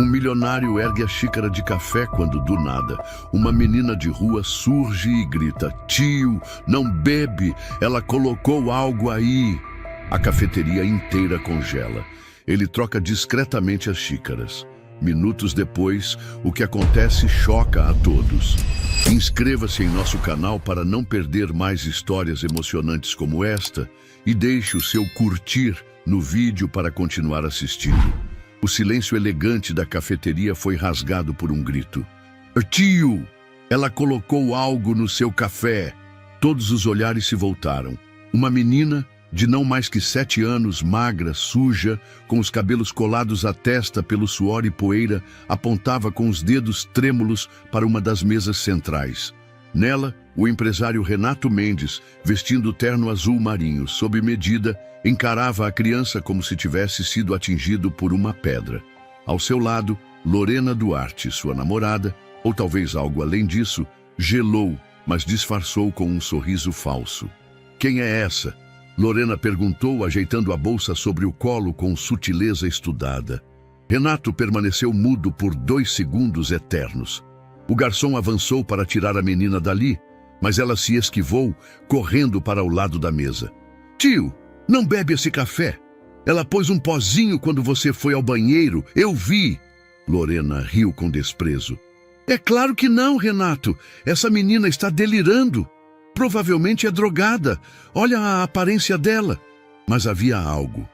Um milionário ergue a xícara de café quando, do nada, uma menina de rua surge e grita: "Tio, não bebe, ela colocou algo aí." A cafeteria inteira congela. Ele troca discretamente as xícaras. Minutos depois, o que acontece choca a todos. Inscreva-se em nosso canal para não perder mais histórias emocionantes como esta e deixe o seu curtir no vídeo para continuar assistindo. O silêncio elegante da cafeteria foi rasgado por um grito. "Tio, ela colocou algo no seu café." Todos os olhares se voltaram. Uma menina de não mais que 7 anos, magra, suja, com os cabelos colados à testa pelo suor e poeira, apontava com os dedos trêmulos para uma das mesas centrais. Nela, o empresário Renato Mendes, vestindo terno azul marinho, sob medida, encarava a criança como se tivesse sido atingido por uma pedra. Ao seu lado, Lorena Duarte, sua namorada, ou talvez algo além disso, gelou, mas disfarçou com um sorriso falso. "Quem é essa?" Lorena perguntou, ajeitando a bolsa sobre o colo com sutileza estudada. Renato permaneceu mudo por 2 segundos eternos. O garçom avançou para tirar a menina dali, mas ela se esquivou, correndo para o lado da mesa. "Tio, não bebe esse café. Ela pôs um pozinho quando você foi ao banheiro, eu vi." Lorena riu com desprezo. "É claro que não, Renato. Essa menina está delirando. Provavelmente é drogada. Olha a aparência dela." Mas havia algo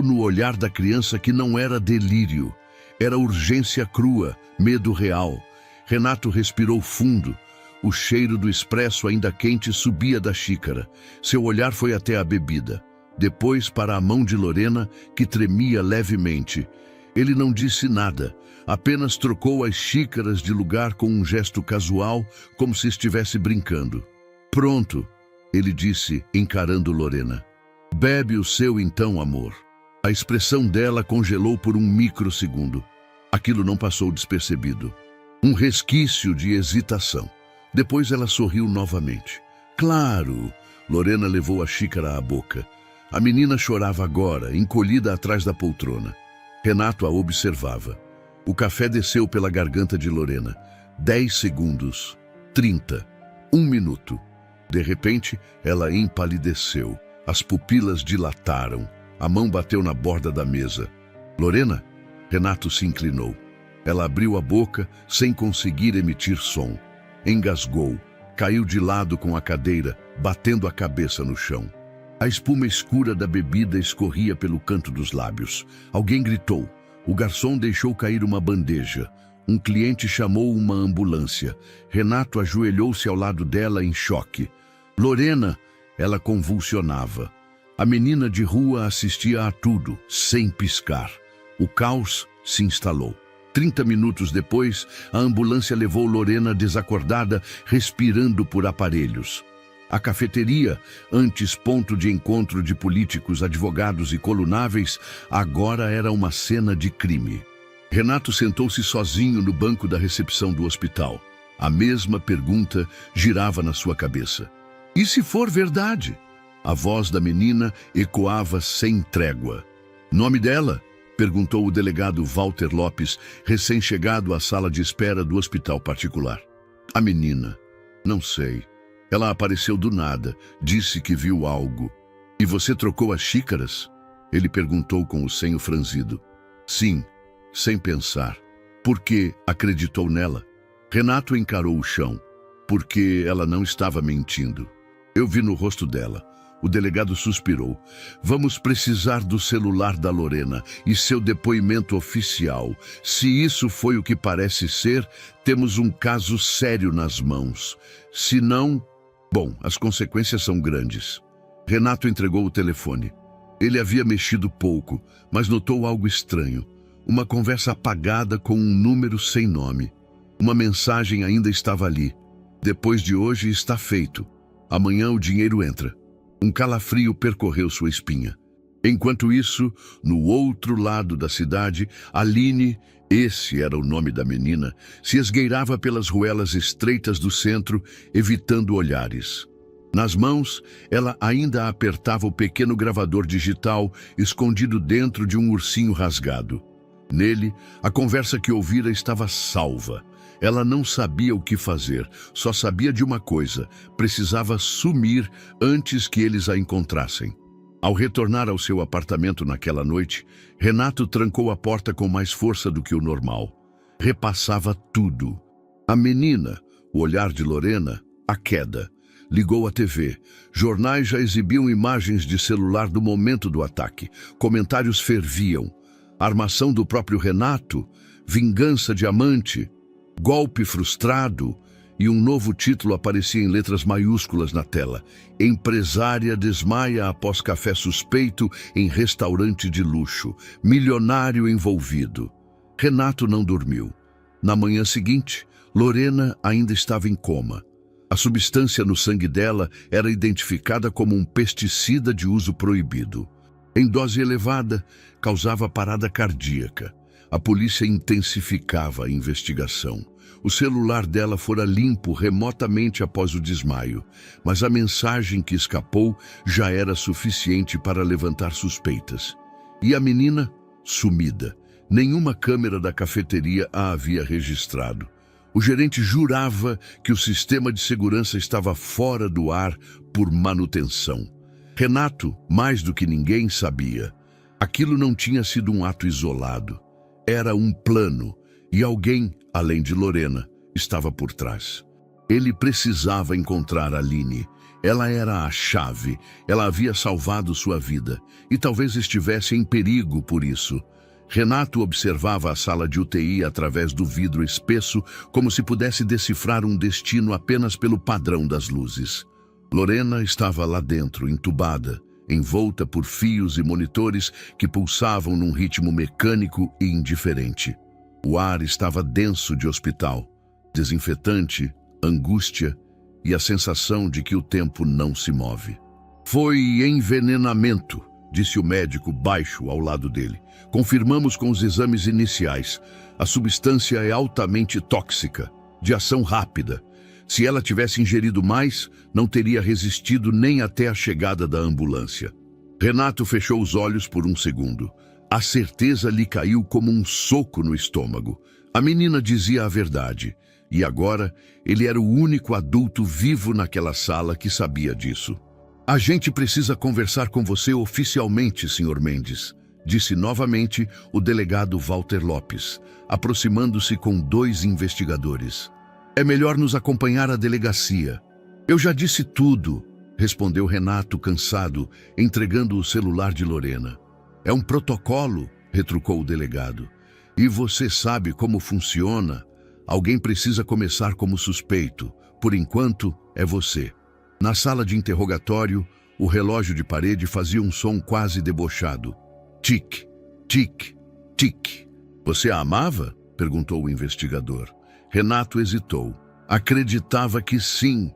no olhar da criança que não era delírio. Era urgência crua, medo real. Renato respirou fundo. O cheiro do expresso ainda quente subia da xícara. Seu olhar foi até a bebida. Depois para a mão de Lorena, que tremia levemente. Ele não disse nada, apenas trocou as xícaras de lugar com um gesto casual, como se estivesse brincando. "Pronto," ele disse, encarando Lorena. "Bebe o seu então, amor." A expressão dela congelou por um microsegundo. Aquilo não passou despercebido. Um resquício de hesitação. Depois ela sorriu novamente. "Claro." Lorena levou a xícara à boca. A menina chorava agora, encolhida atrás da poltrona. Renato a observava. O café desceu pela garganta de Lorena. 10 segundos. 30. 1 minuto. De repente, ela empalideceu. As pupilas dilataram. A mão bateu na borda da mesa. "Lorena?" Renato se inclinou. Ela abriu a boca sem conseguir emitir som. Engasgou. Caiu de lado com a cadeira, batendo a cabeça no chão. A espuma escura da bebida escorria pelo canto dos lábios. Alguém gritou. O garçom deixou cair uma bandeja. Um cliente chamou uma ambulância. Renato ajoelhou-se ao lado dela em choque. "Lorena!" Ela convulsionava. A menina de rua assistia a tudo, sem piscar. O caos se instalou. 30 minutos depois, a ambulância levou Lorena desacordada, respirando por aparelhos. A cafeteria, antes ponto de encontro de políticos, advogados e colunáveis, agora era uma cena de crime. Renato sentou-se sozinho no banco da recepção do hospital. A mesma pergunta girava na sua cabeça. E se for verdade? A voz da menina ecoava sem trégua. "Nome dela?" perguntou o delegado Walter Lopes, recém-chegado à sala de espera do hospital particular. "A menina. Não sei. Ela apareceu do nada, disse que viu algo." "E você trocou as xícaras?" Ele perguntou com o senho franzido. "Sim, sem pensar." "Por que acreditou nela?" Renato encarou o chão. "Porque ela não estava mentindo. Eu vi no rosto dela." O delegado suspirou. "Vamos precisar do celular da Lorena e seu depoimento oficial. Se isso foi o que parece ser, temos um caso sério nas mãos. Se não, bom, as consequências são grandes." Renato entregou o telefone. Ele havia mexido pouco, mas notou algo estranho. Uma conversa apagada com um número sem nome. Uma mensagem ainda estava ali. "Depois de hoje está feito. Amanhã o dinheiro entra." Um calafrio percorreu sua espinha. Enquanto isso, no outro lado da cidade, Aline, esse era o nome da menina, se esgueirava pelas ruelas estreitas do centro, evitando olhares. Nas mãos, ela ainda apertava o pequeno gravador digital escondido dentro de um ursinho rasgado. Nele, a conversa que ouvira estava salva. Ela não sabia o que fazer, só sabia de uma coisa: precisava sumir antes que eles a encontrassem. Ao retornar ao seu apartamento naquela noite, Renato trancou a porta com mais força do que o normal. Repassava tudo. A menina, o olhar de Lorena, a queda. Ligou a TV. Jornais já exibiam imagens de celular do momento do ataque. Comentários ferviam. Armação do próprio Renato, vingança de amante, golpe frustrado, e um novo título aparecia em letras maiúsculas na tela: Empresária desmaia após café suspeito em restaurante de luxo. Milionário envolvido. Renato não dormiu. Na manhã seguinte, Lorena ainda estava em coma. A substância no sangue dela era identificada como um pesticida de uso proibido. Em dose elevada, causava parada cardíaca. A polícia intensificava a investigação. O celular dela fora limpo remotamente após o desmaio, mas a mensagem que escapou já era suficiente para levantar suspeitas. E a menina? Sumida. Nenhuma câmera da cafeteria a havia registrado. O gerente jurava que o sistema de segurança estava fora do ar por manutenção. Renato, mais do que ninguém, sabia. Aquilo não tinha sido um ato isolado. Era um plano, e alguém, além de Lorena, estava por trás. Ele precisava encontrar Aline. Ela era a chave. Ela havia salvado sua vida, e talvez estivesse em perigo por isso. Renato observava a sala de UTI através do vidro espesso, como se pudesse decifrar um destino apenas pelo padrão das luzes. Lorena estava lá dentro, entubada, envolta por fios e monitores que pulsavam num ritmo mecânico e indiferente. O ar estava denso de hospital, desinfetante, angústia e a sensação de que o tempo não se move. Foi envenenamento, disse o médico baixo ao lado dele. Confirmamos com os exames iniciais. A substância é altamente tóxica, de ação rápida. Se ela tivesse ingerido mais, não teria resistido nem até a chegada da ambulância. Renato fechou os olhos por um segundo. A certeza lhe caiu como um soco no estômago. A menina dizia a verdade, e agora ele era o único adulto vivo naquela sala que sabia disso. A gente precisa conversar com você oficialmente, Sr. Mendes, disse novamente o delegado Walter Lopes, aproximando-se com 2 investigadores. É melhor nos acompanhar à delegacia. Eu já disse tudo, respondeu Renato cansado, entregando o celular de Lorena. É um protocolo, retrucou o delegado. E você sabe como funciona. Alguém precisa começar como suspeito. Por enquanto, é você. Na sala de interrogatório, o relógio de parede fazia um som quase debochado. Tic, tic, tic. Você a amava? Perguntou o investigador. Renato hesitou. Acreditava que sim.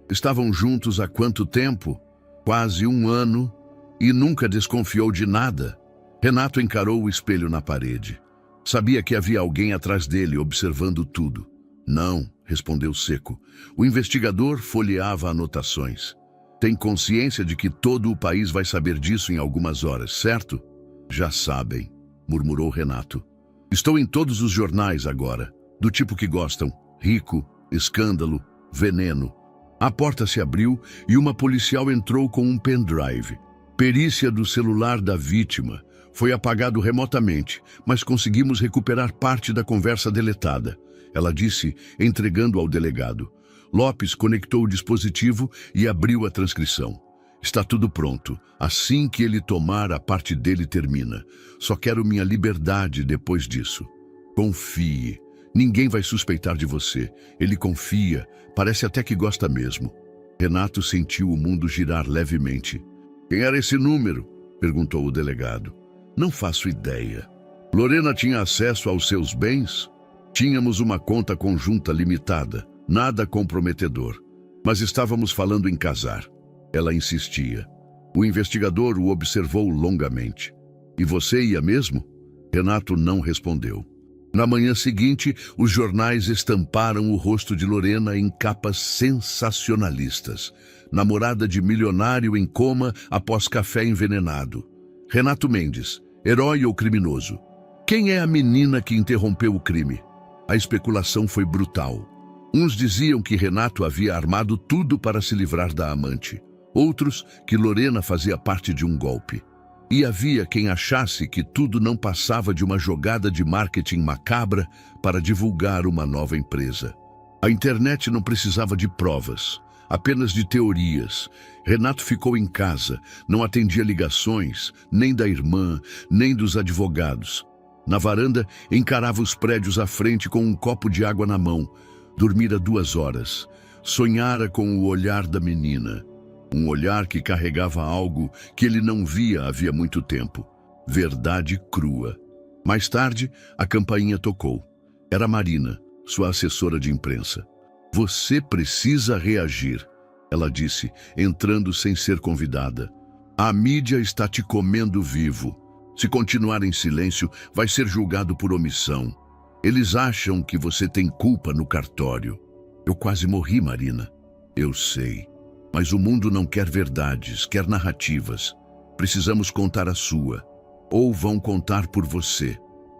Estavam juntos há quanto tempo? Quase 1 ano, e nunca desconfiou de nada. Renato encarou o espelho na parede. Sabia que havia alguém atrás dele observando tudo. Não, respondeu seco. O investigador folheava anotações. Tem consciência de que todo o país vai saber disso em algumas horas, certo? Já sabem, murmurou Renato. Estou em todos os jornais agora. Do tipo que gostam: rico, escândalo, veneno. A porta se abriu e uma policial entrou com um pendrive. Perícia do celular da vítima. Foi apagado remotamente, mas conseguimos recuperar parte da conversa deletada. Ela disse, entregando ao delegado. Lopes conectou o dispositivo e abriu a transcrição. Está tudo pronto. Assim que ele tomar, a parte dele termina. Só quero minha liberdade depois disso. Confie. Ninguém vai suspeitar de você. Ele confia. Parece até que gosta mesmo. Renato sentiu o mundo girar levemente. Quem era esse número? Perguntou o delegado. Não faço ideia. Lorena tinha acesso aos seus bens? Tínhamos uma conta conjunta limitada. Nada comprometedor. Mas estávamos falando em casar. Ela insistia. O investigador o observou longamente. E você ia mesmo? Renato não respondeu. Na manhã seguinte, os jornais estamparam o rosto de Lorena em capas sensacionalistas. Namorada de milionário em coma após café envenenado. Renato Mendes, herói ou criminoso? Quem é a menina que interrompeu o crime? A especulação foi brutal. Uns diziam que Renato havia armado tudo para se livrar da amante. Outros que Lorena fazia parte de um golpe. E havia quem achasse que tudo não passava de uma jogada de marketing macabra para divulgar uma nova empresa. A internet não precisava de provas, apenas de teorias. Renato ficou em casa, não atendia ligações, nem da irmã, nem dos advogados. Na varanda, encarava os prédios à frente com um copo de água na mão. Dormira 2 horas. Sonhara com o olhar da menina. Um olhar que carregava algo que ele não via havia muito tempo. Verdade crua. Mais tarde, a campainha tocou. Era Marina, sua assessora de imprensa. Você precisa reagir, ela disse, entrando sem ser convidada. A mídia está te comendo vivo. Se continuar em silêncio, vai ser julgado por omissão. Eles acham que você tem culpa no cartório. Eu quase morri, Marina. Eu sei. Mas o mundo não quer verdades, quer narrativas. Precisamos contar a sua. Ou vão contar por você.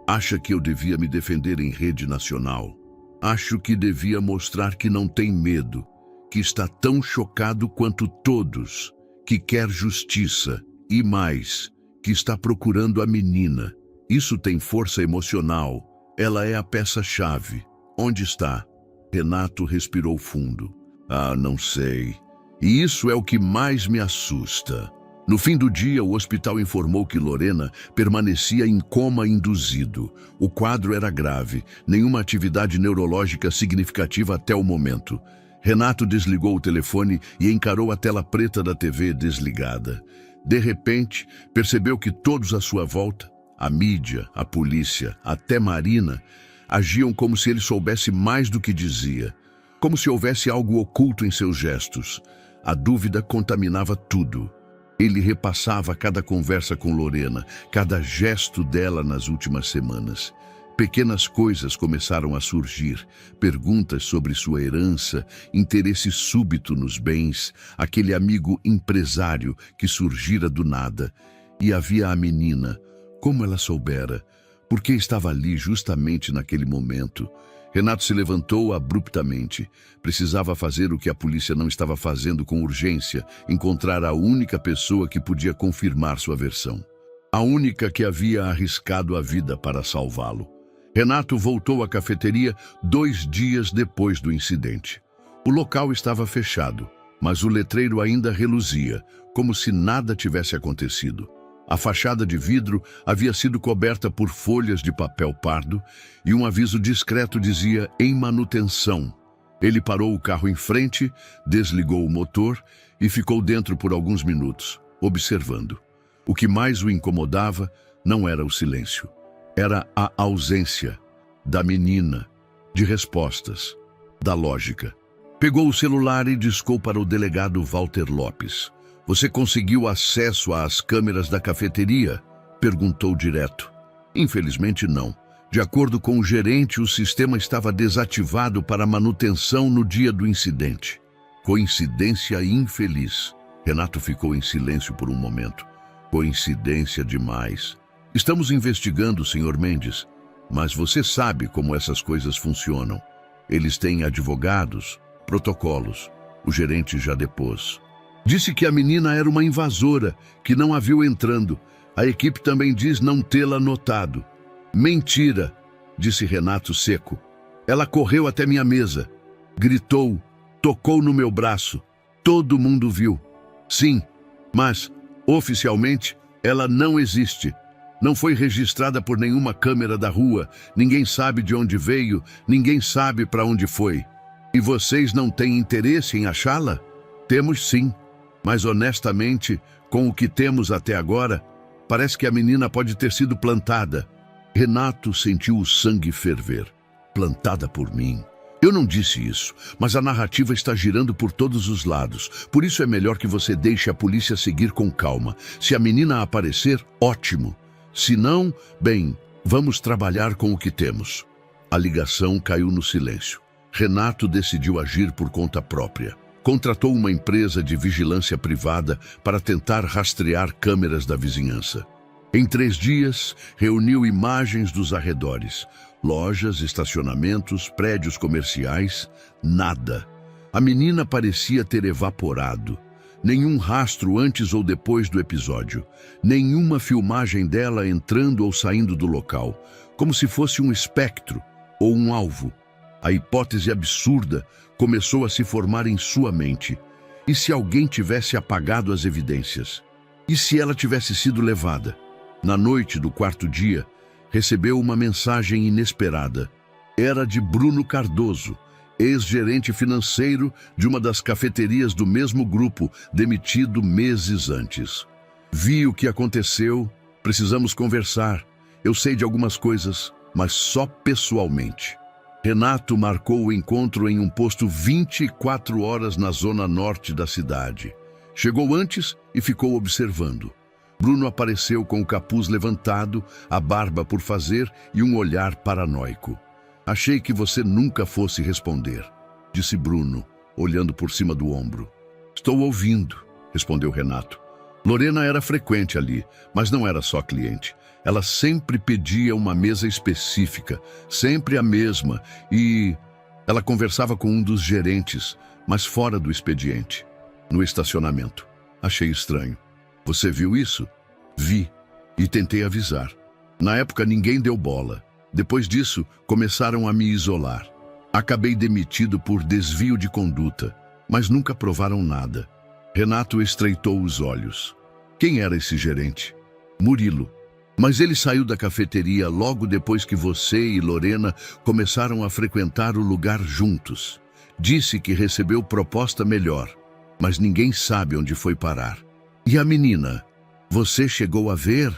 Acha que eu devia me defender em rede nacional? Acho que devia mostrar que não tem medo, que está tão chocado quanto todos, que quer justiça e mais, que está procurando a menina. Isso tem força emocional. Ela é a peça-chave. Onde está? Renato respirou fundo. Ah, não sei. E isso é o que mais me assusta. No fim do dia, o hospital informou que Lorena permanecia em coma induzido. O quadro era grave, nenhuma atividade neurológica significativa até o momento. Renato desligou o telefone e encarou a tela preta da TV desligada. De repente, percebeu que todos à sua volta, a mídia, a polícia, até Marina, agiam como se ele soubesse mais do que dizia, como se houvesse algo oculto em seus gestos. A dúvida contaminava tudo. Ele repassava cada conversa com Lorena, cada gesto dela nas últimas semanas. Pequenas coisas começaram a surgir, perguntas sobre sua herança, interesse súbito nos bens, aquele amigo empresário que surgira do nada. E havia a menina, como ela soubera, porque estava ali justamente naquele momento. Renato se levantou abruptamente. Precisava fazer o que a polícia não estava fazendo com urgência, encontrar a única pessoa que podia confirmar sua versão. A única que havia arriscado a vida para salvá-lo. Renato voltou à cafeteria 2 dias depois do incidente. O local estava fechado, mas o letreiro ainda reluzia, como se nada tivesse acontecido. A fachada de vidro havia sido coberta por folhas de papel pardo e um aviso discreto dizia "em manutenção". Ele parou o carro em frente, desligou o motor e ficou dentro por alguns minutos, observando. O que mais o incomodava não era o silêncio. Era a ausência da menina, de respostas, da lógica. Pegou o celular e discou para o delegado Walter Lopes. Você conseguiu acesso às câmeras da cafeteria? Perguntou direto. Infelizmente não. De acordo com o gerente, o sistema estava desativado para manutenção no dia do incidente. Coincidência infeliz. Renato ficou em silêncio por um momento. Coincidência demais. Estamos investigando, Sr. Mendes, mas você sabe como essas coisas funcionam. Eles têm advogados, protocolos. O gerente já depôs. Disse que a menina era uma invasora, que não a viu entrando. A equipe também diz não tê-la notado. Mentira, disse Renato seco. Ela correu até minha mesa, gritou, tocou no meu braço. Todo mundo viu. Sim, mas, oficialmente, ela não existe. Não foi registrada por nenhuma câmera da rua. Ninguém sabe de onde veio, ninguém sabe para onde foi. E vocês não têm interesse em achá-la? Temos sim. Mas honestamente, com o que temos até agora, parece que a menina pode ter sido plantada. Renato sentiu o sangue ferver. Plantada por mim. Eu não disse isso, mas a narrativa está girando por todos os lados. Por isso é melhor que você deixe a polícia seguir com calma. Se a menina aparecer, ótimo. Se não, bem, vamos trabalhar com o que temos. A ligação caiu no silêncio. Renato decidiu agir por conta própria. Contratou uma empresa de vigilância privada para tentar rastrear câmeras da vizinhança. Em 3 dias, reuniu imagens dos arredores. Lojas, estacionamentos, prédios comerciais, nada. A menina parecia ter evaporado. Nenhum rastro antes ou depois do episódio. Nenhuma filmagem dela entrando ou saindo do local. Como se fosse um espectro ou um alvo. A hipótese absurda começou a se formar em sua mente. E se alguém tivesse apagado as evidências? E se ela tivesse sido levada? Na noite do 4º dia, recebeu uma mensagem inesperada. Era de Bruno Cardoso, ex-gerente financeiro de uma das cafeterias do mesmo grupo, demitido meses antes. Vi o que aconteceu, precisamos conversar. Eu sei de algumas coisas, mas só pessoalmente. Renato marcou o encontro em um posto 24 horas na zona norte da cidade. Chegou antes e ficou observando. Bruno apareceu com o capuz levantado, a barba por fazer e um olhar paranoico. Achei que você nunca fosse responder, disse Bruno, olhando por cima do ombro. Estou ouvindo, respondeu Renato. Lorena era frequente ali, mas não era só cliente. Ela sempre pedia uma mesa específica, sempre a mesma, e ela conversava com um dos gerentes, mas fora do expediente, no estacionamento. Achei estranho. Você viu isso? Vi, e tentei avisar. Na época ninguém deu bola. Depois disso, começaram a me isolar. Acabei demitido por desvio de conduta, mas nunca provaram nada. Renato estreitou os olhos. Quem era esse gerente? Murilo. Mas ele saiu da cafeteria logo depois que você e Lorena começaram a frequentar o lugar juntos. Disse que recebeu proposta melhor, mas ninguém sabe onde foi parar. E a menina? Você chegou a ver?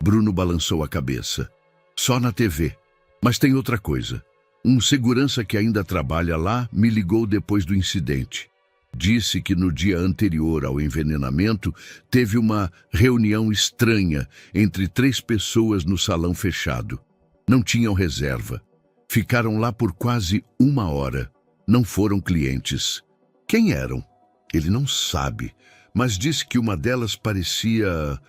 Bruno balançou a cabeça. Só na TV. Mas tem outra coisa. Um segurança que ainda trabalha lá me ligou depois do incidente. Disse que no dia anterior ao envenenamento teve uma reunião estranha entre 3 pessoas no salão fechado. Não tinham reserva. Ficaram lá por quase 1 hora. Não foram clientes. Quem eram? Ele não sabe, mas disse que uma delas parecia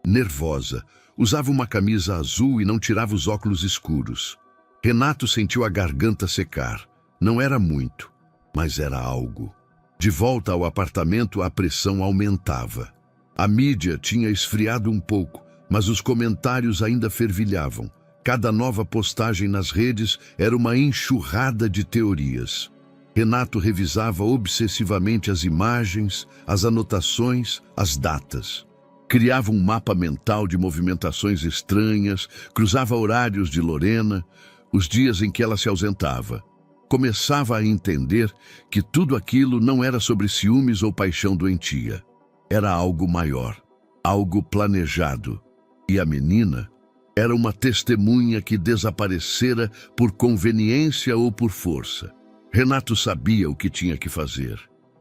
nervosa. Usava uma camisa azul e não tirava os óculos escuros. Renato sentiu a garganta secar. Não era muito, mas era algo. De volta ao apartamento, a pressão aumentava. A mídia tinha esfriado um pouco, mas os comentários ainda fervilhavam. Cada nova postagem nas redes era uma enxurrada de teorias. Renato revisava obsessivamente as imagens, as anotações, as datas. Criava um mapa mental de movimentações estranhas, cruzava horários de Lorena, os dias em que ela se ausentava. Começava a entender que tudo aquilo não era sobre ciúmes ou paixão doentia. Era algo maior, algo planejado. E a menina era uma testemunha que desaparecera por conveniência ou por força. Renato sabia o que tinha que fazer.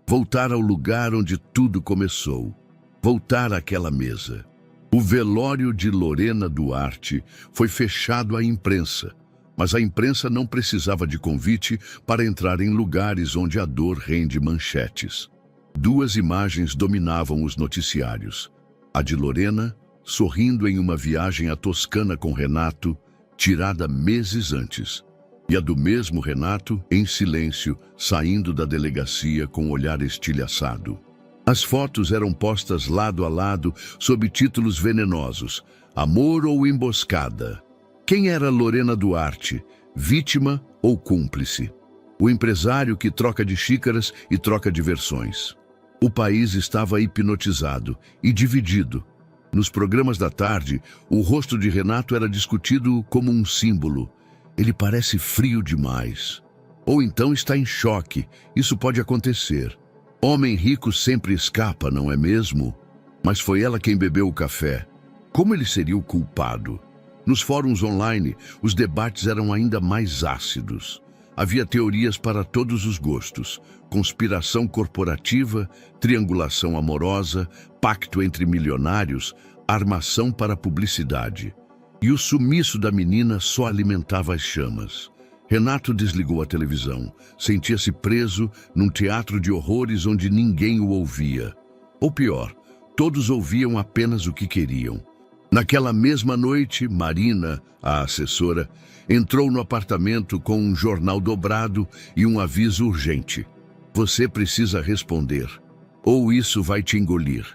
Voltar ao lugar onde tudo começou. Voltar àquela mesa. O velório de Lorena Duarte foi fechado à imprensa. Mas a imprensa não precisava de convite para entrar em lugares onde a dor rende manchetes. 2 imagens dominavam os noticiários. A de Lorena, sorrindo em uma viagem à Toscana com Renato, tirada meses antes. E a do mesmo Renato, em silêncio, saindo da delegacia com o olhar estilhaçado. As fotos eram postas lado a lado, sob títulos venenosos. Amor ou emboscada? Quem era Lorena Duarte, vítima ou cúmplice? O empresário que troca de xícaras e troca de versões. O país estava hipnotizado e dividido. Nos programas da tarde, o rosto de Renato era discutido como um símbolo. Ele parece frio demais. Ou então está em choque. Isso pode acontecer. Homem rico sempre escapa, não é mesmo? Mas foi ela quem bebeu o café. Como ele seria o culpado? Nos fóruns online, os debates eram ainda mais ácidos. Havia teorias para todos os gostos. Conspiração corporativa, triangulação amorosa, pacto entre milionários, armação para publicidade. E o sumiço da menina só alimentava as chamas. Renato desligou a televisão. Sentia-se preso num teatro de horrores onde ninguém o ouvia. Ou pior, todos ouviam apenas o que queriam. Naquela mesma noite, Marina, a assessora, entrou no apartamento com um jornal dobrado e um aviso urgente. Você precisa responder, ou isso vai te engolir.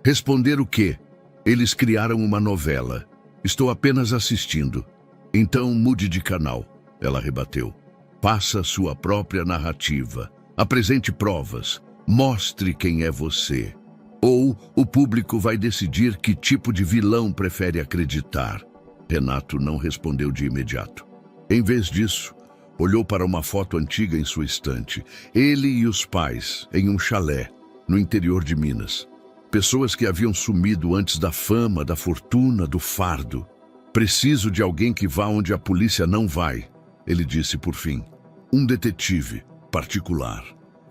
Responder o quê? Eles criaram uma novela. Estou apenas assistindo. Então mude de canal, ela rebateu. Faça sua própria narrativa. Apresente provas. Mostre quem é você. Ou o público vai decidir que tipo de vilão prefere acreditar. Renato não respondeu de imediato. Em vez disso, olhou para uma foto antiga em sua estante. Ele e os pais, em um chalé, no interior de Minas. Pessoas que haviam sumido antes da fama, da fortuna, do fardo. Preciso de alguém que vá onde a polícia não vai, ele disse por fim. Um detetive particular.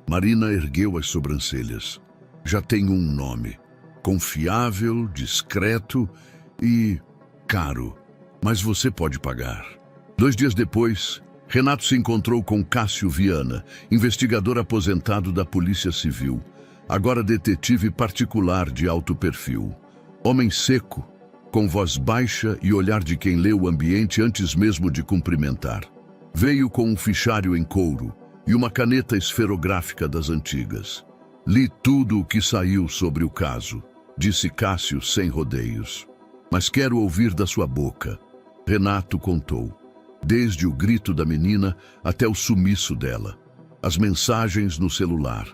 Marina ergueu as sobrancelhas. Já tenho um nome. Confiável, discreto e caro. Mas você pode pagar. 2 dias depois, Renato se encontrou com Cássio Viana, investigador aposentado da Polícia Civil, agora detetive particular de alto perfil. Homem seco, com voz baixa e olhar de quem lê o ambiente antes mesmo de cumprimentar. Veio com um fichário em couro e uma caneta esferográfica das antigas. Li tudo o que saiu sobre o caso, disse Cássio sem rodeios. Mas quero ouvir da sua boca. Renato contou, desde o grito da menina até o sumiço dela. As mensagens no celular,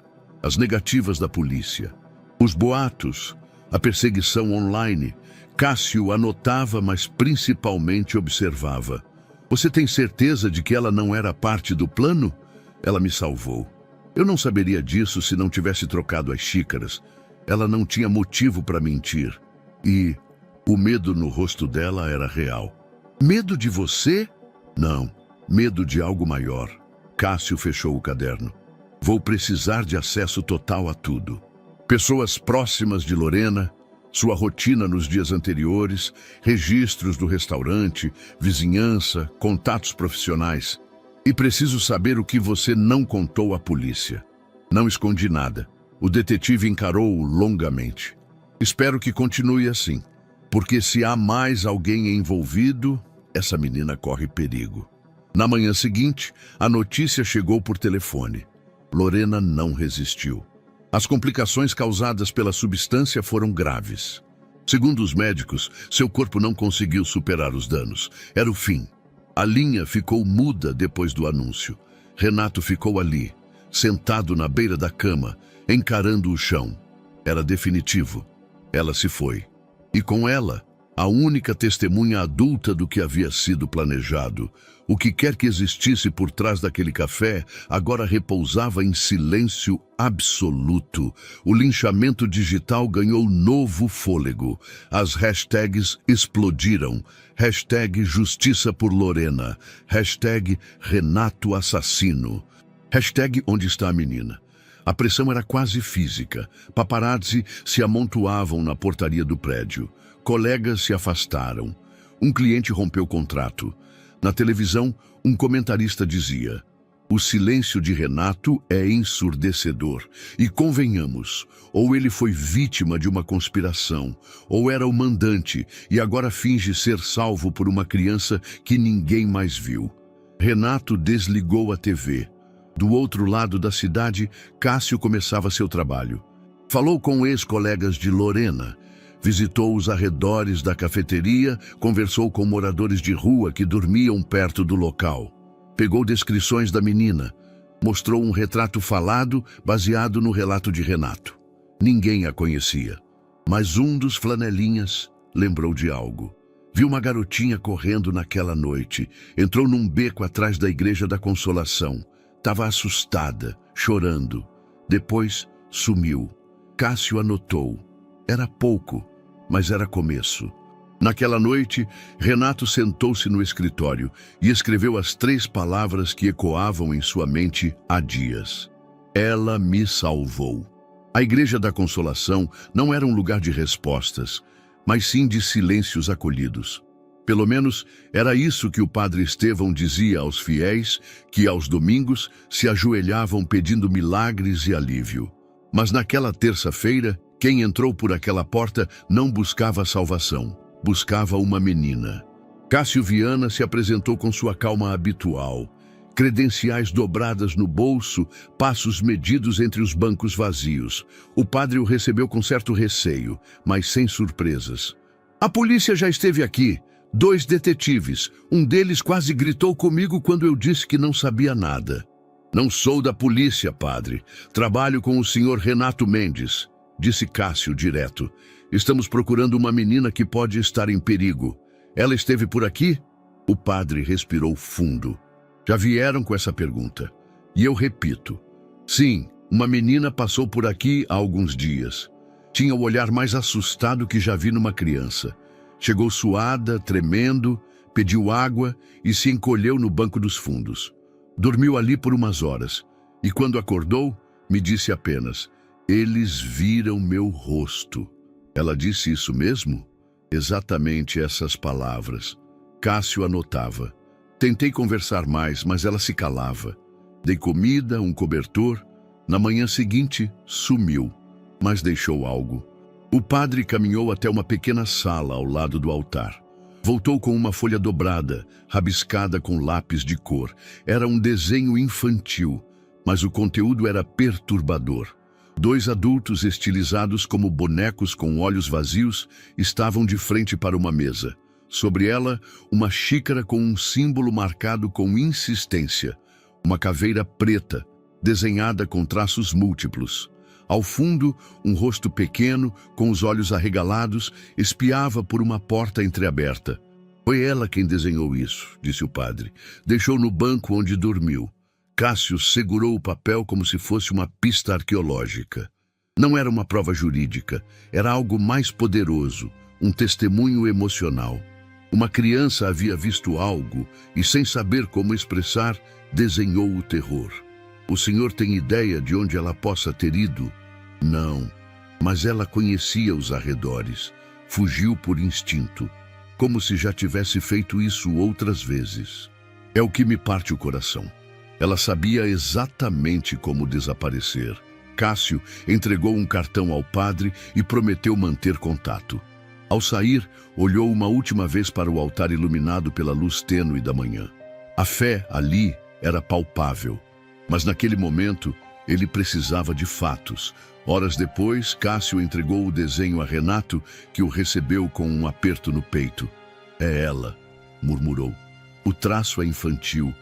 as negativas da polícia, os boatos, a perseguição online. Cássio anotava, mas principalmente observava. Você tem certeza de que ela não era parte do plano? Ela me salvou. Eu não saberia disso se não tivesse trocado as xícaras. Ela não tinha motivo para mentir. E o medo no rosto dela era real. Medo de você? Não, medo de algo maior. Cássio fechou o caderno. Vou precisar de acesso total a tudo. Pessoas próximas de Lorena, sua rotina nos dias anteriores, registros do restaurante, vizinhança, contatos profissionais. E preciso saber o que você não contou à polícia. Não escondi nada. O detetive encarou-o longamente. Espero que continue assim, porque se há mais alguém envolvido, essa menina corre perigo. Na manhã seguinte, a notícia chegou por telefone. Lorena não resistiu. As complicações causadas pela substância foram graves. Segundo os médicos, seu corpo não conseguiu superar os danos. Era o fim. A linha ficou muda depois do anúncio. Renato ficou ali, sentado na beira da cama, encarando o chão. Era definitivo. Ela se foi. E com ela, a única testemunha adulta do que havia sido planejado. O que quer que existisse por trás daquele café agora repousava em silêncio absoluto. O linchamento digital ganhou novo fôlego. As hashtags explodiram. Hashtag Justiça por Lorena. Hashtag Renato Assassino. Hashtag Onde está a menina? A pressão era quase física. Paparazzi se amontoavam na portaria do prédio. Colegas se afastaram. Um cliente rompeu o contrato. Na televisão, um comentarista dizia: o silêncio de Renato é ensurdecedor. E convenhamos, ou ele foi vítima de uma conspiração, ou era o mandante e agora finge ser salvo por uma criança que ninguém mais viu. Renato desligou a TV. Do outro lado da cidade, Cássio começava seu trabalho. Falou com ex-colegas de Lorena. Visitou os arredores da cafeteria, conversou com moradores de rua que dormiam perto do local. Pegou descrições da menina, mostrou um retrato falado baseado no relato de Renato. Ninguém a conhecia, mas um dos flanelinhas lembrou de algo. Viu uma garotinha correndo naquela noite, entrou num beco atrás da Igreja da Consolação. Estava assustada, chorando. Depois sumiu. Cássio anotou. Era pouco, mas era começo. Naquela noite, Renato sentou-se no escritório e escreveu as 3 palavras que ecoavam em sua mente há dias. Ela me salvou. A Igreja da Consolação não era um lugar de respostas, mas sim de silêncios acolhidos. Pelo menos era isso que o padre Estevão dizia aos fiéis que, aos domingos, se ajoelhavam pedindo milagres e alívio. Mas naquela terça-feira, quem entrou por aquela porta não buscava salvação. Buscava uma menina. Cássio Viana se apresentou com sua calma habitual. Credenciais dobradas no bolso, passos medidos entre os bancos vazios. O padre o recebeu com certo receio, mas sem surpresas. A polícia já esteve aqui. 2 detetives. Um deles quase gritou comigo quando eu disse que não sabia nada. Não sou da polícia, padre. Trabalho com o senhor Renato Mendes, disse Cássio direto. Estamos procurando uma menina que pode estar em perigo. Ela esteve por aqui? O padre respirou fundo. Já vieram com essa pergunta. E eu repito. Sim, uma menina passou por aqui há alguns dias. Tinha o olhar mais assustado que já vi numa criança. Chegou suada, tremendo, pediu água e se encolheu no banco dos fundos. Dormiu ali por umas horas. E quando acordou, me disse apenas: eles viram meu rosto. Ela disse isso mesmo? Exatamente essas palavras. Cássio anotava. Tentei conversar mais, mas ela se calava. Dei comida, um cobertor. Na manhã seguinte, sumiu, mas deixou algo. O padre caminhou até uma pequena sala ao lado do altar. Voltou com uma folha dobrada, rabiscada com lápis de cor. Era um desenho infantil, mas o conteúdo era perturbador. 2 adultos estilizados como bonecos com olhos vazios estavam de frente para uma mesa. Sobre ela, uma xícara com um símbolo marcado com insistência. Uma caveira preta, desenhada com traços múltiplos. Ao fundo, um rosto pequeno, com os olhos arregalados, espiava por uma porta entreaberta. Foi ela quem desenhou isso, disse o padre. Deixou no banco onde dormiu. Cássio segurou o papel como se fosse uma pista arqueológica. Não era uma prova jurídica, era algo mais poderoso, um testemunho emocional. Uma criança havia visto algo e, sem saber como expressar, desenhou o terror. O senhor tem ideia de onde ela possa ter ido? Não, mas ela conhecia os arredores. Fugiu por instinto, como se já tivesse feito isso outras vezes. É o que me parte o coração. Ela sabia exatamente como desaparecer. Cássio entregou um cartão ao padre e prometeu manter contato. Ao sair, olhou uma última vez para o altar iluminado pela luz tênue da manhã. A fé ali era palpável, mas naquele momento ele precisava de fatos. Horas depois, Cássio entregou o desenho a Renato, que o recebeu com um aperto no peito. É ela, murmurou. O traço é infantil,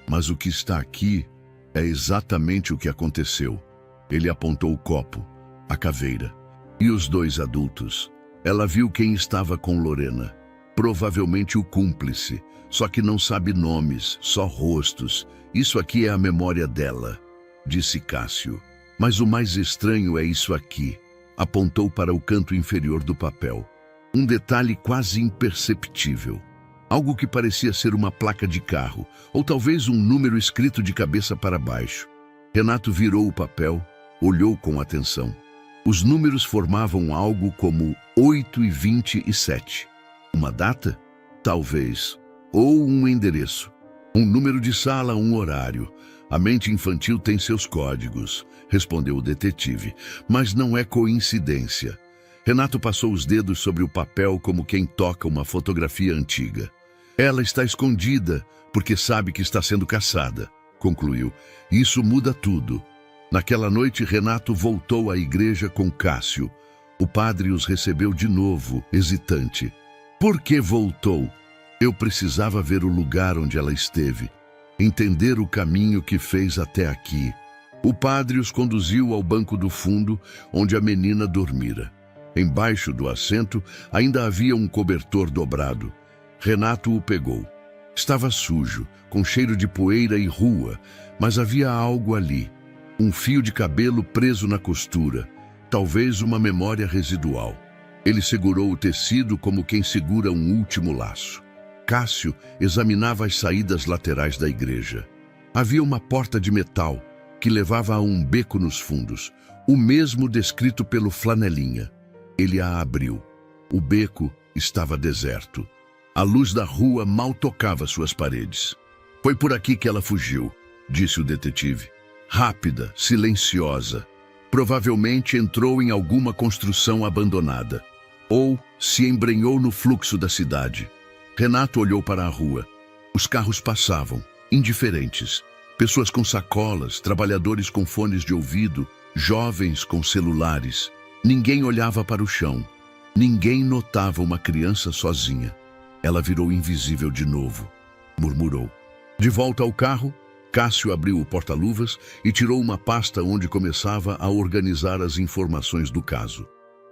mas o que está aqui é exatamente o que aconteceu. Ele apontou o copo, a caveira. E os 2 adultos? Ela viu quem estava com Lorena. Provavelmente o cúmplice, só que não sabe nomes, só rostos. Isso aqui é a memória dela, disse Cássio. Mas o mais estranho é isso aqui. Apontou para o canto inferior do papel. Um detalhe quase imperceptível. Algo que parecia ser uma placa de carro, ou talvez um número escrito de cabeça para baixo. Renato virou o papel, olhou com atenção. Os números formavam algo como 8 e 27. Uma data? Talvez. Ou um endereço. Um número de sala, um horário. A mente infantil tem seus códigos, respondeu o detetive. Mas não é coincidência. Renato passou os dedos sobre o papel como quem toca uma fotografia antiga. Ela está escondida, porque sabe que está sendo caçada, concluiu. Isso muda tudo. Naquela noite, Renato voltou à igreja com Cássio. O padre os recebeu de novo, hesitante. Por que voltou? Eu precisava ver o lugar onde ela esteve, entender o caminho que fez até aqui. O padre os conduziu ao banco do fundo, onde a menina dormira. Embaixo do assento ainda havia um cobertor dobrado. Renato o pegou. Estava sujo, com cheiro de poeira e rua, mas havia algo ali. Um fio de cabelo preso na costura, talvez uma memória residual. Ele segurou o tecido como quem segura um último laço. Cássio examinava as saídas laterais da igreja. Havia uma porta de metal que levava a um beco nos fundos, o mesmo descrito pelo Flanelinha. Ele a abriu. O beco estava deserto. A luz da rua mal tocava suas paredes. Foi por aqui que ela fugiu, disse o detetive. Rápida, silenciosa. Provavelmente entrou em alguma construção abandonada. Ou, se embrenhou no fluxo da cidade. Renato olhou para a rua. Os carros passavam, indiferentes. Pessoas com sacolas, trabalhadores com fones de ouvido, jovens com celulares. Ninguém olhava para o chão. Ninguém notava uma criança sozinha. Ela virou invisível de novo. Murmurou. De volta ao carro, Cássio abriu o porta-luvas e tirou uma pasta onde começava a organizar as informações do caso.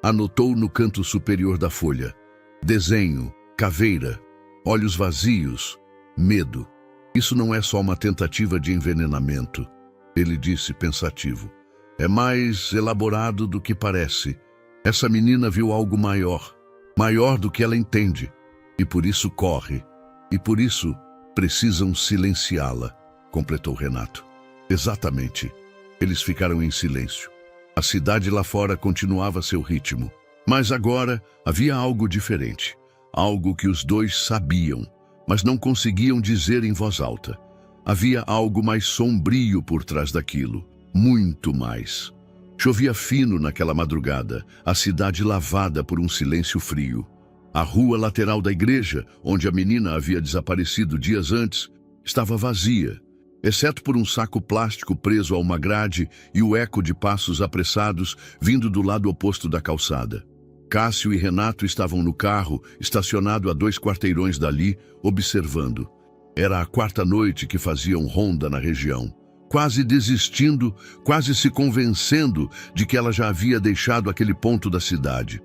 Anotou no canto superior da folha: desenho, caveira, olhos vazios, medo. Isso não é só uma tentativa de envenenamento, ele disse pensativo. É mais elaborado do que parece. Essa menina viu algo maior, maior do que ela entende, e por isso corre, e por isso precisam silenciá-la, completou Renato. Exatamente. Eles ficaram em silêncio. A cidade lá fora continuava seu ritmo, mas agora havia algo diferente, algo que os dois sabiam, mas não conseguiam dizer em voz alta. Havia algo mais sombrio por trás daquilo, muito mais. Chovia fino naquela madrugada, a cidade lavada por um silêncio frio. A rua lateral da igreja, onde a menina havia desaparecido dias antes, estava vazia, exceto por um saco plástico preso a uma grade e o eco de passos apressados vindo do lado oposto da calçada. Cássio e Renato estavam no carro, estacionado a 2 quarteirões dali, observando. Era a 4ª noite que faziam ronda na região, quase desistindo, quase se convencendo de que ela já havia deixado aquele ponto da cidade.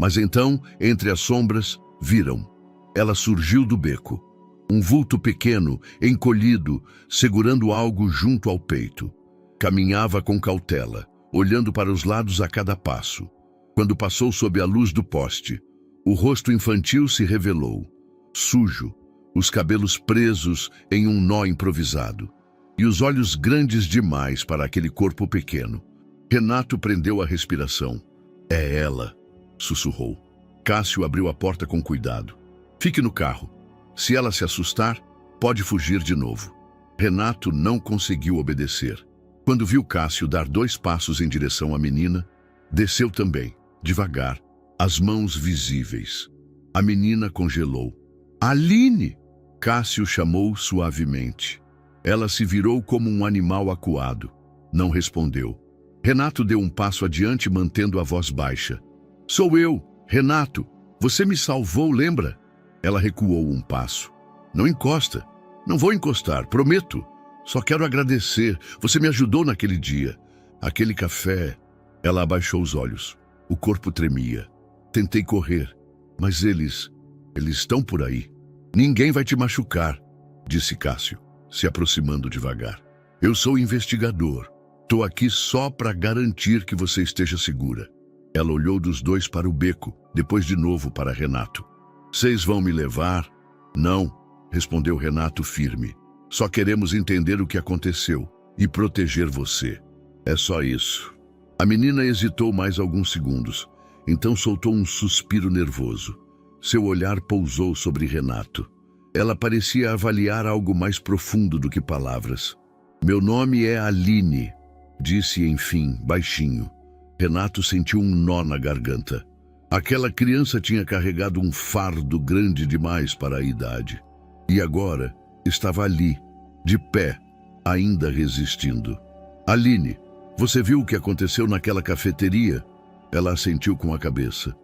Mas então, entre as sombras, viram. Ela surgiu do beco. Um vulto pequeno, encolhido, segurando algo junto ao peito. Caminhava com cautela, olhando para os lados a cada passo. Quando passou sob a luz do poste, o rosto infantil se revelou, sujo, os cabelos presos em um nó improvisado, e os olhos grandes demais para aquele corpo pequeno. Renato prendeu a respiração. É ela, sussurrou. Cássio abriu a porta com cuidado. Fique no carro. Se ela se assustar, pode fugir de novo. Renato não conseguiu obedecer. Quando viu Cássio dar 2 passos em direção à menina, desceu também, devagar, as mãos visíveis. A menina congelou. Aline! Cássio chamou suavemente. Ela se virou como um animal acuado. Não respondeu. Renato deu um passo adiante, mantendo a voz baixa. Sou eu, Renato. Você me salvou, lembra? Ela recuou um passo. Não encosta. Não vou encostar, prometo. Só quero agradecer. Você me ajudou naquele dia. Aquele café... Ela abaixou os olhos. O corpo tremia. Tentei correr, mas eles estão por aí. Ninguém vai te machucar, disse Cássio, se aproximando devagar. Eu sou investigador. Tô aqui só para garantir que você esteja segura. Ela olhou dos dois para o beco, depois de novo para Renato. Vocês vão me levar? Não, respondeu Renato firme. Só queremos entender o que aconteceu e proteger você. É só isso. A menina hesitou mais alguns segundos, então soltou um suspiro nervoso. Seu olhar pousou sobre Renato. Ela parecia avaliar algo mais profundo do que palavras. Meu nome é Aline, disse enfim, baixinho. Renato sentiu um nó na garganta. Aquela criança tinha carregado um fardo grande demais para a idade. E agora estava ali, de pé, ainda resistindo. Aline, você viu o que aconteceu naquela cafeteria? Ela assentiu com a cabeça.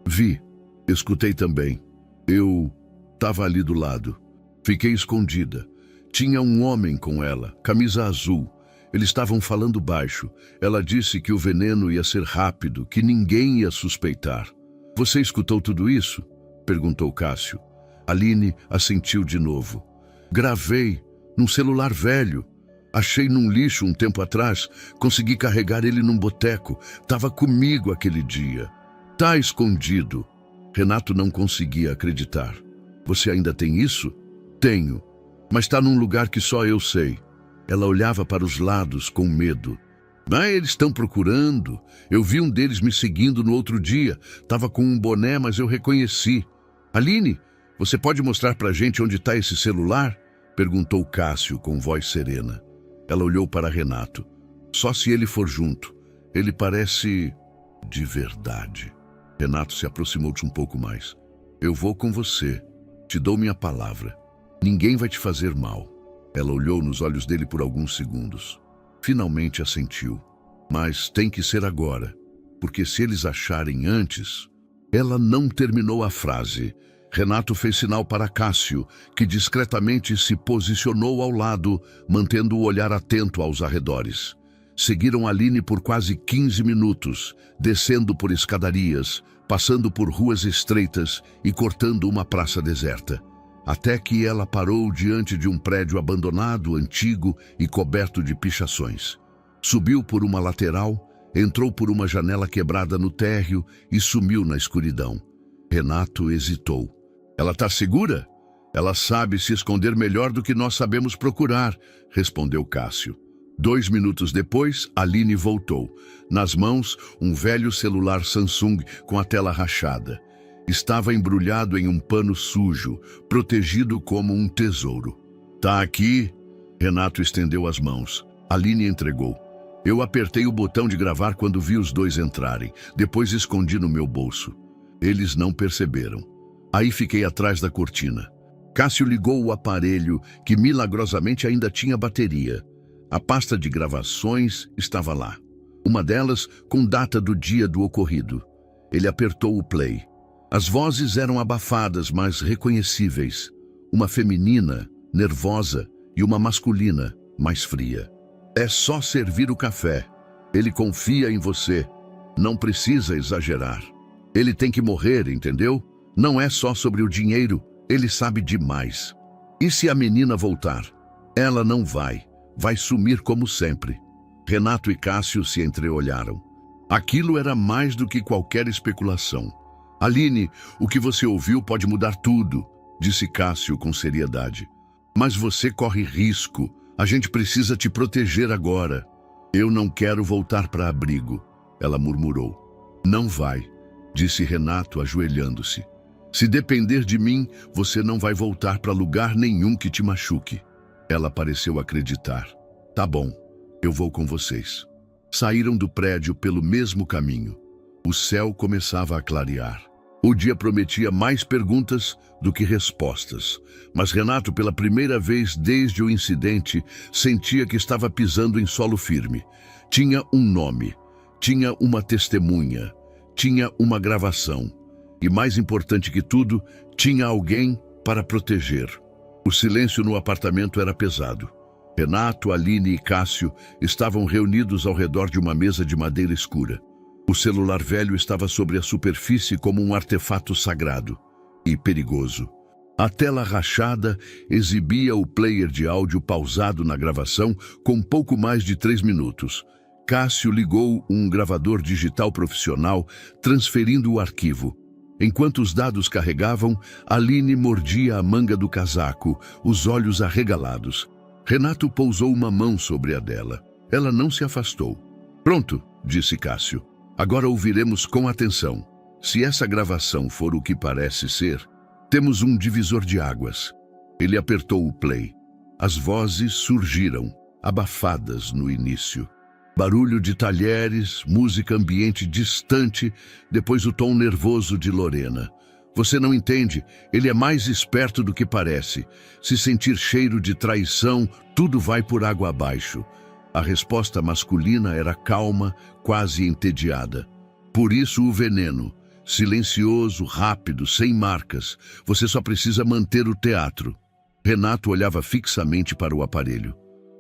Vi. Escutei também. Eu estava ali do lado. Fiquei escondida. Tinha um homem com ela, camisa azul. Eles estavam falando baixo. Ela disse que o veneno ia ser rápido, que ninguém ia suspeitar. Você escutou tudo isso? Perguntou Cássio. Aline assentiu de novo. Gravei, num celular velho. Achei num lixo um tempo atrás, consegui carregar ele num boteco. Tava comigo aquele dia. Tá escondido. Renato não conseguia acreditar. Você ainda tem isso? Tenho, mas tá num lugar que só eu sei. Ela olhava para os lados com medo. Ah, eles estão procurando. Eu vi um deles me seguindo no outro dia. Tava com um boné, mas eu reconheci. Aline, você pode mostrar pra gente onde tá esse celular? Perguntou Cássio com voz serena. Ela olhou para Renato. Só se ele for junto. Ele parece de verdade. Renato se aproximou-te um pouco mais. Eu vou com você. Te dou minha palavra. Ninguém vai te fazer mal. Ela olhou nos olhos dele por alguns segundos. Finalmente assentiu. Mas tem que ser agora, porque se eles acharem antes... Ela não terminou a frase. Renato fez sinal para Cássio, que discretamente se posicionou ao lado, mantendo o olhar atento aos arredores. Seguiram Aline por quase 15 minutos, descendo por escadarias, passando por ruas estreitas e cortando uma praça deserta. Até que ela parou diante de um prédio abandonado, antigo e coberto de pichações. Subiu por uma lateral, entrou por uma janela quebrada no térreo e sumiu na escuridão. Renato hesitou. Ela está segura? Ela sabe se esconder melhor do que nós sabemos procurar, respondeu Cássio. 2 minutos depois, Aline voltou. Nas mãos, um velho celular Samsung com a tela rachada. Estava embrulhado em um pano sujo, protegido como um tesouro. Tá aqui? Renato estendeu as mãos. Aline entregou. Eu apertei o botão de gravar quando vi os dois entrarem. Depois escondi no meu bolso. Eles não perceberam. Aí fiquei atrás da cortina. Cássio ligou o aparelho, que milagrosamente ainda tinha bateria. A pasta de gravações estava lá. Uma delas com data do dia do ocorrido. Ele apertou o play. As vozes eram abafadas, mas reconhecíveis. Uma feminina, nervosa, e uma masculina, mais fria. É só servir o café. Ele confia em você. Não precisa exagerar. Ele tem que morrer, entendeu? Não é só sobre o dinheiro. Ele sabe demais. E se a menina voltar? Ela não vai. Vai sumir como sempre. Renato e Cássio se entreolharam. Aquilo era mais do que qualquer especulação. Aline, o que você ouviu pode mudar tudo, disse Cássio com seriedade. Mas você corre risco. A gente precisa te proteger agora. Eu não quero voltar para abrigo, ela murmurou. Não vai, disse Renato ajoelhando-se. Se depender de mim, você não vai voltar para lugar nenhum que te machuque. Ela pareceu acreditar. Tá bom, eu vou com vocês. Saíram do prédio pelo mesmo caminho. O céu começava a clarear. O dia prometia mais perguntas do que respostas. Mas Renato, pela primeira vez desde o incidente, sentia que estava pisando em solo firme. Tinha um nome, tinha uma testemunha, tinha uma gravação. E mais importante que tudo, tinha alguém para proteger. O silêncio no apartamento era pesado. Renato, Aline e Cássio estavam reunidos ao redor de uma mesa de madeira escura. O celular velho estava sobre a superfície como um artefato sagrado e perigoso. A tela rachada exibia o player de áudio pausado na gravação com pouco mais de 3 minutos. Cássio ligou um gravador digital profissional, transferindo o arquivo. Enquanto os dados carregavam, Aline mordia a manga do casaco, os olhos arregalados. Renato pousou uma mão sobre a dela. Ela não se afastou. Pronto, disse Cássio. Agora ouviremos com atenção. Se essa gravação for o que parece ser, temos um divisor de águas. Ele apertou o play. As vozes surgiram, abafadas no início. Barulho de talheres, música ambiente distante, depois o tom nervoso de Lorena. Você não entende, ele é mais esperto do que parece. Se sentir cheiro de traição, tudo vai por água abaixo. A resposta masculina era calma, quase entediada. Por isso o veneno, silencioso, rápido, sem marcas. Você só precisa manter o teatro. Renato olhava fixamente para o aparelho.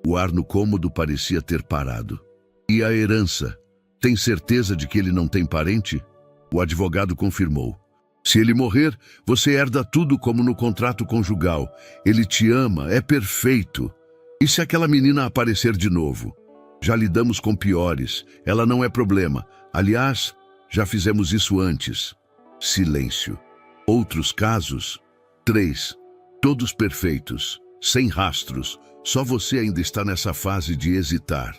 O ar no cômodo parecia ter parado. E a herança? Tem certeza de que ele não tem parente? O advogado confirmou. Se ele morrer, você herda tudo como no contrato conjugal. Ele te ama, é perfeito. E se aquela menina aparecer de novo? Já lidamos com piores, ela não é problema. Aliás, já fizemos isso antes. Silêncio. Outros casos? 3. Todos perfeitos, sem rastros. Só você ainda está nessa fase de hesitar.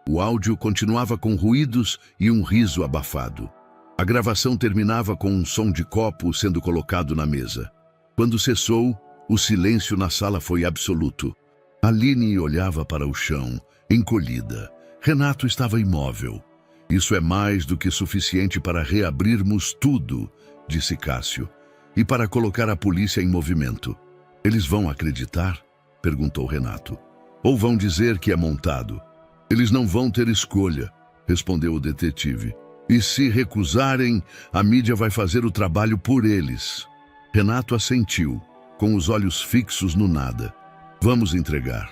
O áudio continuava com ruídos e um riso abafado. A gravação terminava com um som de copo sendo colocado na mesa. Quando cessou, o silêncio na sala foi absoluto. Aline olhava para o chão, encolhida. Renato estava imóvel. Isso é mais do que suficiente para reabrirmos tudo, disse Cássio, e para colocar a polícia em movimento. Eles vão acreditar? Perguntou Renato. Ou vão dizer que é montado? Eles não vão ter escolha, respondeu o detetive. E se recusarem, a mídia vai fazer o trabalho por eles. Renato assentiu, com os olhos fixos no nada. Vamos entregar.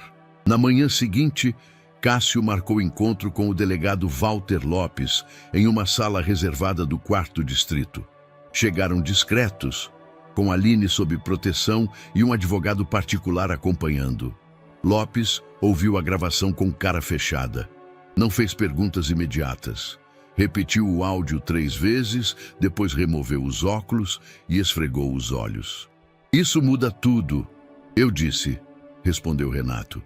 Na manhã seguinte, Cássio marcou encontro com o delegado Walter Lopes em uma sala reservada do 4º distrito. Chegaram discretos, com Aline sob proteção e um advogado particular acompanhando. Lopes ouviu a gravação com cara fechada. Não fez perguntas imediatas. Repetiu o áudio 3 vezes, depois removeu os óculos e esfregou os olhos. Isso muda tudo, eu disse, respondeu Renato.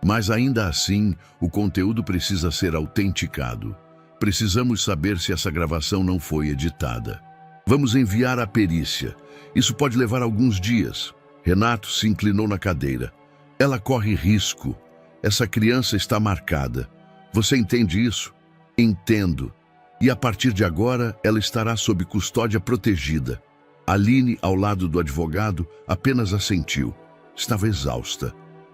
Mas ainda assim, o conteúdo precisa ser autenticado. Precisamos saber se essa gravação não foi editada. Vamos enviar a perícia. Isso pode levar alguns dias. Renato se inclinou na cadeira. Ela corre risco. Essa criança está marcada. Você entende isso? Entendo. E a partir de agora, ela estará sob custódia protegida. Aline, ao lado do advogado, apenas assentiu. Estava exausta.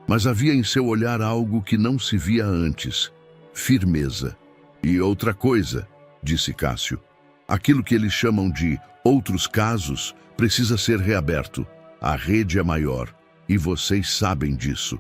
Mas havia em seu olhar algo que não se via antes. Firmeza. E outra coisa, disse Cássio. Aquilo que eles chamam de outros casos precisa ser reaberto. A rede é maior. E vocês sabem disso.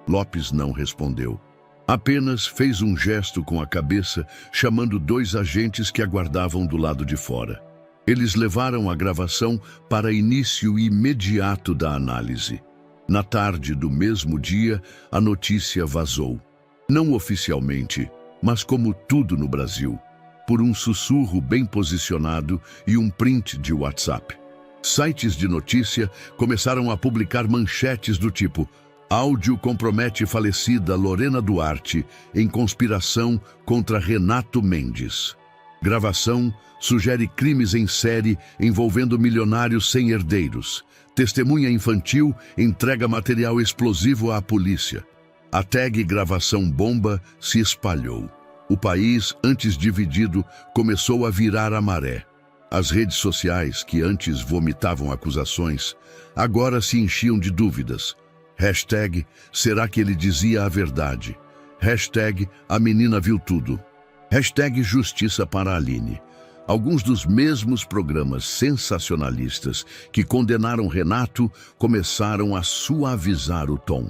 Lopes não respondeu. Apenas fez um gesto com a cabeça, chamando 2 agentes que aguardavam do lado de fora. Eles levaram a gravação para início imediato da análise. Na tarde do mesmo dia, a notícia vazou. Não oficialmente, mas como tudo no Brasil, por um sussurro bem posicionado e um print de WhatsApp. Sites de notícia começaram a publicar manchetes do tipo: áudio compromete falecida Lorena Duarte em conspiração contra Renato Mendes. Gravação sugere crimes em série envolvendo milionários sem herdeiros. Testemunha infantil entrega material explosivo à polícia. A tag gravação bomba se espalhou. O país, antes dividido, começou a virar a maré. As redes sociais, que antes vomitavam acusações, agora se enchiam de dúvidas. Hashtag, será que ele dizia a verdade? Hashtag, a menina viu tudo. Hashtag, justiça para Aline. Alguns dos mesmos programas sensacionalistas que condenaram Renato começaram a suavizar o tom.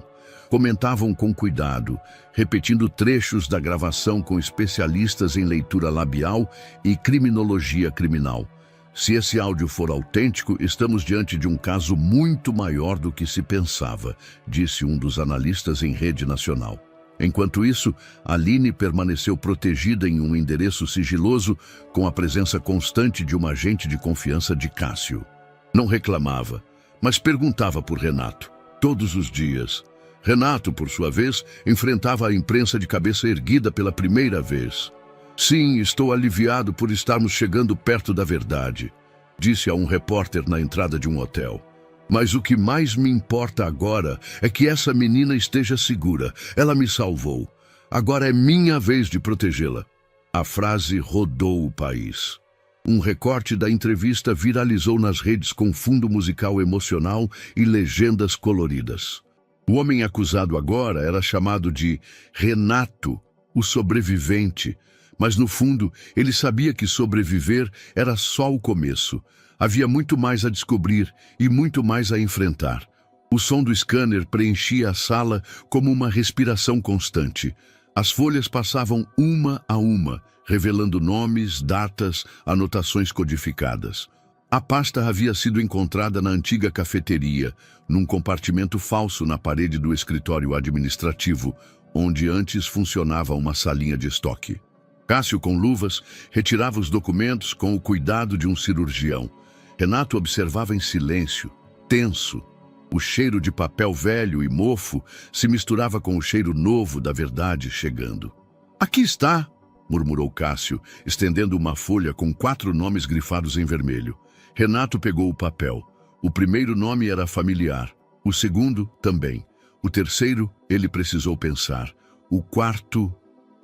Comentavam com cuidado, repetindo trechos da gravação com especialistas em leitura labial e criminologia criminal. Se esse áudio for autêntico, estamos diante de um caso muito maior do que se pensava, disse um dos analistas em rede nacional. Enquanto isso, Aline permaneceu protegida em um endereço sigiloso com a presença constante de uma agente de confiança de Cássio. Não reclamava, mas perguntava por Renato, todos os dias. Renato, por sua vez, enfrentava a imprensa de cabeça erguida pela primeira vez. Sim, estou aliviado por estarmos chegando perto da verdade, disse a um repórter na entrada de um hotel. Mas o que mais me importa agora é que essa menina esteja segura. Ela me salvou. Agora é minha vez de protegê-la. A frase rodou o país. Um recorte da entrevista viralizou nas redes com fundo musical emocional e legendas coloridas. O homem acusado agora era chamado de Renato, o sobrevivente, mas no fundo ele sabia que sobreviver era só o começo. Havia muito mais a descobrir e muito mais a enfrentar. O som do scanner preenchia a sala como uma respiração constante. As folhas passavam uma a uma, revelando nomes, datas, anotações codificadas. A pasta havia sido encontrada na antiga cafeteria, num compartimento falso na parede do escritório administrativo, onde antes funcionava uma salinha de estoque. Cássio, com luvas, retirava os documentos com o cuidado de um cirurgião. Renato observava em silêncio, tenso. O cheiro de papel velho e mofo se misturava com o cheiro novo da verdade chegando. Aqui está, murmurou Cássio, estendendo uma folha com 4 nomes grifados em vermelho. Renato pegou o papel. O primeiro nome era familiar, o segundo também. O terceiro, ele precisou pensar. O quarto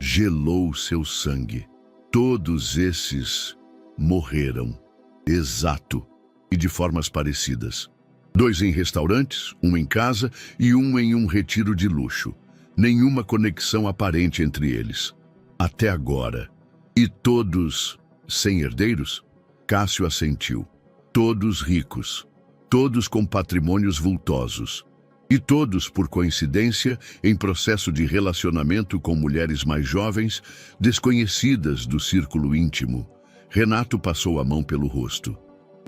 gelou seu sangue. Todos esses morreram. Exato. E de formas parecidas. 2 em restaurantes, 1 em casa e 1 em um retiro de luxo. Nenhuma conexão aparente entre eles. Até agora. E todos sem herdeiros? Cássio assentiu. Todos ricos. Todos com patrimônios vultosos. E todos, por coincidência, em processo de relacionamento com mulheres mais jovens, desconhecidas do círculo íntimo. Renato passou a mão pelo rosto.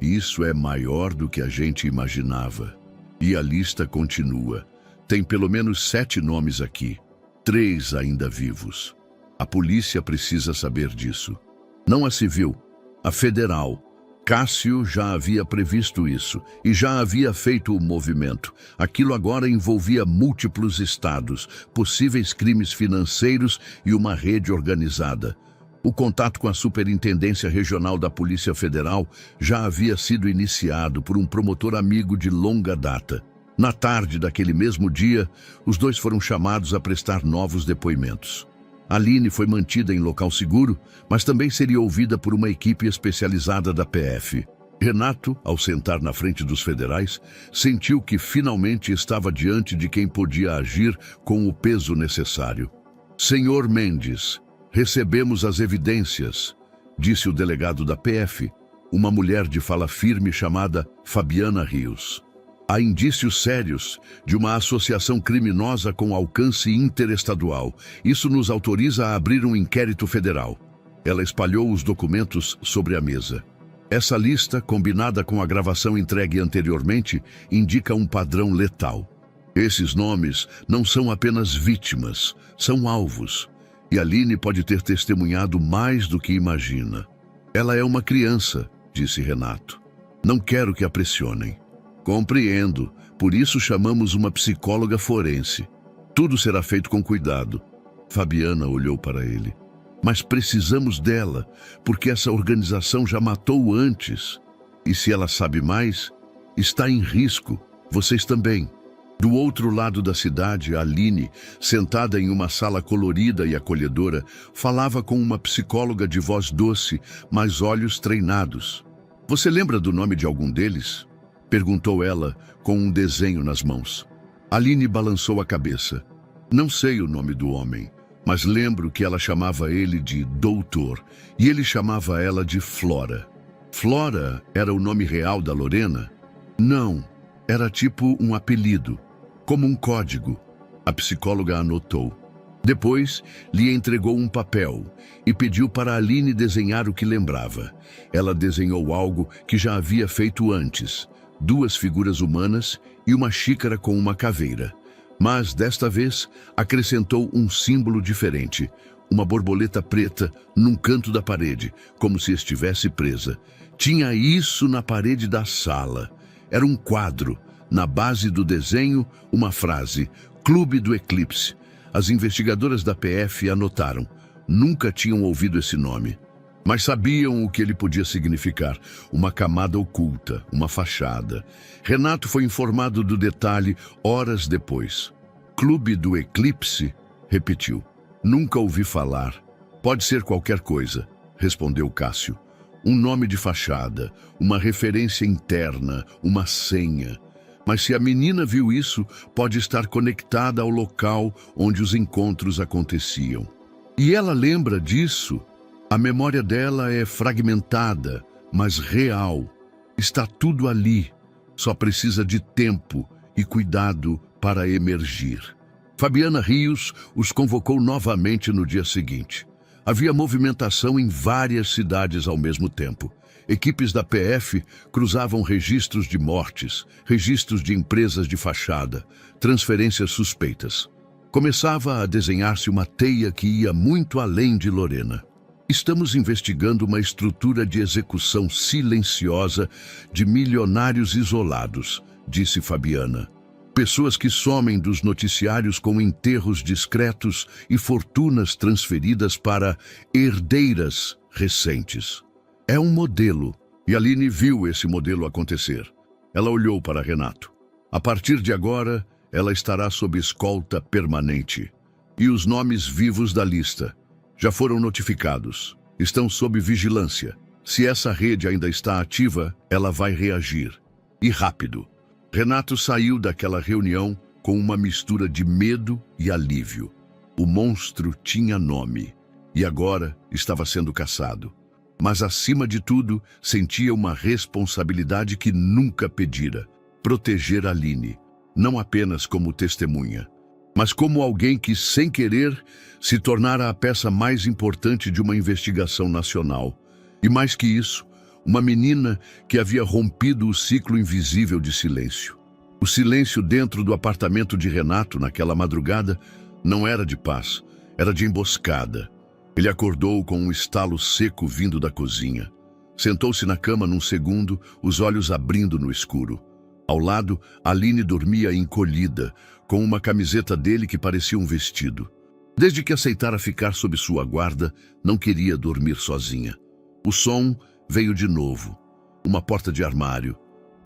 Isso é maior do que a gente imaginava. E a lista continua. Tem pelo menos 7 nomes aqui. 3 ainda vivos. A polícia precisa saber disso. Não a civil, a federal. Cássio já havia previsto isso e já havia feito o movimento. Aquilo agora envolvia múltiplos estados, possíveis crimes financeiros e uma rede organizada. O contato com a Superintendência Regional da Polícia Federal já havia sido iniciado por um promotor amigo de longa data. Na tarde daquele mesmo dia, os 2 foram chamados a prestar novos depoimentos. Aline foi mantida em local seguro, mas também seria ouvida por uma equipe especializada da PF. Renato, ao sentar na frente dos federais, sentiu que finalmente estava diante de quem podia agir com o peso necessário. Senhor Mendes, recebemos as evidências, disse o delegado da PF, uma mulher de fala firme chamada Fabiana Rios. Há indícios sérios de uma associação criminosa com alcance interestadual. Isso nos autoriza a abrir um inquérito federal. Ela espalhou os documentos sobre a mesa. Essa lista, combinada com a gravação entregue anteriormente, indica um padrão letal. Esses nomes não são apenas vítimas, são alvos. E Aline pode ter testemunhado mais do que imagina. Ela é uma criança, disse Renato. Não quero que a pressionem. Compreendo, por isso chamamos uma psicóloga forense. Tudo será feito com cuidado. Fabiana olhou para ele. Mas precisamos dela, porque essa organização já matou antes. E se ela sabe mais, está em risco. Vocês também. Do outro lado da cidade, Aline, sentada em uma sala colorida e acolhedora, falava com uma psicóloga de voz doce, mas olhos treinados. Você lembra do nome de algum deles? Perguntou ela, com um desenho nas mãos. Aline balançou a cabeça. Não sei o nome do homem, mas lembro que ela chamava ele de doutor, e ele chamava ela de Flora. Flora era o nome real da Lorena? Não, era tipo um apelido, como um código. A psicóloga anotou. Depois, lhe entregou um papel e pediu para Aline desenhar o que lembrava. Ela desenhou algo que já havia feito antes. 2 figuras humanas e uma xícara com uma caveira. Mas, desta vez, acrescentou um símbolo diferente. Uma borboleta preta num canto da parede, como se estivesse presa. Tinha isso na parede da sala. Era um quadro. Na base do desenho, uma frase. Clube do Eclipse. As investigadoras da PF anotaram. Nunca tinham ouvido esse nome. Mas sabiam o que ele podia significar. Uma camada oculta, uma fachada. Renato foi informado do detalhe horas depois. Clube do Eclipse? Repetiu. Nunca ouvi falar. Pode ser qualquer coisa, respondeu Cássio. Um nome de fachada, uma referência interna, uma senha. Mas se a menina viu isso, pode estar conectada ao local onde os encontros aconteciam. E ela lembra disso? A memória dela é fragmentada, mas real. Está tudo ali. Só precisa de tempo e cuidado para emergir. Fabiana Rios os convocou novamente no dia seguinte. Havia movimentação em várias cidades ao mesmo tempo. Equipes da PF cruzavam registros de mortes, registros de empresas de fachada, transferências suspeitas. Começava a desenhar-se uma teia que ia muito além de Lorena. Estamos investigando uma estrutura de execução silenciosa de milionários isolados, disse Fabiana. Pessoas que somem dos noticiários com enterros discretos e fortunas transferidas para herdeiras recentes. É um modelo, e Aline viu esse modelo acontecer. Ela olhou para Renato. A partir de agora, ela estará sob escolta permanente. E os nomes vivos da lista já foram notificados. Estão sob vigilância. Se essa rede ainda está ativa, ela vai reagir. E rápido. Renato saiu daquela reunião com uma mistura de medo e alívio. O monstro tinha nome e agora estava sendo caçado. Mas, acima de tudo, sentia uma responsabilidade que nunca pedira: proteger Aline, não apenas como testemunha, mas como alguém que, sem querer, se tornara a peça mais importante de uma investigação nacional. E mais que isso, uma menina que havia rompido o ciclo invisível de silêncio. O silêncio dentro do apartamento de Renato naquela madrugada não era de paz, era de emboscada. Ele acordou com um estalo seco vindo da cozinha. Sentou-se na cama num segundo, os olhos abrindo no escuro. Ao lado, Aline dormia encolhida, com uma camiseta dele que parecia um vestido. Desde que aceitara ficar sob sua guarda, não queria dormir sozinha. O som veio de novo. Uma porta de armário,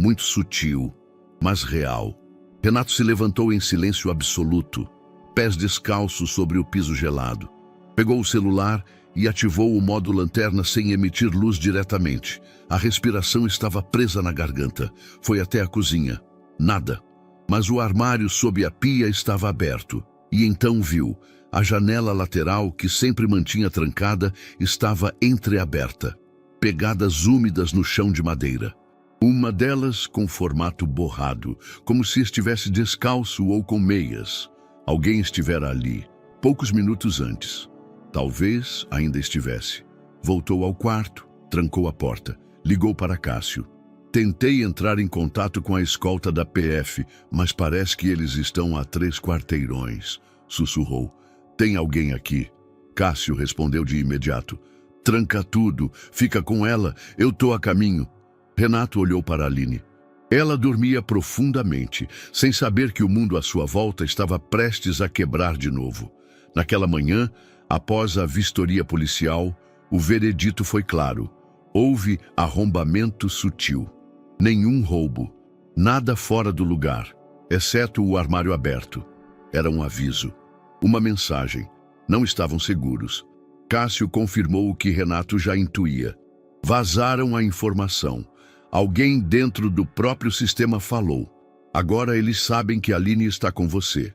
muito sutil, mas real. Renato se levantou em silêncio absoluto, pés descalços sobre o piso gelado. Pegou o celular e ativou o modo lanterna sem emitir luz diretamente. A respiração estava presa na garganta. Foi até a cozinha. Nada. Mas o armário sob a pia estava aberto. E então viu. A janela lateral, que sempre mantinha trancada, estava entreaberta. Pegadas úmidas no chão de madeira. Uma delas com formato borrado, como se estivesse descalço ou com meias. Alguém estivera ali, poucos minutos antes. Talvez ainda estivesse. Voltou ao quarto, trancou a porta, ligou para Cássio. Tentei entrar em contato com a escolta da PF, mas parece que eles estão a 3 quarteirões, sussurrou. Tem alguém aqui? Cássio respondeu de imediato. Tranca tudo, fica com ela, eu tô a caminho. Renato olhou para Aline. Ela dormia profundamente, sem saber que o mundo à sua volta estava prestes a quebrar de novo. Naquela manhã, após a vistoria policial, o veredito foi claro. Houve arrombamento sutil. Nenhum roubo. Nada fora do lugar, exceto o armário aberto. Era um aviso. Uma mensagem. Não estavam seguros. Cássio confirmou o que Renato já intuía. Vazaram a informação. Alguém dentro do próprio sistema falou. Agora eles sabem que Aline está com você.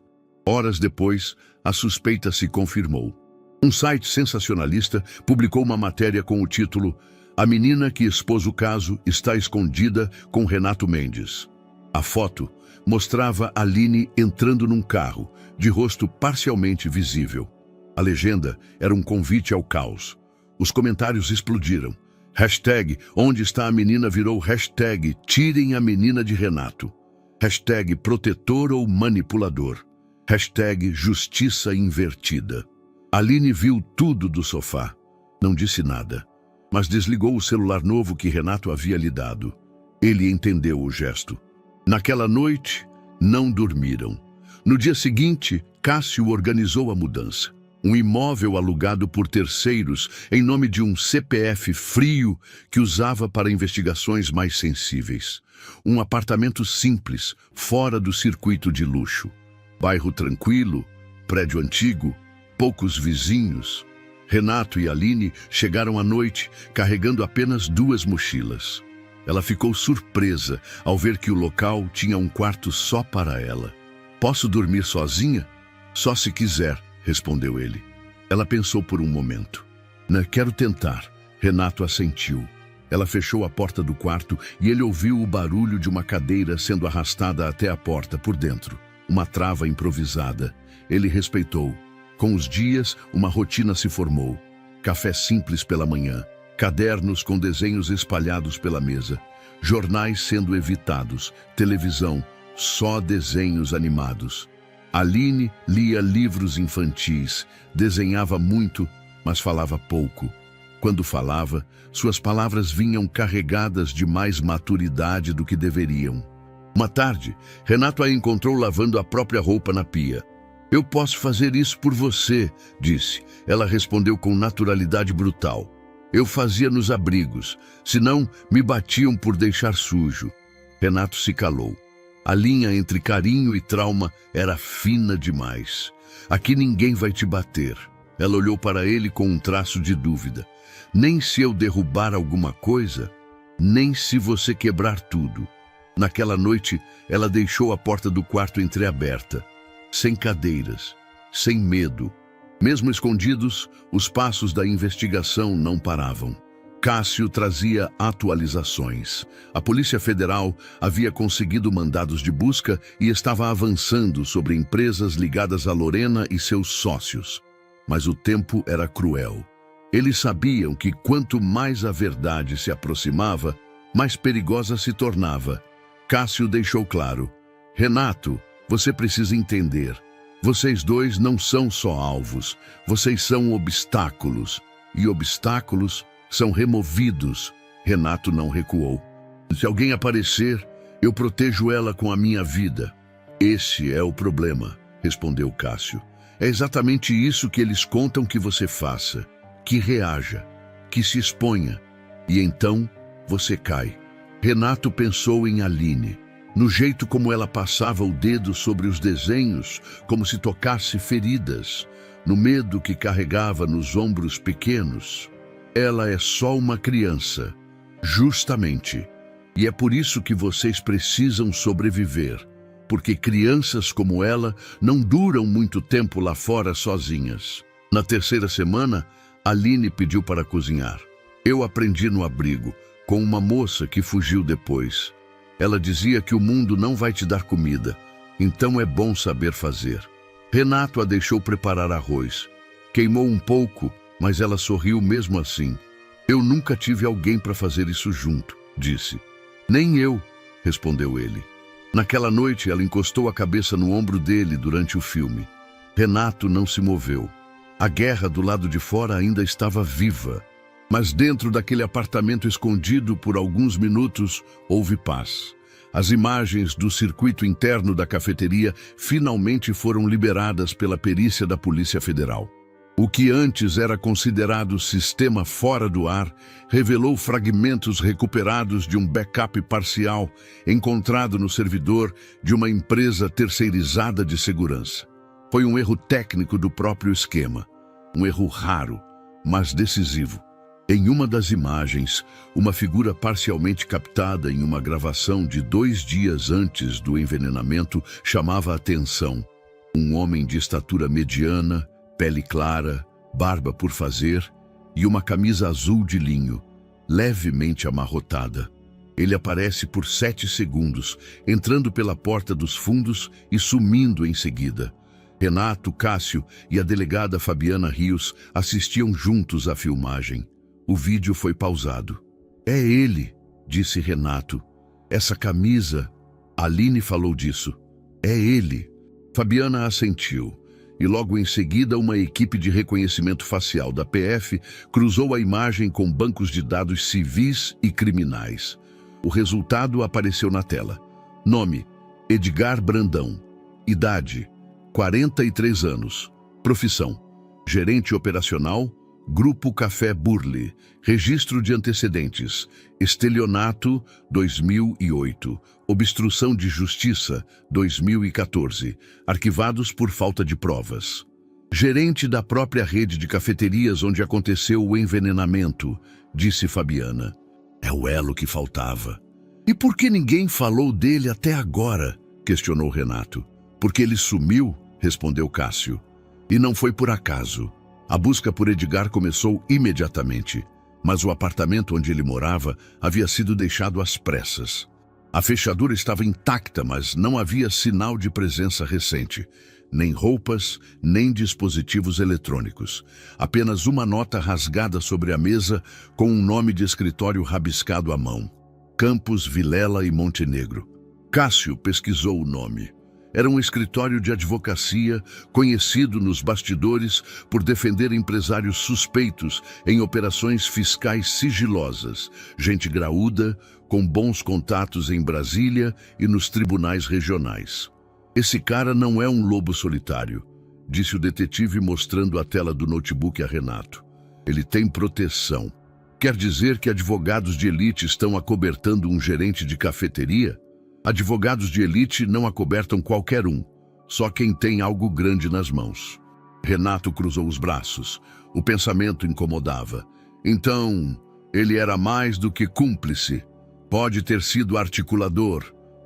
Horas depois, a suspeita se confirmou. Um site sensacionalista publicou uma matéria com o título A menina que expôs o caso está escondida com Renato Mendes. A foto mostrava Aline entrando num carro, de rosto parcialmente visível. A legenda era um convite ao caos. Os comentários explodiram. Hashtag onde está a menina virou hashtag tirem a menina de Renato. Hashtag protetor ou manipulador. Hashtag justiça invertida. Aline viu tudo do sofá. Não disse nada, mas desligou o celular novo que Renato havia lhe dado. Ele entendeu o gesto. Naquela noite, não dormiram. No dia seguinte, Cássio organizou a mudança. Um imóvel alugado por terceiros em nome de um CPF frio que usava para investigações mais sensíveis. Um apartamento simples, fora do circuito de luxo. Bairro tranquilo, prédio antigo, poucos vizinhos. Renato e Aline chegaram à noite carregando apenas 2 mochilas. Ela ficou surpresa ao ver que o local tinha um quarto só para ela. Posso dormir sozinha? Só se quiser, respondeu ele. Ela pensou por um momento. Não quero tentar. Renato assentiu. Ela fechou a porta do quarto e ele ouviu o barulho de uma cadeira sendo arrastada até a porta por dentro. Uma trava improvisada. Ele respeitou. Com os dias, uma rotina se formou. Café simples pela manhã. Cadernos com desenhos espalhados pela mesa. Jornais sendo evitados. Televisão, só desenhos animados. Aline lia livros infantis, desenhava muito, mas falava pouco. Quando falava, suas palavras vinham carregadas de mais maturidade do que deveriam. Uma tarde, Renato a encontrou lavando a própria roupa na pia. Eu posso fazer isso por você, disse. Ela respondeu com naturalidade brutal. Eu fazia nos abrigos, senão me batiam por deixar sujo. Renato se calou. A linha entre carinho e trauma era fina demais. Aqui ninguém vai te bater. Ela olhou para ele com um traço de dúvida. Nem se eu derrubar alguma coisa, nem se você quebrar tudo. Naquela noite, ela deixou a porta do quarto entreaberta, sem cadeiras, sem medo. Mesmo escondidos, os passos da investigação não paravam. Cássio trazia atualizações. A Polícia Federal havia conseguido mandados de busca e estava avançando sobre empresas ligadas a Lorena e seus sócios. Mas o tempo era cruel. Eles sabiam que quanto mais a verdade se aproximava, mais perigosa se tornava. Cássio deixou claro: Renato, você precisa entender. Vocês dois não são só alvos, vocês são obstáculos. E obstáculos são removidos. Renato não recuou. Se alguém aparecer, eu protejo ela com a minha vida. Esse é o problema, respondeu Cássio. É exatamente isso que eles contam que você faça, que reaja, que se exponha. E então você cai. Renato pensou em Aline, no jeito como ela passava o dedo sobre os desenhos, como se tocasse feridas, no medo que carregava nos ombros pequenos. Ela é só uma criança, justamente. E é por isso que vocês precisam sobreviver, porque crianças como ela não duram muito tempo lá fora sozinhas. Na terceira semana, Aline pediu para cozinhar. Eu aprendi no abrigo, com uma moça que fugiu depois. Ela dizia que o mundo não vai te dar comida, então é bom saber fazer. Renato a deixou preparar arroz. Queimou um pouco, mas ela sorriu mesmo assim. Eu nunca tive alguém para fazer isso junto, disse. Nem eu, respondeu ele. Naquela noite, ela encostou a cabeça no ombro dele durante o filme. Renato não se moveu. A guerra do lado de fora ainda estava viva. Mas dentro daquele apartamento escondido por alguns minutos, houve paz. As imagens do circuito interno da cafeteria finalmente foram liberadas pela perícia da Polícia Federal. O que antes era considerado sistema fora do ar, revelou fragmentos recuperados de um backup parcial encontrado no servidor de uma empresa terceirizada de segurança. Foi um erro técnico do próprio esquema, um erro raro, mas decisivo. Em uma das imagens, uma figura parcialmente captada em uma gravação de 2 dias antes do envenenamento chamava a atenção. Um homem de estatura mediana, pele clara, barba por fazer e uma camisa azul de linho, levemente amarrotada. Ele aparece por 7 segundos, entrando pela porta dos fundos e sumindo em seguida. Renato, Cássio e a delegada Fabiana Rios assistiam juntos à filmagem. O vídeo foi pausado. É ele, disse Renato. Essa camisa, Aline falou disso. É ele. Fabiana assentiu. E logo em seguida uma equipe de reconhecimento facial da PF cruzou a imagem com bancos de dados civis e criminais. O resultado apareceu na tela. Nome: Edgar Brandão. Idade: 43 anos. Profissão: gerente operacional, Grupo Café Burle. Registro de antecedentes: estelionato, 2008. Obstrução de justiça, 2014. Arquivados por falta de provas. Gerente da própria rede de cafeterias onde aconteceu o envenenamento, disse Fabiana. É o elo que faltava. E por que ninguém falou dele até agora? Questionou Renato. Porque ele sumiu, respondeu Cássio. E não foi por acaso. A busca por Edgar começou imediatamente, mas o apartamento onde ele morava havia sido deixado às pressas. A fechadura estava intacta, mas não havia sinal de presença recente. Nem roupas, nem dispositivos eletrônicos. Apenas uma nota rasgada sobre a mesa com um nome de escritório rabiscado à mão. Campos, Vilela e Montenegro. Cássio pesquisou o nome. Era um escritório de advocacia conhecido nos bastidores por defender empresários suspeitos em operações fiscais sigilosas, gente graúda, com bons contatos em Brasília e nos tribunais regionais. Esse cara não é um lobo solitário, disse o detetive mostrando a tela do notebook a Renato. Ele tem proteção. Quer dizer que advogados de elite estão acobertando um gerente de cafeteria? Advogados de elite não acobertam qualquer um, só quem tem algo grande nas mãos. Renato cruzou os braços. O pensamento incomodava. Então, ele era mais do que cúmplice. Pode ter sido articulador,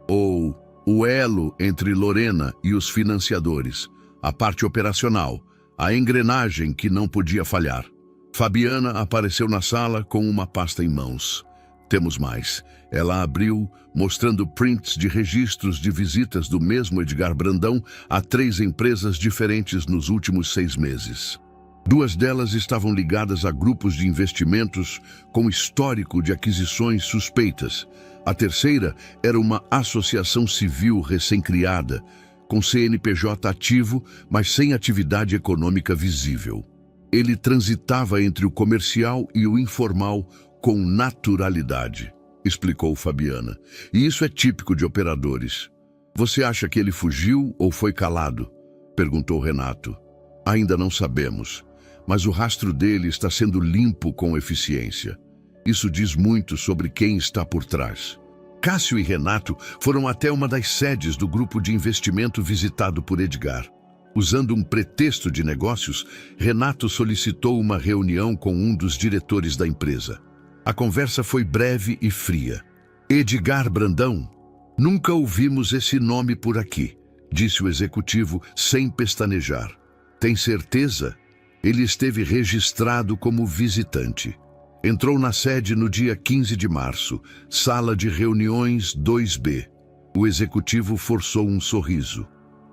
ou o elo entre Lorena e os financiadores, a parte operacional, a engrenagem que não podia falhar. Fabiana apareceu na sala com uma pasta em mãos. Temos mais. Ela abriu, mostrando prints de registros de visitas do mesmo Edgar Brandão a 3 empresas diferentes nos últimos 6 meses. 2 delas estavam ligadas a grupos de investimentos com histórico de aquisições suspeitas. A terceira era uma associação civil recém-criada, com CNPJ ativo, mas sem atividade econômica visível. Ele transitava entre o comercial e o informal com naturalidade, explicou Fabiana. E isso é típico de operadores. Você acha que ele fugiu ou foi calado? Perguntou Renato. Ainda não sabemos, mas o rastro dele está sendo limpo com eficiência. Isso diz muito sobre quem está por trás. Cássio e Renato foram até uma das sedes do grupo de investimento visitado por Edgar. Usando um pretexto de negócios, Renato solicitou uma reunião com um dos diretores da empresa. A conversa foi breve e fria. Edgar Brandão? Nunca ouvimos esse nome por aqui, disse o executivo sem pestanejar. Tem certeza? Ele esteve registrado como visitante. Entrou na sede no dia 15 de março, sala de reuniões 2B. O executivo forçou um sorriso.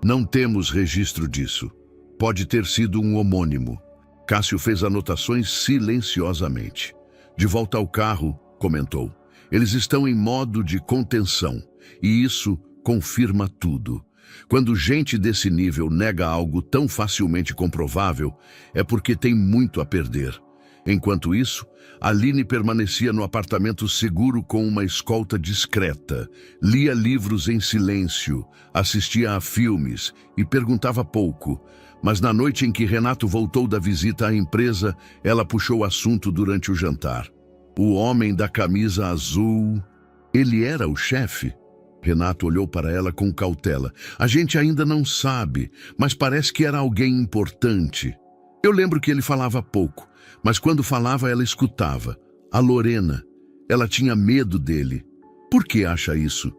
Não temos registro disso. Pode ter sido um homônimo. Cássio fez anotações silenciosamente. De volta ao carro, comentou. Eles estão em modo de contenção, e isso confirma tudo. Quando gente desse nível nega algo tão facilmente comprovável, é porque tem muito a perder. Enquanto isso, Aline permanecia no apartamento seguro com uma escolta discreta, lia livros em silêncio, assistia a filmes e perguntava pouco. Mas na noite em que Renato voltou da visita à empresa, ela puxou o assunto durante o jantar. O homem da camisa azul... Ele era o chefe? Renato olhou para ela com cautela. A gente ainda não sabe, mas parece que era alguém importante. Eu lembro que ele falava pouco, mas quando falava ela escutava. A Lorena. Ela tinha medo dele. Por que acha isso?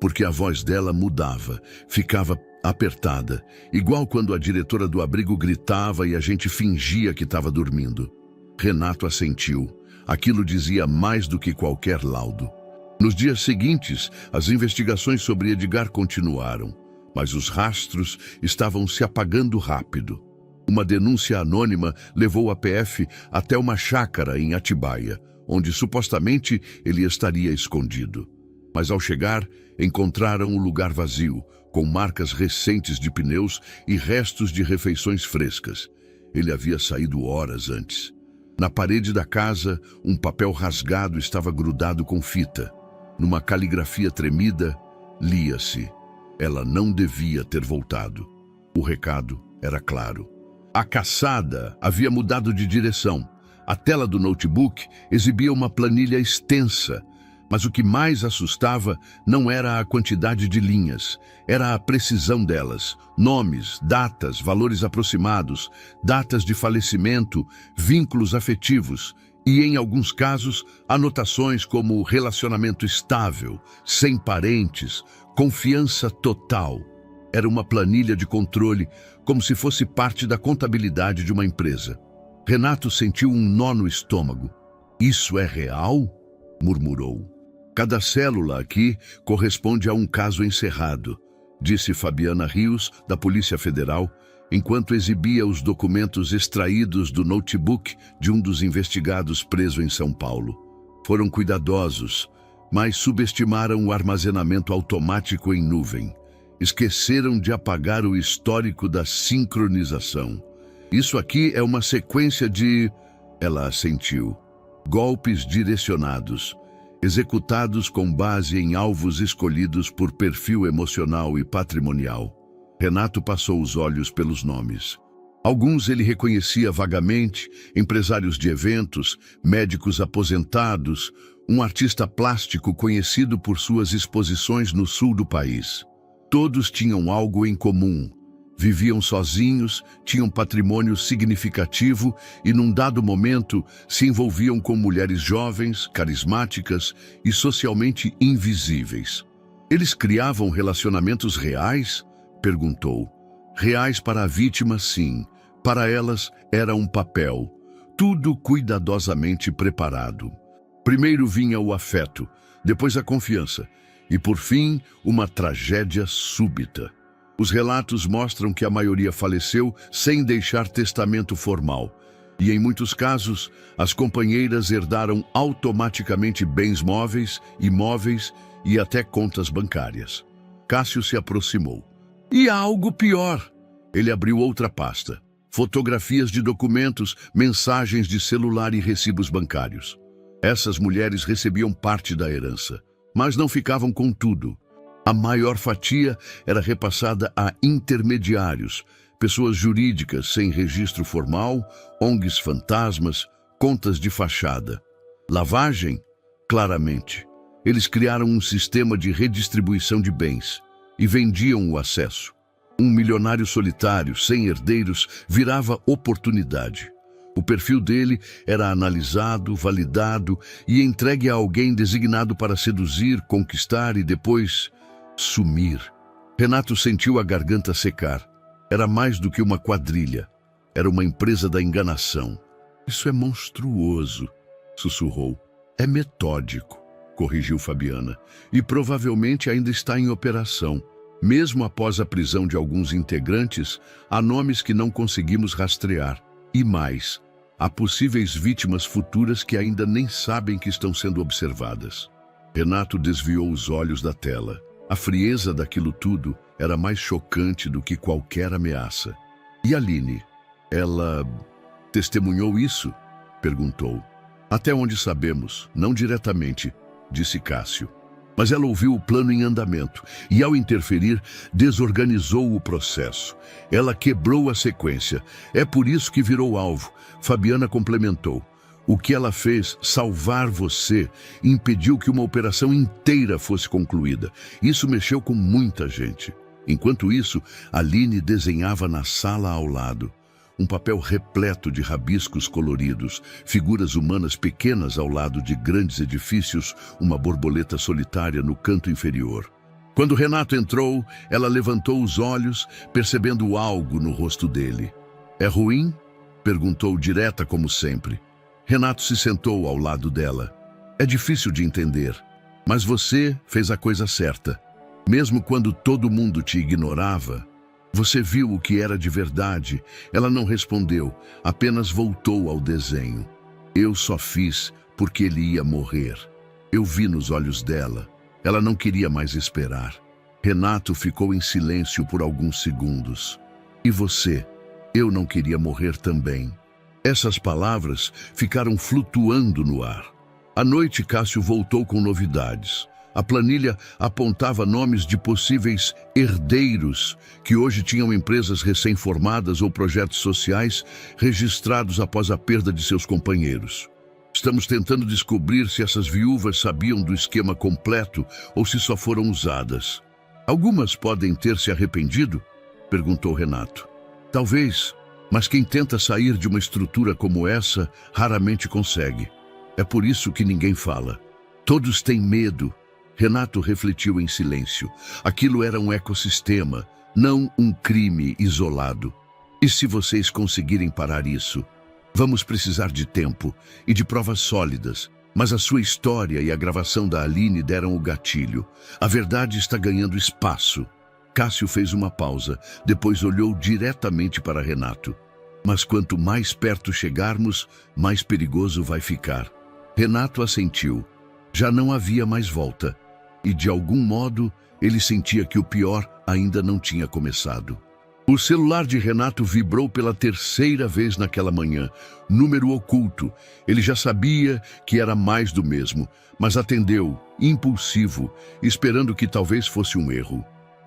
Porque a voz dela mudava, ficava apertada, igual quando a diretora do abrigo gritava e a gente fingia que estava dormindo. Renato assentiu. Aquilo dizia mais do que qualquer laudo. Nos dias seguintes, as investigações sobre Edgar continuaram, mas os rastros estavam se apagando rápido. Uma denúncia anônima levou a PF até uma chácara em Atibaia, onde supostamente ele estaria escondido. Mas ao chegar, encontraram o lugar vazio, com marcas recentes de pneus e restos de refeições frescas. Ele havia saído horas antes. Na parede da casa, um papel rasgado estava grudado com fita. Numa caligrafia tremida, lia-se: ela não devia ter voltado. O recado era claro. A caçada havia mudado de direção. A tela do notebook exibia uma planilha extensa, mas o que mais assustava não era a quantidade de linhas, era a precisão delas. Nomes, datas, valores aproximados, datas de falecimento, vínculos afetivos e, em alguns casos, anotações como relacionamento estável, sem parentes, confiança total. Era uma planilha de controle, como se fosse parte da contabilidade de uma empresa. Renato sentiu um nó no estômago. Isso é real? Murmurou. Cada célula aqui corresponde a um caso encerrado, disse Fabiana Rios, da Polícia Federal, enquanto exibia os documentos extraídos do notebook de um dos investigados preso em São Paulo. Foram cuidadosos, mas subestimaram o armazenamento automático em nuvem. Esqueceram de apagar o histórico da sincronização. Isso aqui é uma sequência de... Ela assentiu. Golpes direcionados, executados com base em alvos escolhidos por perfil emocional e patrimonial. Renato passou os olhos pelos nomes. Alguns ele reconhecia vagamente: empresários de eventos, médicos aposentados, um artista plástico conhecido por suas exposições no sul do país. Todos tinham algo em comum: Viviam sozinhos, tinham patrimônio significativo e, num dado momento, se envolviam com mulheres jovens, carismáticas e socialmente invisíveis. Eles criavam relacionamentos reais? Perguntou. Reais para a vítima, sim. Para elas, era um papel. Tudo cuidadosamente preparado. Primeiro vinha o afeto, depois a confiança e, por fim, uma tragédia súbita. Os relatos mostram que a maioria faleceu sem deixar testamento formal. E, em muitos casos, as companheiras herdaram automaticamente bens móveis, imóveis e até contas bancárias. Cássio se aproximou. E há algo pior. Ele abriu outra pasta. Fotografias de documentos, mensagens de celular e recibos bancários. Essas mulheres recebiam parte da herança, mas não ficavam com tudo. A maior fatia era repassada a intermediários, pessoas jurídicas sem registro formal, ONGs fantasmas, contas de fachada. Lavagem? Claramente. Eles criaram um sistema de redistribuição de bens e vendiam o acesso. Um milionário solitário, sem herdeiros, virava oportunidade. O perfil dele era analisado, validado e entregue a alguém designado para seduzir, conquistar e depois sumir. Renato sentiu a garganta secar. Era mais do que uma quadrilha. Era uma empresa da enganação. Isso é monstruoso, sussurrou. É metódico, corrigiu Fabiana, e provavelmente ainda está em operação. Mesmo após a prisão de alguns integrantes, há nomes que não conseguimos rastrear. E mais, há possíveis vítimas futuras que ainda nem sabem que estão sendo observadas. Renato desviou os olhos da tela. A frieza daquilo tudo era mais chocante do que qualquer ameaça. E Aline? Ela testemunhou isso? Perguntou. Até onde sabemos, não diretamente, disse Cássio. Mas ela ouviu o plano em andamento e, ao interferir, desorganizou o processo. Ela quebrou a sequência. É por isso que virou alvo. Fabiana complementou. O que ela fez, salvar você, impediu que uma operação inteira fosse concluída. Isso mexeu com muita gente. Enquanto isso, Aline desenhava na sala ao lado. Um papel repleto de rabiscos coloridos, figuras humanas pequenas ao lado de grandes edifícios, uma borboleta solitária no canto inferior. Quando Renato entrou, ela levantou os olhos, percebendo algo no rosto dele. É ruim? Perguntou direta como sempre. Renato se sentou ao lado dela. É difícil de entender, mas você fez a coisa certa. Mesmo quando todo mundo te ignorava, você viu o que era de verdade. Ela não respondeu, apenas voltou ao desenho. Eu só fiz porque ele ia morrer. Eu vi nos olhos dela. Ela não queria mais esperar. Renato ficou em silêncio por alguns segundos. E você? Eu não queria morrer também. Essas palavras ficaram flutuando no ar. À noite, Cássio voltou com novidades. A planilha apontava nomes de possíveis herdeiros que hoje tinham empresas recém-formadas ou projetos sociais registrados após a perda de seus companheiros. Estamos tentando descobrir se essas viúvas sabiam do esquema completo ou se só foram usadas. Algumas podem ter se arrependido? Perguntou Renato. Talvez, mas quem tenta sair de uma estrutura como essa raramente consegue. É por isso que ninguém fala. Todos têm medo. Renato refletiu em silêncio. Aquilo era um ecossistema, não um crime isolado. E se vocês conseguirem parar isso? Vamos precisar de tempo e de provas sólidas. Mas a sua história e a gravação da Aline deram o gatilho. A verdade está ganhando espaço. Cássio fez uma pausa, depois olhou diretamente para Renato. Mas quanto mais perto chegarmos, mais perigoso vai ficar. Renato assentiu. Já não havia mais volta. E, de algum modo, ele sentia que o pior ainda não tinha começado. O celular de Renato vibrou pela terceira vez naquela manhã. Número oculto. Ele já sabia que era mais do mesmo, mas atendeu, impulsivo, esperando que talvez fosse um erro.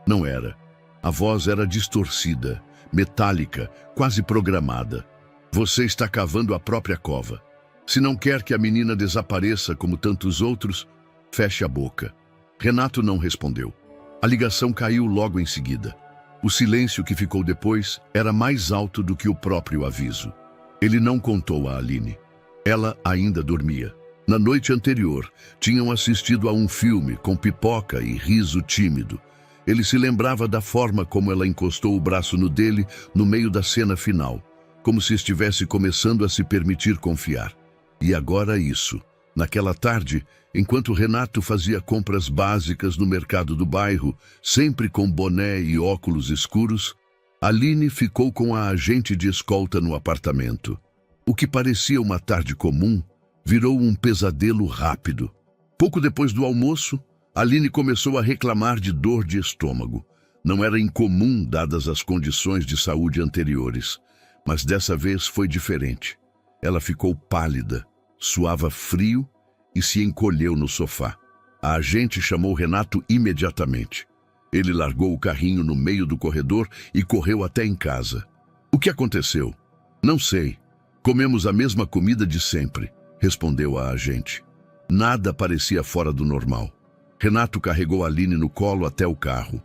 Não era. A voz era distorcida, metálica, quase programada. Você está cavando a própria cova. Se não quer que a menina desapareça como tantos outros, feche a boca. Renato não respondeu. A ligação caiu logo em seguida. O silêncio que ficou depois era mais alto do que o próprio aviso. Ele não contou a Aline. Ela ainda dormia. Na noite anterior, tinham assistido a um filme com pipoca e riso tímido. Ele se lembrava da forma como ela encostou o braço no dele no meio da cena final, como se estivesse começando a se permitir confiar. E agora isso. Naquela tarde, enquanto Renato fazia compras básicas no mercado do bairro, sempre com boné e óculos escuros, Aline ficou com a agente de escolta no apartamento. O que parecia uma tarde comum virou um pesadelo rápido. Pouco depois do almoço, Aline começou a reclamar de dor de estômago. Não era incomum, dadas as condições de saúde anteriores, mas dessa vez foi diferente. Ela ficou pálida, suava frio e se encolheu no sofá. A agente chamou Renato imediatamente. Ele largou o carrinho no meio do corredor e correu até em casa. O que aconteceu? Não sei. Comemos a mesma comida de sempre, respondeu a agente. Nada parecia fora do normal. Renato carregou Aline no colo até o carro.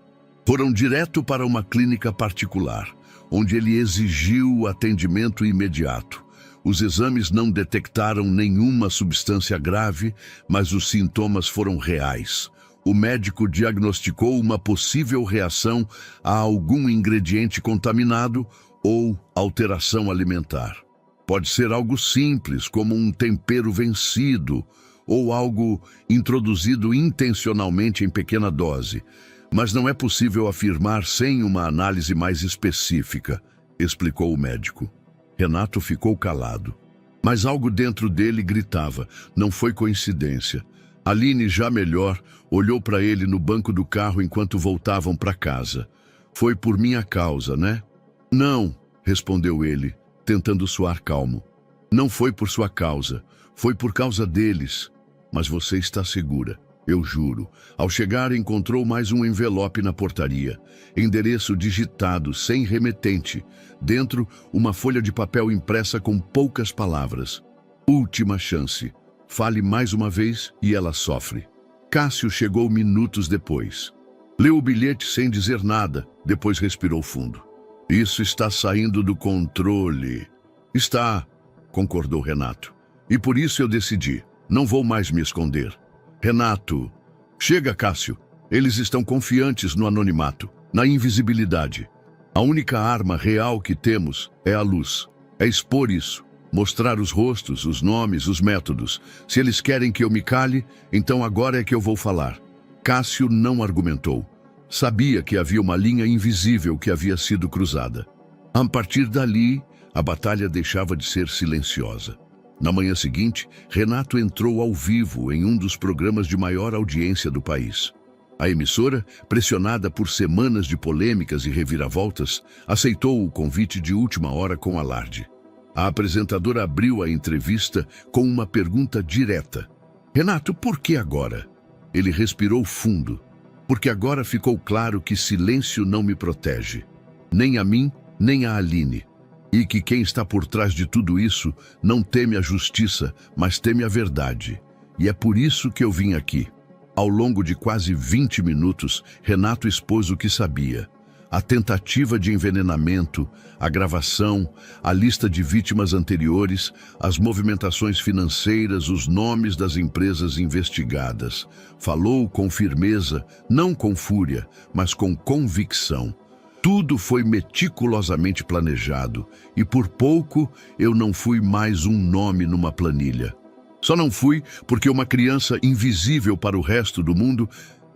Foram direto para uma clínica particular, onde ele exigiu o atendimento imediato. Os exames não detectaram nenhuma substância grave, mas os sintomas foram reais. O médico diagnosticou uma possível reação a algum ingrediente contaminado ou alteração alimentar. Pode ser algo simples, como um tempero vencido, ou algo introduzido intencionalmente em pequena dose, mas não é possível afirmar sem uma análise mais específica, explicou o médico. Renato ficou calado, mas algo dentro dele gritava, não foi coincidência. Aline, já melhor, olhou para ele no banco do carro enquanto voltavam para casa. Foi por minha causa, né? Não, respondeu ele, tentando soar calmo. Não foi por sua causa, foi por causa deles. Mas você está segura, eu juro. Ao chegar, encontrou mais um envelope na portaria. Endereço digitado, sem remetente. Dentro, uma folha de papel impressa com poucas palavras. Última chance. Fale mais uma vez e ela sofre. Cássio chegou minutos depois. Leu o bilhete sem dizer nada, depois respirou fundo. Isso está saindo do controle. Está, concordou Renato. E por isso eu decidi. Não vou mais me esconder. Renato, chega, Cássio. Eles estão confiantes no anonimato, na invisibilidade. A única arma real que temos é a luz. É expor isso, mostrar os rostos, os nomes, os métodos. Se eles querem que eu me cale, então agora é que eu vou falar. Cássio não argumentou. Sabia que havia uma linha invisível que havia sido cruzada. A partir dali, a batalha deixava de ser silenciosa. Na manhã seguinte, Renato entrou ao vivo em um dos programas de maior audiência do país. A emissora, pressionada por semanas de polêmicas e reviravoltas, aceitou o convite de última hora com alarde. A apresentadora abriu a entrevista com uma pergunta direta. Renato, por que agora? Ele respirou fundo. Porque agora ficou claro que silêncio não me protege. Nem a mim, nem a Aline. E que quem está por trás de tudo isso não teme a justiça, mas teme a verdade. E é por isso que eu vim aqui. Ao longo de quase 20 minutos, Renato expôs o que sabia. A tentativa de envenenamento, a gravação, a lista de vítimas anteriores, as movimentações financeiras, os nomes das empresas investigadas. Falou com firmeza, não com fúria, mas com convicção. Tudo foi meticulosamente planejado, e por pouco eu não fui mais um nome numa planilha. Só não fui porque uma criança invisível para o resto do mundo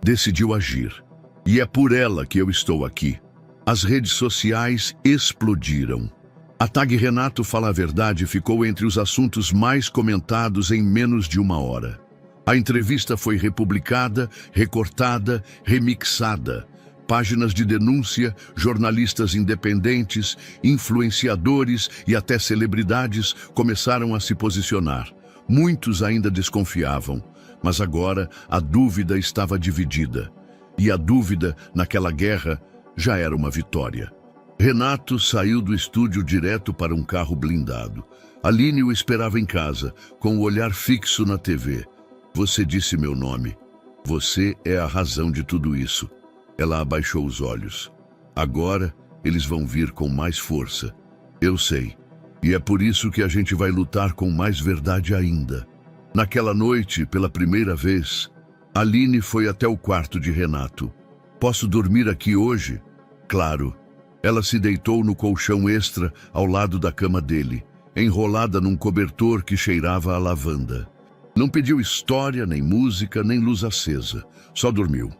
decidiu agir. E é por ela que eu estou aqui. As redes sociais explodiram. A tag Renato Fala a Verdade ficou entre os assuntos mais comentados em menos de uma hora. A entrevista foi republicada, recortada, remixada. Páginas de denúncia, jornalistas independentes, influenciadores e até celebridades começaram a se posicionar. Muitos ainda desconfiavam, mas agora a dúvida estava dividida. E a dúvida, naquela guerra, já era uma vitória. Renato saiu do estúdio direto para um carro blindado. Aline o esperava em casa, com o olhar fixo na TV. Você disse meu nome. Você é a razão de tudo isso. Ela abaixou os olhos. Agora, eles vão vir com mais força. Eu sei. E é por isso que a gente vai lutar com mais verdade ainda. Naquela noite, pela primeira vez, Aline foi até o quarto de Renato. Posso dormir aqui hoje? Claro. Ela se deitou no colchão extra ao lado da cama dele, enrolada num cobertor que cheirava a lavanda. Não pediu história, nem música, nem luz acesa. Só dormiu.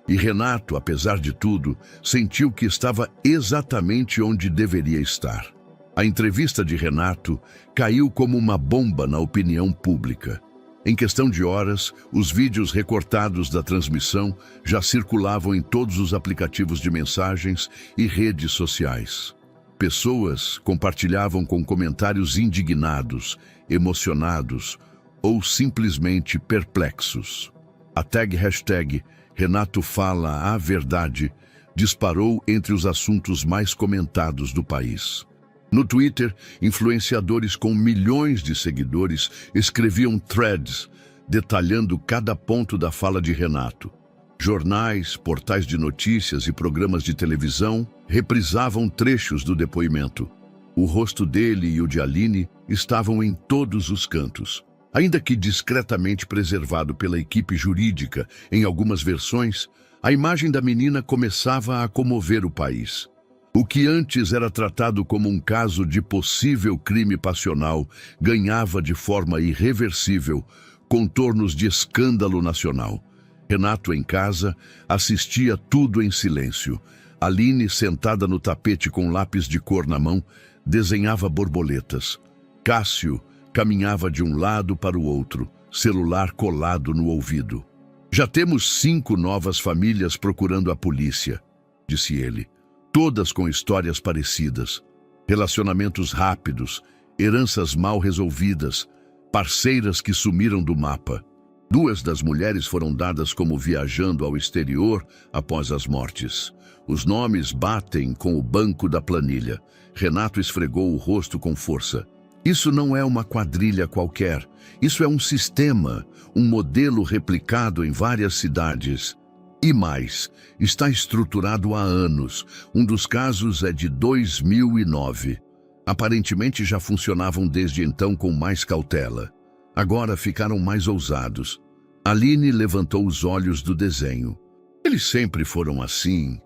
E Renato, apesar de tudo, sentiu que estava exatamente onde deveria estar. A entrevista de Renato caiu como uma bomba na opinião pública. Em questão de horas, os vídeos recortados da transmissão já circulavam em todos os aplicativos de mensagens e redes sociais. Pessoas compartilhavam com comentários indignados, emocionados ou simplesmente perplexos. A hashtag Renato Fala a Verdade disparou entre os assuntos mais comentados do país. No Twitter, influenciadores com milhões de seguidores escreviam threads detalhando cada ponto da fala de Renato. Jornais, portais de notícias e programas de televisão reprisavam trechos do depoimento. O rosto dele e o de Aline estavam em todos os cantos. Ainda que discretamente preservado pela equipe jurídica em algumas versões, a imagem da menina começava a comover o país. O que antes era tratado como um caso de possível crime passional ganhava de forma irreversível contornos de escândalo nacional. Renato, em casa, assistia tudo em silêncio. Aline, sentada no tapete com lápis de cor na mão, desenhava borboletas. Cássio caminhava de um lado para o outro, celular colado no ouvido. Já temos 5 novas famílias procurando a polícia, disse ele. Todas com histórias parecidas, relacionamentos rápidos, heranças mal resolvidas, parceiras que sumiram do mapa. 2 das mulheres foram dadas como viajando ao exterior após as mortes. Os nomes batem com o banco da planilha. Renato esfregou o rosto com força. Isso não é uma quadrilha qualquer. Isso é um sistema, um modelo replicado em várias cidades. E mais, está estruturado há anos. Um dos casos é de 2009. Aparentemente já funcionavam desde então com mais cautela. Agora ficaram mais ousados. Aline levantou os olhos do desenho. Eles sempre foram assim.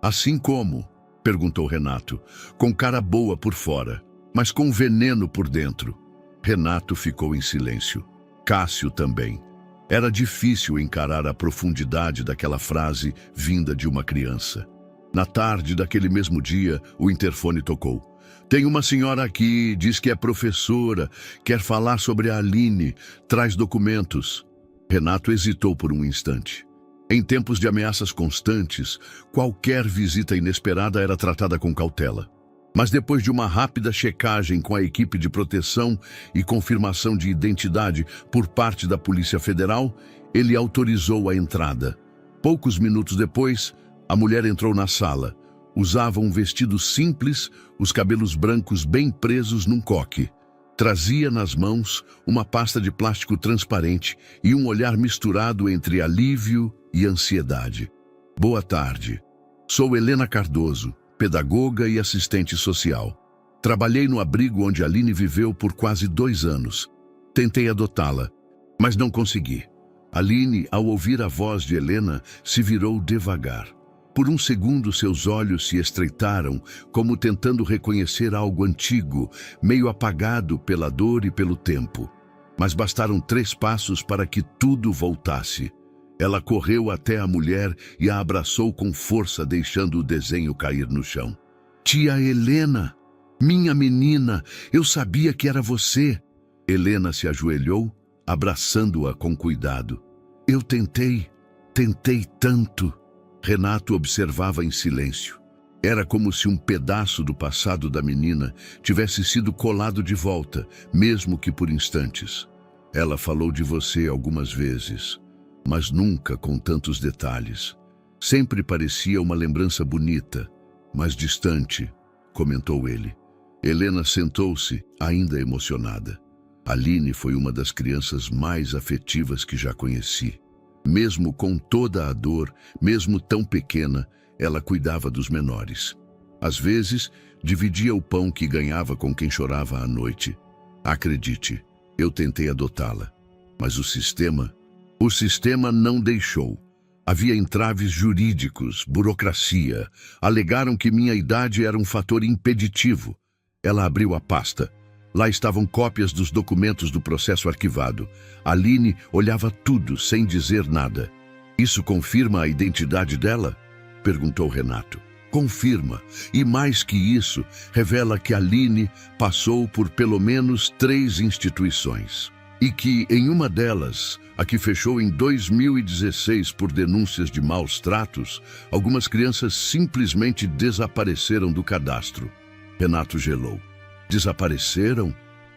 Assim como? Perguntou Renato, com cara boa por fora, mas com veneno por dentro. Renato ficou em silêncio. Cássio também. Era difícil encarar a profundidade daquela frase vinda de uma criança. Na tarde daquele mesmo dia, o interfone tocou. Tem uma senhora aqui, diz que é professora, quer falar sobre a Aline, traz documentos. Renato hesitou por um instante. Em tempos de ameaças constantes, qualquer visita inesperada era tratada com cautela. Mas depois de uma rápida checagem com a equipe de proteção e confirmação de identidade por parte da Polícia Federal, ele autorizou a entrada. Poucos minutos depois, a mulher entrou na sala. Usava um vestido simples, os cabelos brancos bem presos num coque. Trazia nas mãos uma pasta de plástico transparente e um olhar misturado entre alívio e ansiedade. Boa tarde. Sou Helena Cardoso, pedagoga e assistente social. Trabalhei no abrigo onde Aline viveu por quase 2 anos. Tentei adotá-la, mas não consegui. Aline, ao ouvir a voz de Helena, se virou devagar. Por um segundo, seus olhos se estreitaram, como tentando reconhecer algo antigo, meio apagado pela dor e pelo tempo. Mas bastaram 3 passos para que tudo voltasse. Ela correu até a mulher e a abraçou com força, deixando o desenho cair no chão. Tia Helena, minha menina, eu sabia que era você. Helena se ajoelhou, abraçando-a com cuidado. Eu tentei tanto. Renato observava em silêncio. Era como se um pedaço do passado da menina tivesse sido colado de volta, mesmo que por instantes. Ela falou de você algumas vezes, mas nunca com tantos detalhes. Sempre parecia uma lembrança bonita, mas distante, comentou ele. Helena sentou-se, ainda emocionada. Aline foi uma das crianças mais afetivas que já conheci. Mesmo com toda a dor, mesmo tão pequena, Ela cuidava dos menores. Às vezes, dividia o pão que ganhava com quem chorava à noite. Acredite, eu tentei adotá-la, mas o sistema não deixou. Havia entraves jurídicos, burocracia. Alegaram que minha idade era um fator impeditivo. Ela abriu a pasta. Lá estavam cópias dos documentos do processo arquivado. Aline olhava tudo sem dizer nada. Isso confirma a identidade dela? Perguntou Renato. Confirma. E mais que isso, revela que Aline passou por pelo menos 3 instituições. E que, em uma delas, a que fechou em 2016 por denúncias de maus tratos, algumas crianças simplesmente desapareceram do cadastro. Renato gelou. Desapareceram?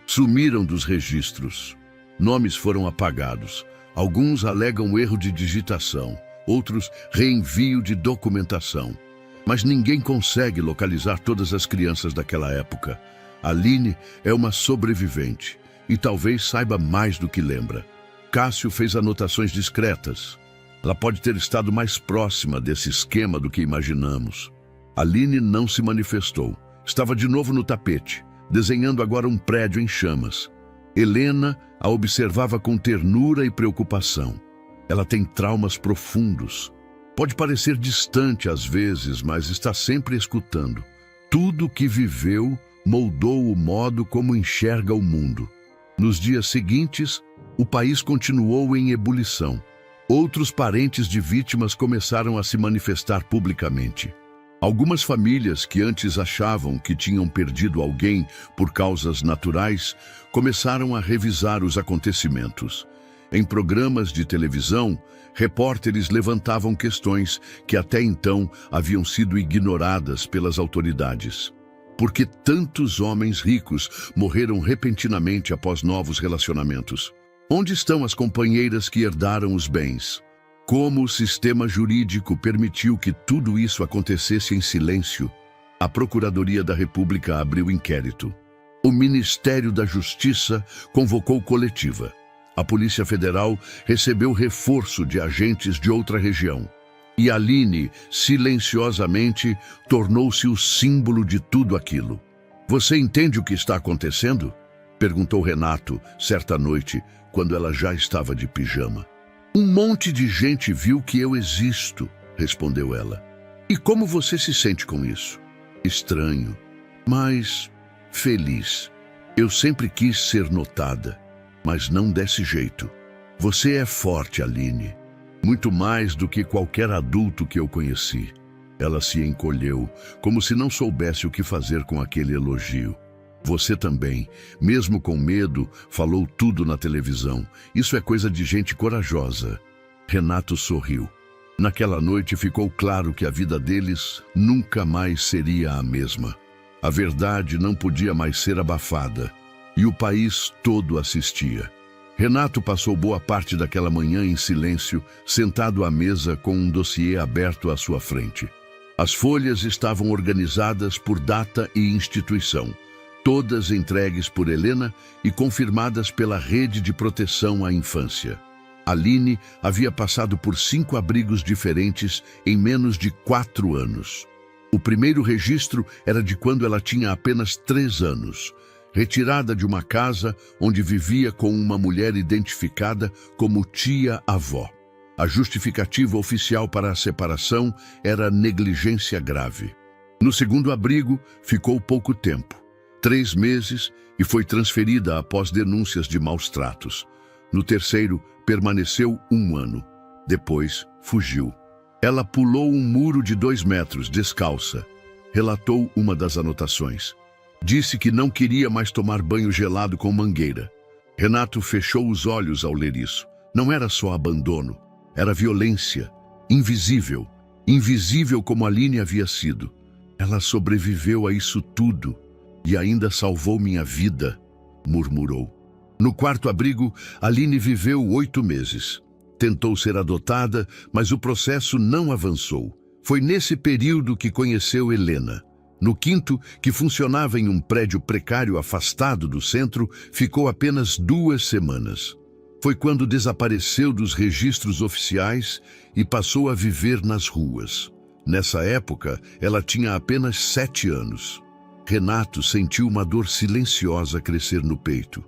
Sumiram dos registros. Nomes foram apagados. Alguns alegam erro de digitação, outros reenvio de documentação. Mas ninguém consegue localizar todas as crianças daquela época. Aline é uma sobrevivente e talvez saiba mais do que lembra. Cássio fez anotações discretas. Ela pode ter estado mais próxima desse esquema do que imaginamos. Aline não se manifestou. Estava de novo no tapete, desenhando agora um prédio em chamas. Helena a observava com ternura e preocupação. Ela tem traumas profundos. Pode parecer distante às vezes, mas está sempre escutando. Tudo o que viveu moldou o modo como enxerga o mundo. Nos dias seguintes, o país continuou em ebulição. Outros parentes de vítimas começaram a se manifestar publicamente. Algumas famílias que antes achavam que tinham perdido alguém por causas naturais começaram a revisar os acontecimentos. Em programas de televisão, repórteres levantavam questões que até então haviam sido ignoradas pelas autoridades. Por que tantos homens ricos morreram repentinamente após novos relacionamentos? Onde estão as companheiras que herdaram os bens? Como o sistema jurídico permitiu que tudo isso acontecesse em silêncio? A Procuradoria da República abriu inquérito. O Ministério da Justiça convocou coletiva. A Polícia Federal recebeu reforço de agentes de outra região. E Aline, silenciosamente, tornou-se o símbolo de tudo aquilo. Você entende o que está acontecendo? Perguntou Renato, certa noite, quando ela já estava de pijama. Um monte de gente viu que eu existo, respondeu ela. E como você se sente com isso? Estranho, mas feliz. Eu sempre quis ser notada, mas não desse jeito. Você é forte, Aline. Muito mais do que qualquer adulto que eu conheci. Ela se encolheu, como se não soubesse o que fazer com aquele elogio. Você também, mesmo com medo, falou tudo na televisão. Isso é coisa de gente corajosa. Renato sorriu. Naquela noite ficou claro que a vida deles nunca mais seria a mesma. A verdade não podia mais ser abafada. E o país todo assistia. Renato passou boa parte daquela manhã em silêncio, sentado à mesa com um dossiê aberto à sua frente. As folhas estavam organizadas por data e instituição. Todas entregues por Helena e confirmadas pela Rede de Proteção à Infância. Aline havia passado por 5 abrigos diferentes em menos de 4 anos. O primeiro registro era de quando ela tinha apenas 3 anos, retirada de uma casa onde vivia com uma mulher identificada como tia-avó. A justificativa oficial para a separação era negligência grave. No segundo abrigo, ficou pouco tempo. 3 meses, e foi transferida após denúncias de maus tratos. No terceiro, permaneceu 1 ano. Depois, fugiu. Ela pulou um muro de 2 metros, descalça. Relatou uma das anotações. Disse que não queria mais tomar banho gelado com mangueira. Renato fechou os olhos ao ler isso. Não era só abandono, era violência. Invisível. Invisível como Aline havia sido. Ela sobreviveu a isso tudo. E ainda salvou minha vida, murmurou. No quarto abrigo, Aline viveu 8 meses. Tentou ser adotada, mas o processo não avançou. Foi nesse período que conheceu Helena. No quinto, que funcionava em um prédio precário afastado do centro, ficou apenas 2 semanas. Foi quando desapareceu dos registros oficiais e passou a viver nas ruas. Nessa época, ela tinha apenas 7 anos. Renato sentiu uma dor silenciosa crescer no peito.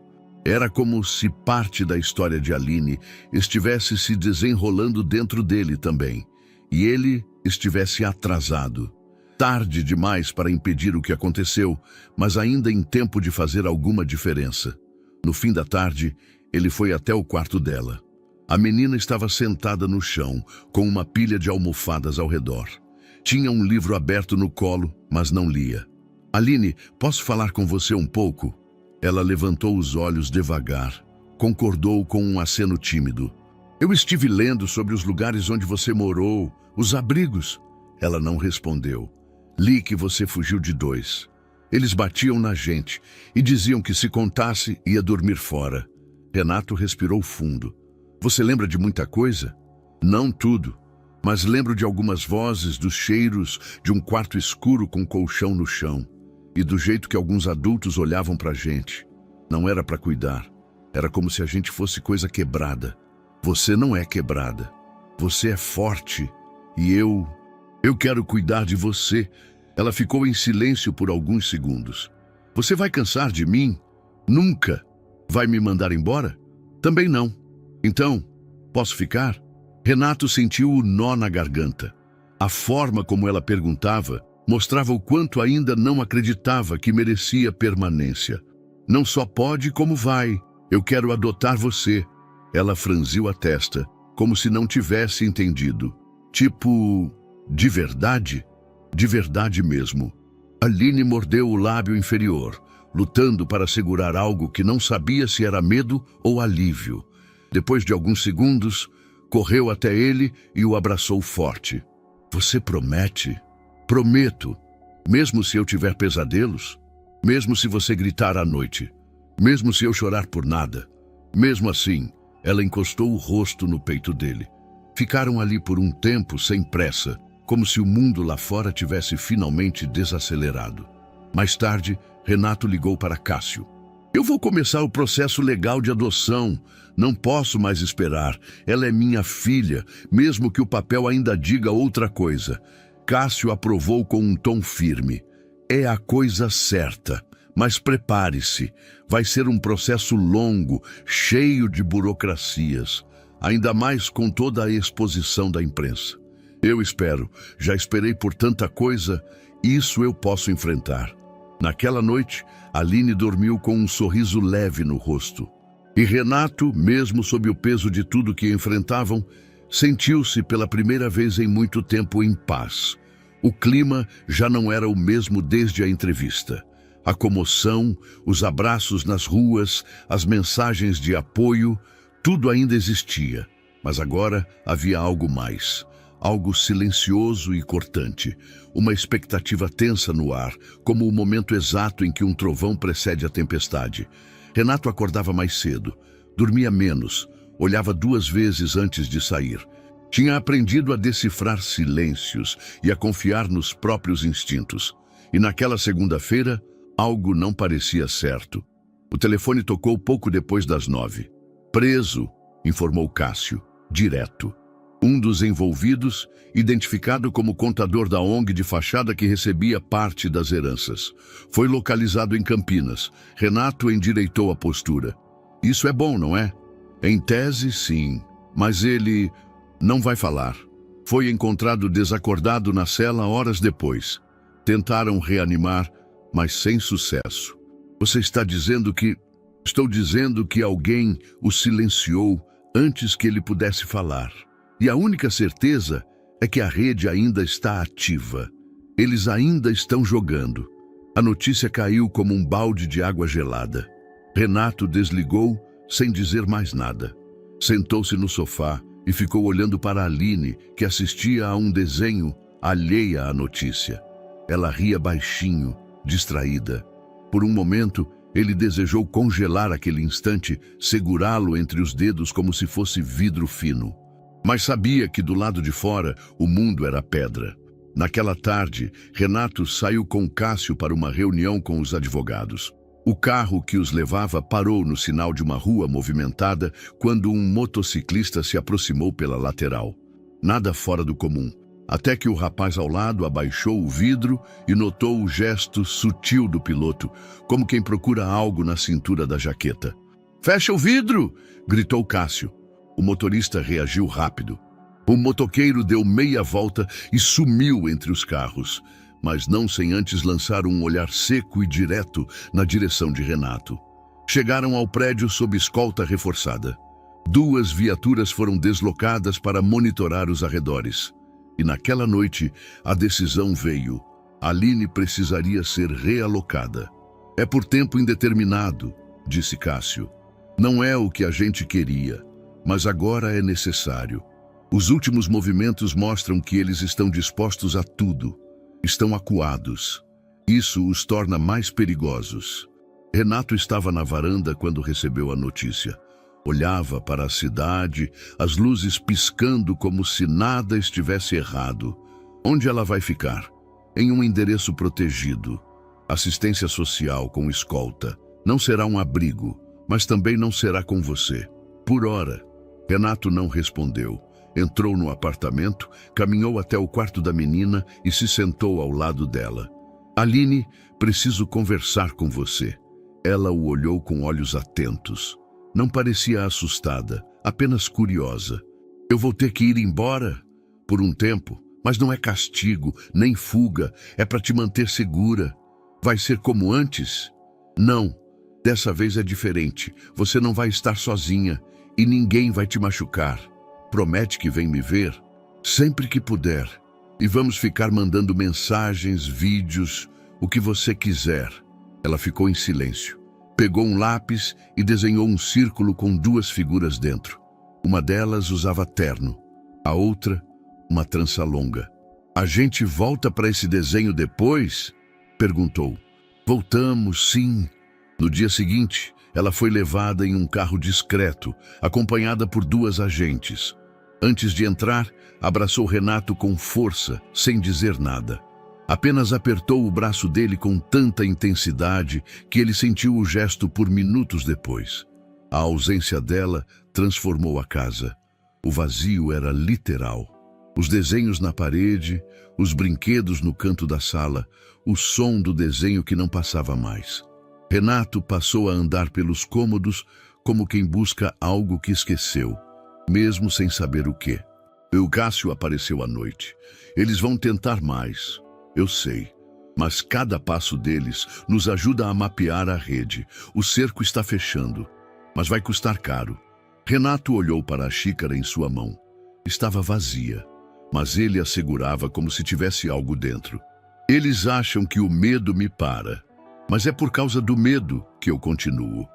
Era como se parte da história de Aline estivesse se desenrolando dentro dele também, e ele estivesse atrasado. Tarde demais para impedir o que aconteceu, mas ainda em tempo de fazer alguma diferença. No fim da tarde, ele foi até o quarto dela. A menina estava sentada no chão, com uma pilha de almofadas ao redor. Tinha um livro aberto no colo, mas não lia. Aline, posso falar com você um pouco? Ela levantou os olhos devagar, concordou com um aceno tímido. Eu estive lendo sobre os lugares onde você morou, os abrigos. Ela não respondeu. Li que você fugiu de 2. Eles batiam na gente e diziam que se contasse ia dormir fora. Renato respirou fundo. Você lembra de muita coisa? Não tudo, mas lembro de algumas vozes, dos cheiros, de um quarto escuro com colchão no chão. E do jeito que alguns adultos olhavam pra gente. Não era pra cuidar. Era como se a gente fosse coisa quebrada. Você não é quebrada. Você é forte. E eu quero cuidar de você. Ela ficou em silêncio por alguns segundos. Você vai cansar de mim? Nunca. Vai me mandar embora? Também não. Então, posso ficar? Renato sentiu o nó na garganta. A forma como ela perguntava mostrava o quanto ainda não acreditava que merecia permanência. Não só pode, como vai. Eu quero adotar você. Ela franziu a testa, como se não tivesse entendido. Tipo, de verdade? De verdade mesmo. Aline mordeu o lábio inferior, lutando para segurar algo que não sabia se era medo ou alívio. Depois de alguns segundos, correu até ele e o abraçou forte. Você promete? Prometo. Mesmo se eu tiver pesadelos? Mesmo se você gritar à noite? Mesmo se eu chorar por nada? Mesmo assim, ela encostou o rosto no peito dele. Ficaram ali por um tempo sem pressa, como se o mundo lá fora tivesse finalmente desacelerado. Mais tarde, Renato ligou para Cássio. Eu vou começar o processo legal de adoção. Não posso mais esperar. Ela é minha filha, mesmo que o papel ainda diga outra coisa. Cássio aprovou com um tom firme. É a coisa certa, mas prepare-se. Vai ser um processo longo, cheio de burocracias, ainda mais com toda a exposição da imprensa. Eu espero, já esperei por tanta coisa, isso eu posso enfrentar. Naquela noite, Aline dormiu com um sorriso leve no rosto. E Renato, mesmo sob o peso de tudo que enfrentavam, sentiu-se pela primeira vez em muito tempo em paz. O clima já não era o mesmo desde a entrevista. A comoção, os abraços nas ruas, as mensagens de apoio, tudo ainda existia. Mas agora havia algo mais. Algo silencioso e cortante. Uma expectativa tensa no ar, como o momento exato em que um trovão precede a tempestade. Renato acordava mais cedo, dormia menos, olhava 2 vezes antes de sair. Tinha aprendido a decifrar silêncios e a confiar nos próprios instintos. E naquela segunda-feira, algo não parecia certo. O telefone tocou pouco depois das 9. Preso, informou Cássio, direto. Um dos envolvidos, identificado como contador da ONG de fachada que recebia parte das heranças. Foi localizado em Campinas. Renato endireitou a postura. Isso é bom, não é? Em tese, sim. Mas ele não vai falar. Foi encontrado desacordado na cela horas depois. Tentaram reanimar, mas sem sucesso. Você está dizendo que... Estou dizendo que alguém o silenciou antes que ele pudesse falar. E a única certeza é que a rede ainda está ativa. Eles ainda estão jogando. A notícia caiu como um balde de água gelada. Renato desligou sem dizer mais nada. Sentou-se no sofá e ficou olhando para Aline, que assistia a um desenho alheia à notícia. Ela ria baixinho, distraída. Por um momento, ele desejou congelar aquele instante, segurá-lo entre os dedos como se fosse vidro fino. Mas sabia que do lado de fora o mundo era pedra. Naquela tarde, Renato saiu com Cássio para uma reunião com os advogados. O carro que os levava parou no sinal de uma rua movimentada quando um motociclista se aproximou pela lateral. Nada fora do comum, até que o rapaz ao lado abaixou o vidro e notou o gesto sutil do piloto, como quem procura algo na cintura da jaqueta. "Fecha o vidro!" gritou Cássio. O motorista reagiu rápido. O motoqueiro deu meia volta e sumiu entre os carros, mas não sem antes lançar um olhar seco e direto na direção de Renato. Chegaram ao prédio sob escolta reforçada. 2 viaturas foram deslocadas para monitorar os arredores. E naquela noite, a decisão veio. Aline precisaria ser realocada. "É por tempo indeterminado", disse Cássio. "Não é o que a gente queria, mas agora é necessário. Os últimos movimentos mostram que eles estão dispostos a tudo. Estão acuados. Isso os torna mais perigosos." Renato estava na varanda quando recebeu a notícia. Olhava para a cidade, as luzes piscando como se nada estivesse errado. Onde ela vai ficar? Em um endereço protegido. Assistência social com escolta. Não será um abrigo, mas também não será com você. Por hora. Renato não respondeu. Entrou no apartamento, caminhou até o quarto da menina e se sentou ao lado dela. "Aline, preciso conversar com você." Ela o olhou com olhos atentos. Não parecia assustada, apenas curiosa. "Eu vou ter que ir embora por um tempo, mas não é castigo, nem fuga, é para te manter segura. Vai ser como antes?" "Não, dessa vez é diferente. Você não vai estar sozinha e ninguém vai te machucar. Promete que vem me ver? Sempre que puder. E vamos ficar mandando mensagens, vídeos, o que você quiser." Ela ficou em silêncio. Pegou um lápis e desenhou um círculo com 2 figuras dentro. Uma delas usava terno, a outra, uma trança longa. "A gente volta para esse desenho depois?" perguntou. "Voltamos, sim." No dia seguinte, ela foi levada em um carro discreto, acompanhada por 2 agentes. Antes de entrar, abraçou Renato com força, sem dizer nada. Apenas apertou o braço dele com tanta intensidade que ele sentiu o gesto por minutos depois. A ausência dela transformou a casa. O vazio era literal. Os desenhos na parede, os brinquedos no canto da sala, o som do desenho que não passava mais. Renato passou a andar pelos cômodos como quem busca algo que esqueceu, mesmo sem saber o quê. O Cássio apareceu à noite. "Eles vão tentar mais. Eu sei, mas cada passo deles nos ajuda a mapear a rede. O cerco está fechando, mas vai custar caro." Renato olhou para a xícara em sua mão. Estava vazia, mas ele a segurava como se tivesse algo dentro. "Eles acham que o medo me para, mas é por causa do medo que eu continuo."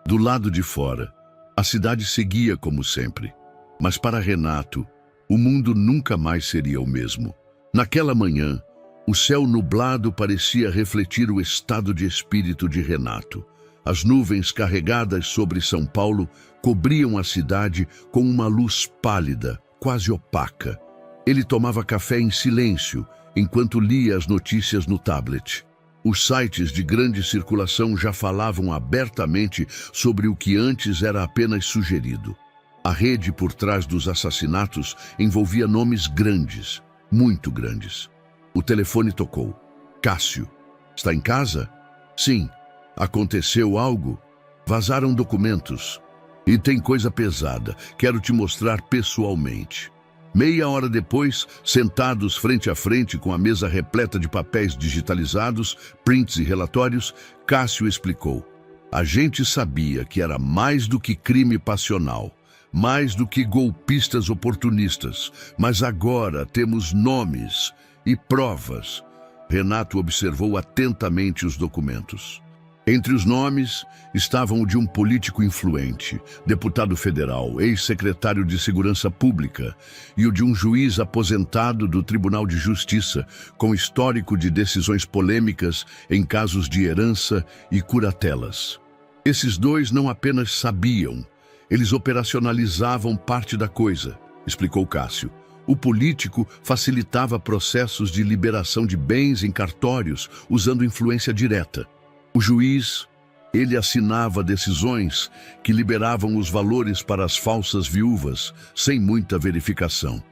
Do lado de fora, a cidade seguia como sempre. Mas para Renato, o mundo nunca mais seria o mesmo. Naquela manhã, o céu nublado parecia refletir o estado de espírito de Renato. As nuvens carregadas sobre São Paulo cobriam a cidade com uma luz pálida, quase opaca. Ele tomava café em silêncio, enquanto lia as notícias no tablet. Os sites de grande circulação já falavam abertamente sobre o que antes era apenas sugerido. A rede por trás dos assassinatos envolvia nomes grandes, muito grandes. O telefone tocou. "Cássio, está em casa?" "Sim. Aconteceu algo? Vazaram documentos. E tem coisa pesada. Quero te mostrar pessoalmente." Meia hora depois, sentados frente a frente com a mesa repleta de papéis digitalizados, prints e relatórios, Cássio explicou. "A gente sabia que era mais do que crime passional, mais do que golpistas oportunistas, mas agora temos nomes e provas." Renato observou atentamente os documentos. Entre os nomes estavam o de um político influente, deputado federal, ex-secretário de Segurança Pública, e o de um juiz aposentado do Tribunal de Justiça, com histórico de decisões polêmicas em casos de herança e curatelas. Esses 2 não apenas sabiam, eles operacionalizavam parte da coisa, explicou Cássio. O político facilitava processos de liberação de bens em cartórios usando influência direta. O juiz, ele assinava decisões que liberavam os valores para as falsas viúvas, sem muita verificação.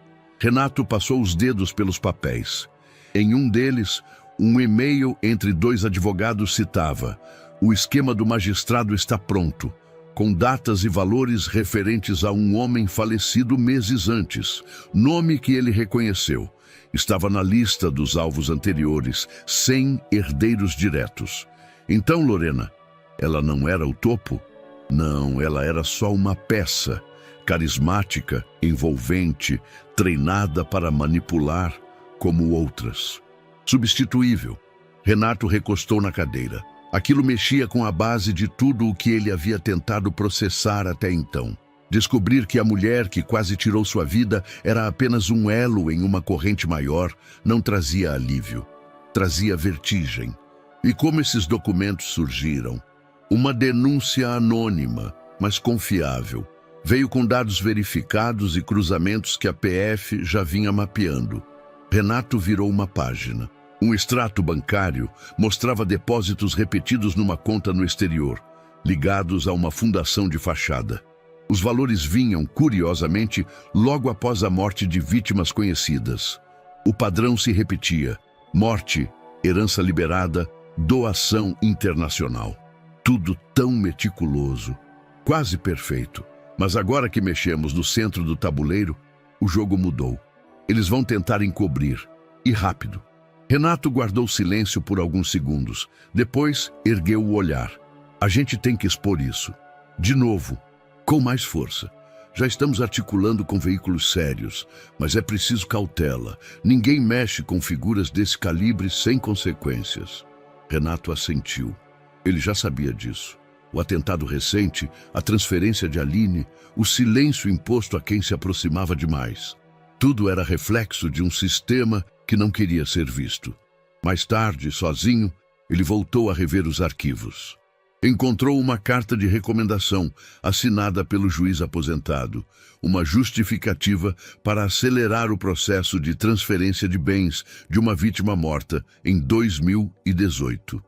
Renato passou os dedos pelos papéis. Em um deles, um e-mail entre dois advogados citava: "O esquema do magistrado está pronto, com datas e valores referentes a um homem falecido meses antes, nome que ele reconheceu. Estava na lista dos alvos anteriores, 100 herdeiros diretos. Então, Lorena, ela não era o topo? Não, ela era só uma peça, carismática, envolvente, treinada para manipular, como outras. Substituível." Renato recostou na cadeira. Aquilo mexia com a base de tudo o que ele havia tentado processar até então. Descobrir que a mulher que quase tirou sua vida era apenas um elo em uma corrente maior não trazia alívio, trazia vertigem. E como esses documentos surgiram? Uma denúncia anônima, mas confiável. Veio com dados verificados e cruzamentos que a PF já vinha mapeando. Renato virou uma página. Um extrato bancário mostrava depósitos repetidos numa conta no exterior, ligados a uma fundação de fachada. Os valores vinham, curiosamente, logo após a morte de vítimas conhecidas. O padrão se repetia: morte, herança liberada, doação internacional. Tudo tão meticuloso, quase perfeito. Mas agora que mexemos no centro do tabuleiro, o jogo mudou. Eles vão tentar encobrir, e rápido. Renato guardou silêncio por alguns segundos. Depois, ergueu o olhar. A gente tem que expor isso. De novo, com mais força. Já estamos articulando com veículos sérios, mas é preciso cautela. Ninguém mexe com figuras desse calibre sem consequências. Renato assentiu. Ele já sabia disso. O atentado recente, a transferência de Aline, o silêncio imposto a quem se aproximava demais. Tudo era reflexo de um sistema que não queria ser visto. Mais tarde, sozinho, ele voltou a rever os arquivos. Encontrou uma carta de recomendação assinada pelo juiz aposentado, uma justificativa para acelerar o processo de transferência de bens de uma vítima morta em 2018.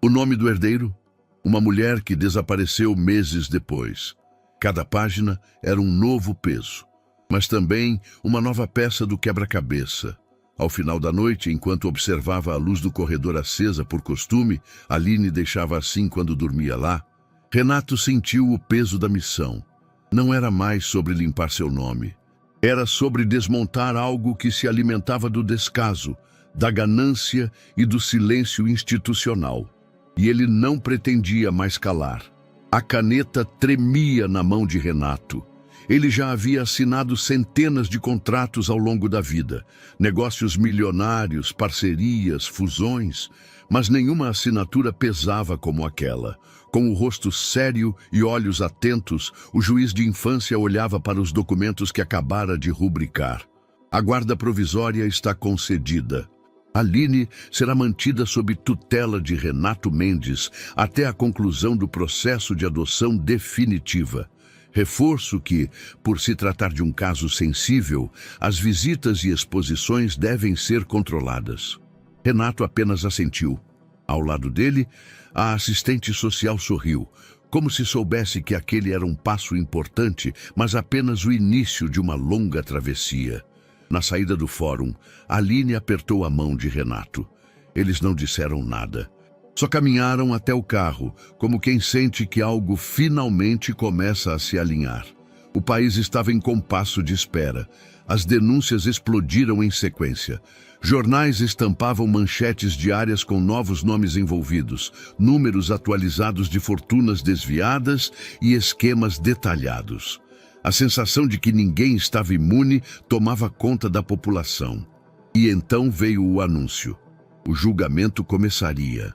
O nome do herdeiro? Uma mulher que desapareceu meses depois. Cada página era um novo peso, mas também uma nova peça do quebra-cabeça. Ao final da noite, enquanto observava a luz do corredor acesa por costume, Aline deixava assim quando dormia lá, Renato sentiu o peso da missão. Não era mais sobre limpar seu nome. Era sobre desmontar algo que se alimentava do descaso, da ganância e do silêncio institucional. E ele não pretendia mais calar. A caneta tremia na mão de Renato. Ele já havia assinado centenas de contratos ao longo da vida, negócios milionários, parcerias, fusões, mas nenhuma assinatura pesava como aquela. Com o rosto sério e olhos atentos, o juiz de infância olhava para os documentos que acabara de rubricar. A guarda provisória está concedida. Aline será mantida sob tutela de Renato Mendes até a conclusão do processo de adoção definitiva. Reforço que, por se tratar de um caso sensível, as visitas e exposições devem ser controladas. Renato apenas assentiu. Ao lado dele, a assistente social sorriu, como se soubesse que aquele era um passo importante, mas apenas o início de uma longa travessia. Na saída do fórum, Aline apertou a mão de Renato. Eles não disseram nada. Só caminharam até o carro, como quem sente que algo finalmente começa a se alinhar. O país estava em compasso de espera. As denúncias explodiram em sequência. Jornais estampavam manchetes diárias com novos nomes envolvidos, números atualizados de fortunas desviadas e esquemas detalhados. A sensação de que ninguém estava imune tomava conta da população. E então veio o anúncio. O julgamento começaria.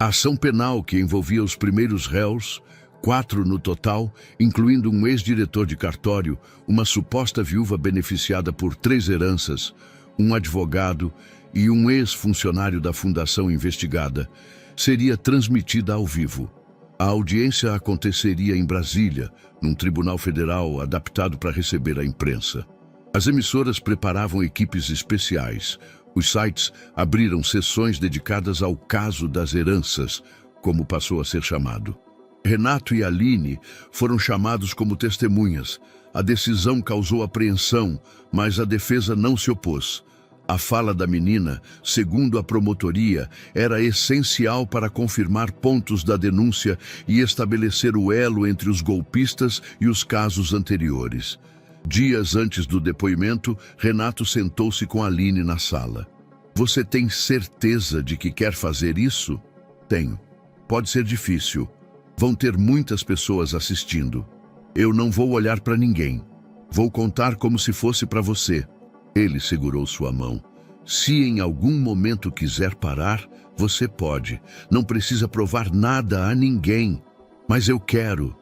A ação penal que envolvia os primeiros réus, 4 no total, incluindo um ex-diretor de cartório, uma suposta viúva beneficiada por 3 heranças, um advogado e um ex-funcionário da fundação investigada, seria transmitida ao vivo. A audiência aconteceria em Brasília, num tribunal federal adaptado para receber a imprensa. As emissoras preparavam equipes especiais. Os sites abriram sessões dedicadas ao caso das heranças, como passou a ser chamado. Renato e Aline foram chamados como testemunhas. A decisão causou apreensão, mas a defesa não se opôs. A fala da menina, segundo a promotoria, era essencial para confirmar pontos da denúncia e estabelecer o elo entre os golpistas e os casos anteriores. Dias antes do depoimento, Renato sentou-se com Aline na sala. "Você tem certeza de que quer fazer isso?" "Tenho. Pode ser difícil. Vão ter muitas pessoas assistindo. Eu não vou olhar para ninguém. Vou contar como se fosse para você." Ele segurou sua mão. "Se em algum momento quiser parar, você pode. Não precisa provar nada a ninguém. Mas eu quero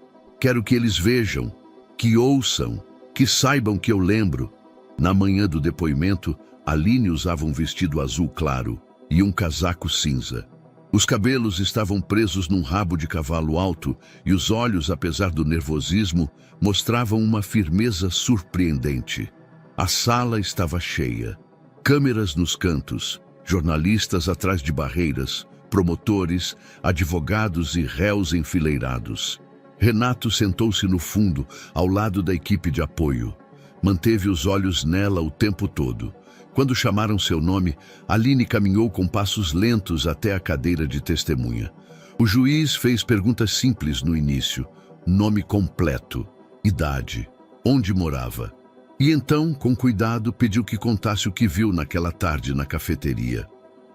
que eles vejam, que ouçam, que saibam que eu lembro." Na manhã do depoimento, Aline usava um vestido azul claro e um casaco cinza. Os cabelos estavam presos num rabo de cavalo alto e os olhos, apesar do nervosismo, mostravam uma firmeza surpreendente. A sala estava cheia. Câmeras nos cantos, jornalistas atrás de barreiras, promotores, advogados e réus enfileirados. Renato sentou-se no fundo, ao lado da equipe de apoio. Manteve os olhos nela o tempo todo. Quando chamaram seu nome, Aline caminhou com passos lentos até a cadeira de testemunha. O juiz fez perguntas simples no início: nome completo, idade, onde morava. E então, com cuidado, pediu que contasse o que viu naquela tarde na cafeteria.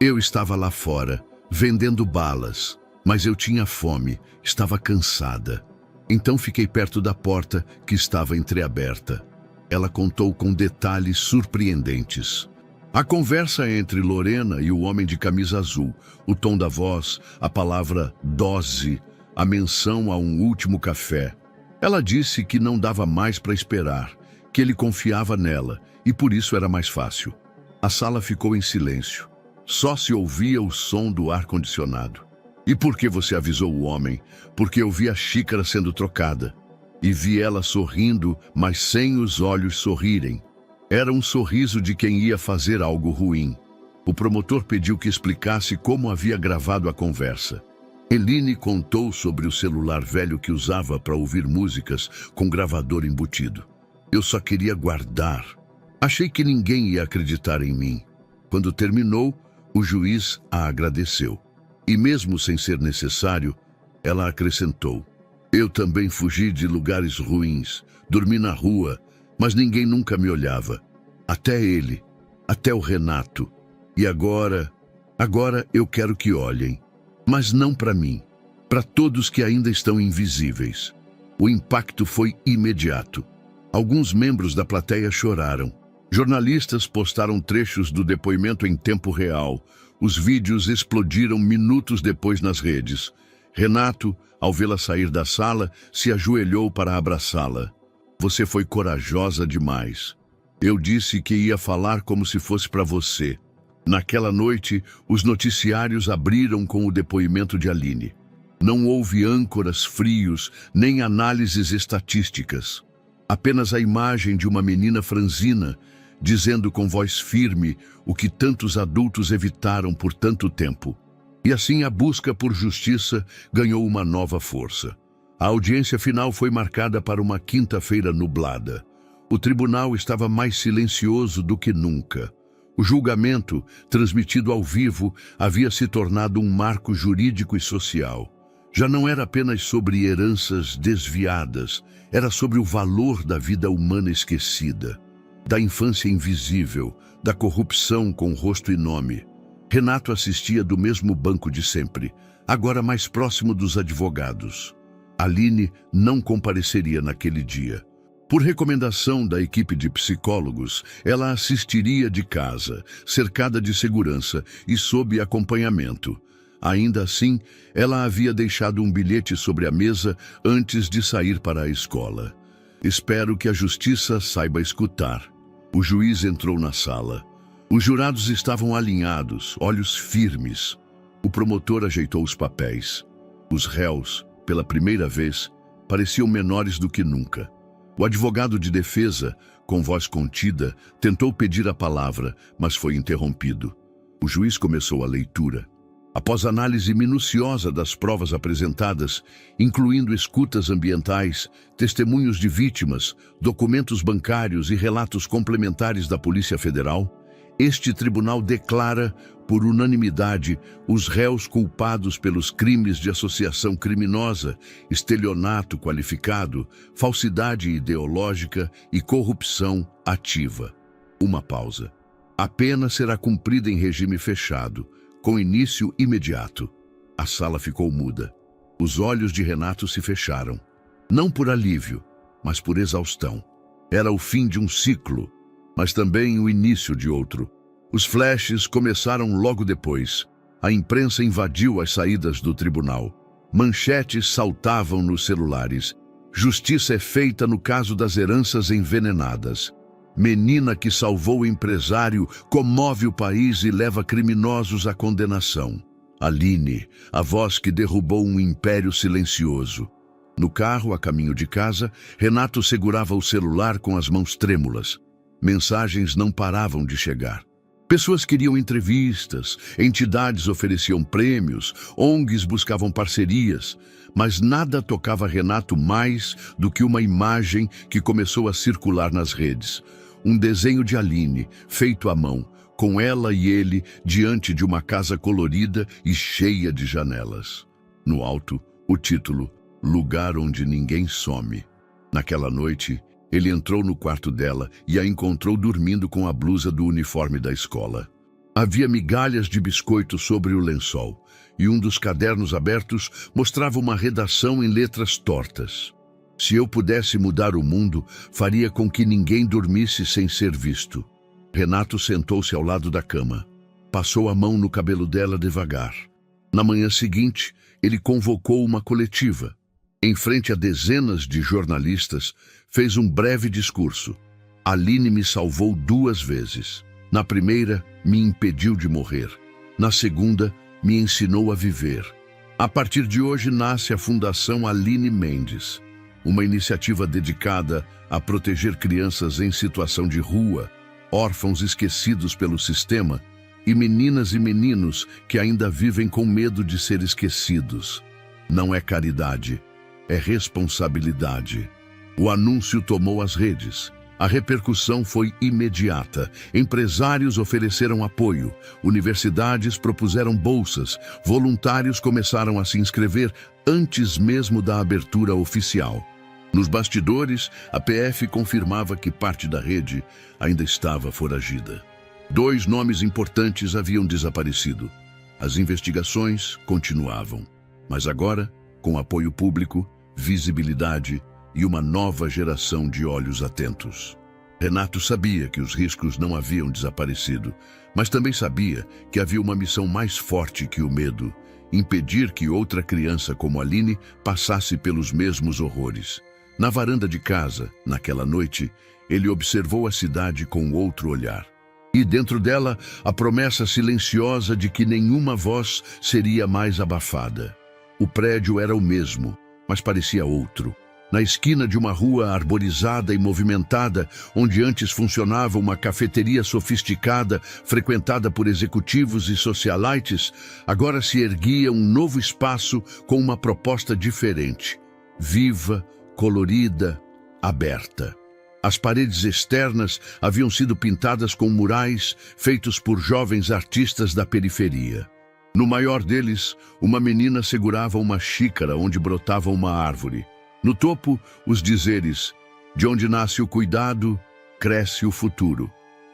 "Eu estava lá fora, vendendo balas, mas eu tinha fome, estava cansada. Então fiquei perto da porta, que estava entreaberta." Ela contou com detalhes surpreendentes. A conversa entre Lorena e o homem de camisa azul, o tom da voz, a palavra dose, a menção a um último café. Ela disse que não dava mais para esperar, que ele confiava nela e por isso era mais fácil. A sala ficou em silêncio. Só se ouvia o som do ar-condicionado. "E por que você avisou o homem?" "Porque eu vi a xícara sendo trocada. E vi ela sorrindo, mas sem os olhos sorrirem. Era um sorriso de quem ia fazer algo ruim." O promotor pediu que explicasse como havia gravado a conversa. Aline contou sobre o celular velho que usava para ouvir músicas com gravador embutido. "Eu só queria guardar. Achei que ninguém ia acreditar em mim." Quando terminou, o juiz a agradeceu. E mesmo sem ser necessário, ela acrescentou: "Eu também fugi de lugares ruins, dormi na rua, mas ninguém nunca me olhava. Até ele, até o Renato. E agora eu quero que olhem. Mas não para mim, para todos que ainda estão invisíveis." O impacto foi imediato. Alguns membros da plateia choraram. Jornalistas postaram trechos do depoimento em tempo real. Os vídeos explodiram minutos depois nas redes. Renato, ao vê-la sair da sala, se ajoelhou para abraçá-la. "Você foi corajosa demais. Eu disse que ia falar como se fosse para você." Naquela noite, os noticiários abriram com o depoimento de Aline. Não houve âncoras frios, nem análises estatísticas. Apenas a imagem de uma menina franzina, dizendo com voz firme o que tantos adultos evitaram por tanto tempo. E assim a busca por justiça ganhou uma nova força. A audiência final foi marcada para uma quinta-feira nublada. O tribunal estava mais silencioso do que nunca. O julgamento, transmitido ao vivo, havia se tornado um marco jurídico e social. Já não era apenas sobre heranças desviadas, era sobre o valor da vida humana esquecida, da infância invisível, da corrupção com rosto e nome. Renato assistia do mesmo banco de sempre, agora mais próximo dos advogados. Aline não compareceria naquele dia. Por recomendação da equipe de psicólogos, ela assistiria de casa, cercada de segurança e sob acompanhamento. Ainda assim, ela havia deixado um bilhete sobre a mesa antes de sair para a escola. "Espero que a justiça saiba escutar." O juiz entrou na sala. Os jurados estavam alinhados, olhos firmes. O promotor ajeitou os papéis. Os réus, pela primeira vez, pareciam menores do que nunca. O advogado de defesa, com voz contida, tentou pedir a palavra, mas foi interrompido. O juiz começou a leitura. Após análise minuciosa das provas apresentadas, incluindo escutas ambientais, testemunhos de vítimas, documentos bancários e relatos complementares da Polícia Federal, este tribunal declara, por unanimidade, os réus culpados pelos crimes de associação criminosa, estelionato qualificado, falsidade ideológica e corrupção ativa. Uma pausa. A pena será cumprida em regime fechado, com início imediato. A sala ficou muda. Os olhos de Renato se fecharam. Não por alívio, mas por exaustão. Era o fim de um ciclo, mas também o início de outro. Os flashes começaram logo depois. A imprensa invadiu as saídas do tribunal. Manchetes saltavam nos celulares. Justiça é feita no caso das heranças envenenadas. Menina que salvou o empresário comove o país e leva criminosos à condenação. Aline, a voz que derrubou um império silencioso. No carro, a caminho de casa, Renato segurava o celular com as mãos trêmulas. Mensagens não paravam de chegar. Pessoas queriam entrevistas, entidades ofereciam prêmios, ONGs buscavam parcerias, mas nada tocava Renato mais do que uma imagem que começou a circular nas redes. Um desenho de Aline, feito à mão, com ela e ele diante de uma casa colorida e cheia de janelas. No alto, o título, Lugar onde ninguém some. Naquela noite, ele entrou no quarto dela e a encontrou dormindo com a blusa do uniforme da escola. Havia migalhas de biscoito sobre o lençol, e um dos cadernos abertos mostrava uma redação em letras tortas. Se eu pudesse mudar o mundo, faria com que ninguém dormisse sem ser visto. Renato sentou-se ao lado da cama. Passou a mão no cabelo dela devagar. Na manhã seguinte, ele convocou uma coletiva. Em frente a dezenas de jornalistas, fez um breve discurso. Aline me salvou 2 vezes. Na primeira, me impediu de morrer. Na segunda, me ensinou a viver. A partir de hoje nasce a Fundação Aline Mendes, uma iniciativa dedicada a proteger crianças em situação de rua, órfãos esquecidos pelo sistema e meninas e meninos que ainda vivem com medo de ser esquecidos. Não é caridade, é responsabilidade. O anúncio tomou as redes. A repercussão foi imediata. Empresários ofereceram apoio, universidades propuseram bolsas, voluntários começaram a se inscrever antes mesmo da abertura oficial. Nos bastidores, a PF confirmava que parte da rede ainda estava foragida. 2 nomes importantes haviam desaparecido. As investigações continuavam, mas agora, com apoio público, visibilidade e uma nova geração de olhos atentos. Renato sabia que os riscos não haviam desaparecido, mas também sabia que havia uma missão mais forte que o medo: impedir que outra criança como Aline passasse pelos mesmos horrores. Na varanda de casa, naquela noite, ele observou a cidade com outro olhar. E dentro dela, a promessa silenciosa de que nenhuma voz seria mais abafada. O prédio era o mesmo, mas parecia outro. Na esquina de uma rua arborizada e movimentada, onde antes funcionava uma cafeteria sofisticada, frequentada por executivos e socialites, agora se erguia um novo espaço com uma proposta diferente, viva, colorida, aberta. As paredes externas haviam sido pintadas com murais feitos por jovens artistas da periferia. No maior deles, uma menina segurava uma xícara onde brotava uma árvore. No topo, os dizeres: de onde nasce o cuidado, cresce o futuro.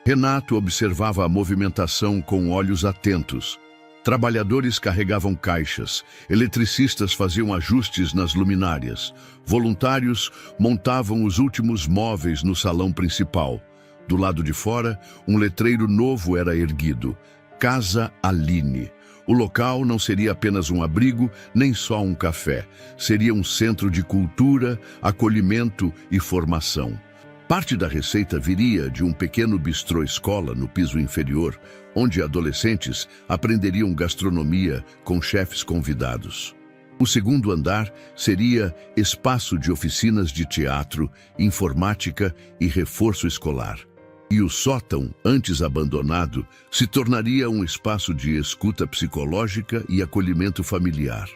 Renato observava a movimentação com olhos atentos. Trabalhadores carregavam caixas, eletricistas faziam ajustes nas luminárias, voluntários montavam os últimos móveis no salão principal. Do lado de fora, um letreiro novo era erguido: Casa Aline. O local não seria apenas um abrigo, nem só um café. Seria um centro de cultura, acolhimento e formação. Parte da receita viria de um pequeno bistrô-escola no piso inferior, onde adolescentes aprenderiam gastronomia com chefes convidados. O segundo andar seria espaço de oficinas de teatro, informática e reforço escolar. E o sótão, antes abandonado, se tornaria um espaço de escuta psicológica e acolhimento familiar.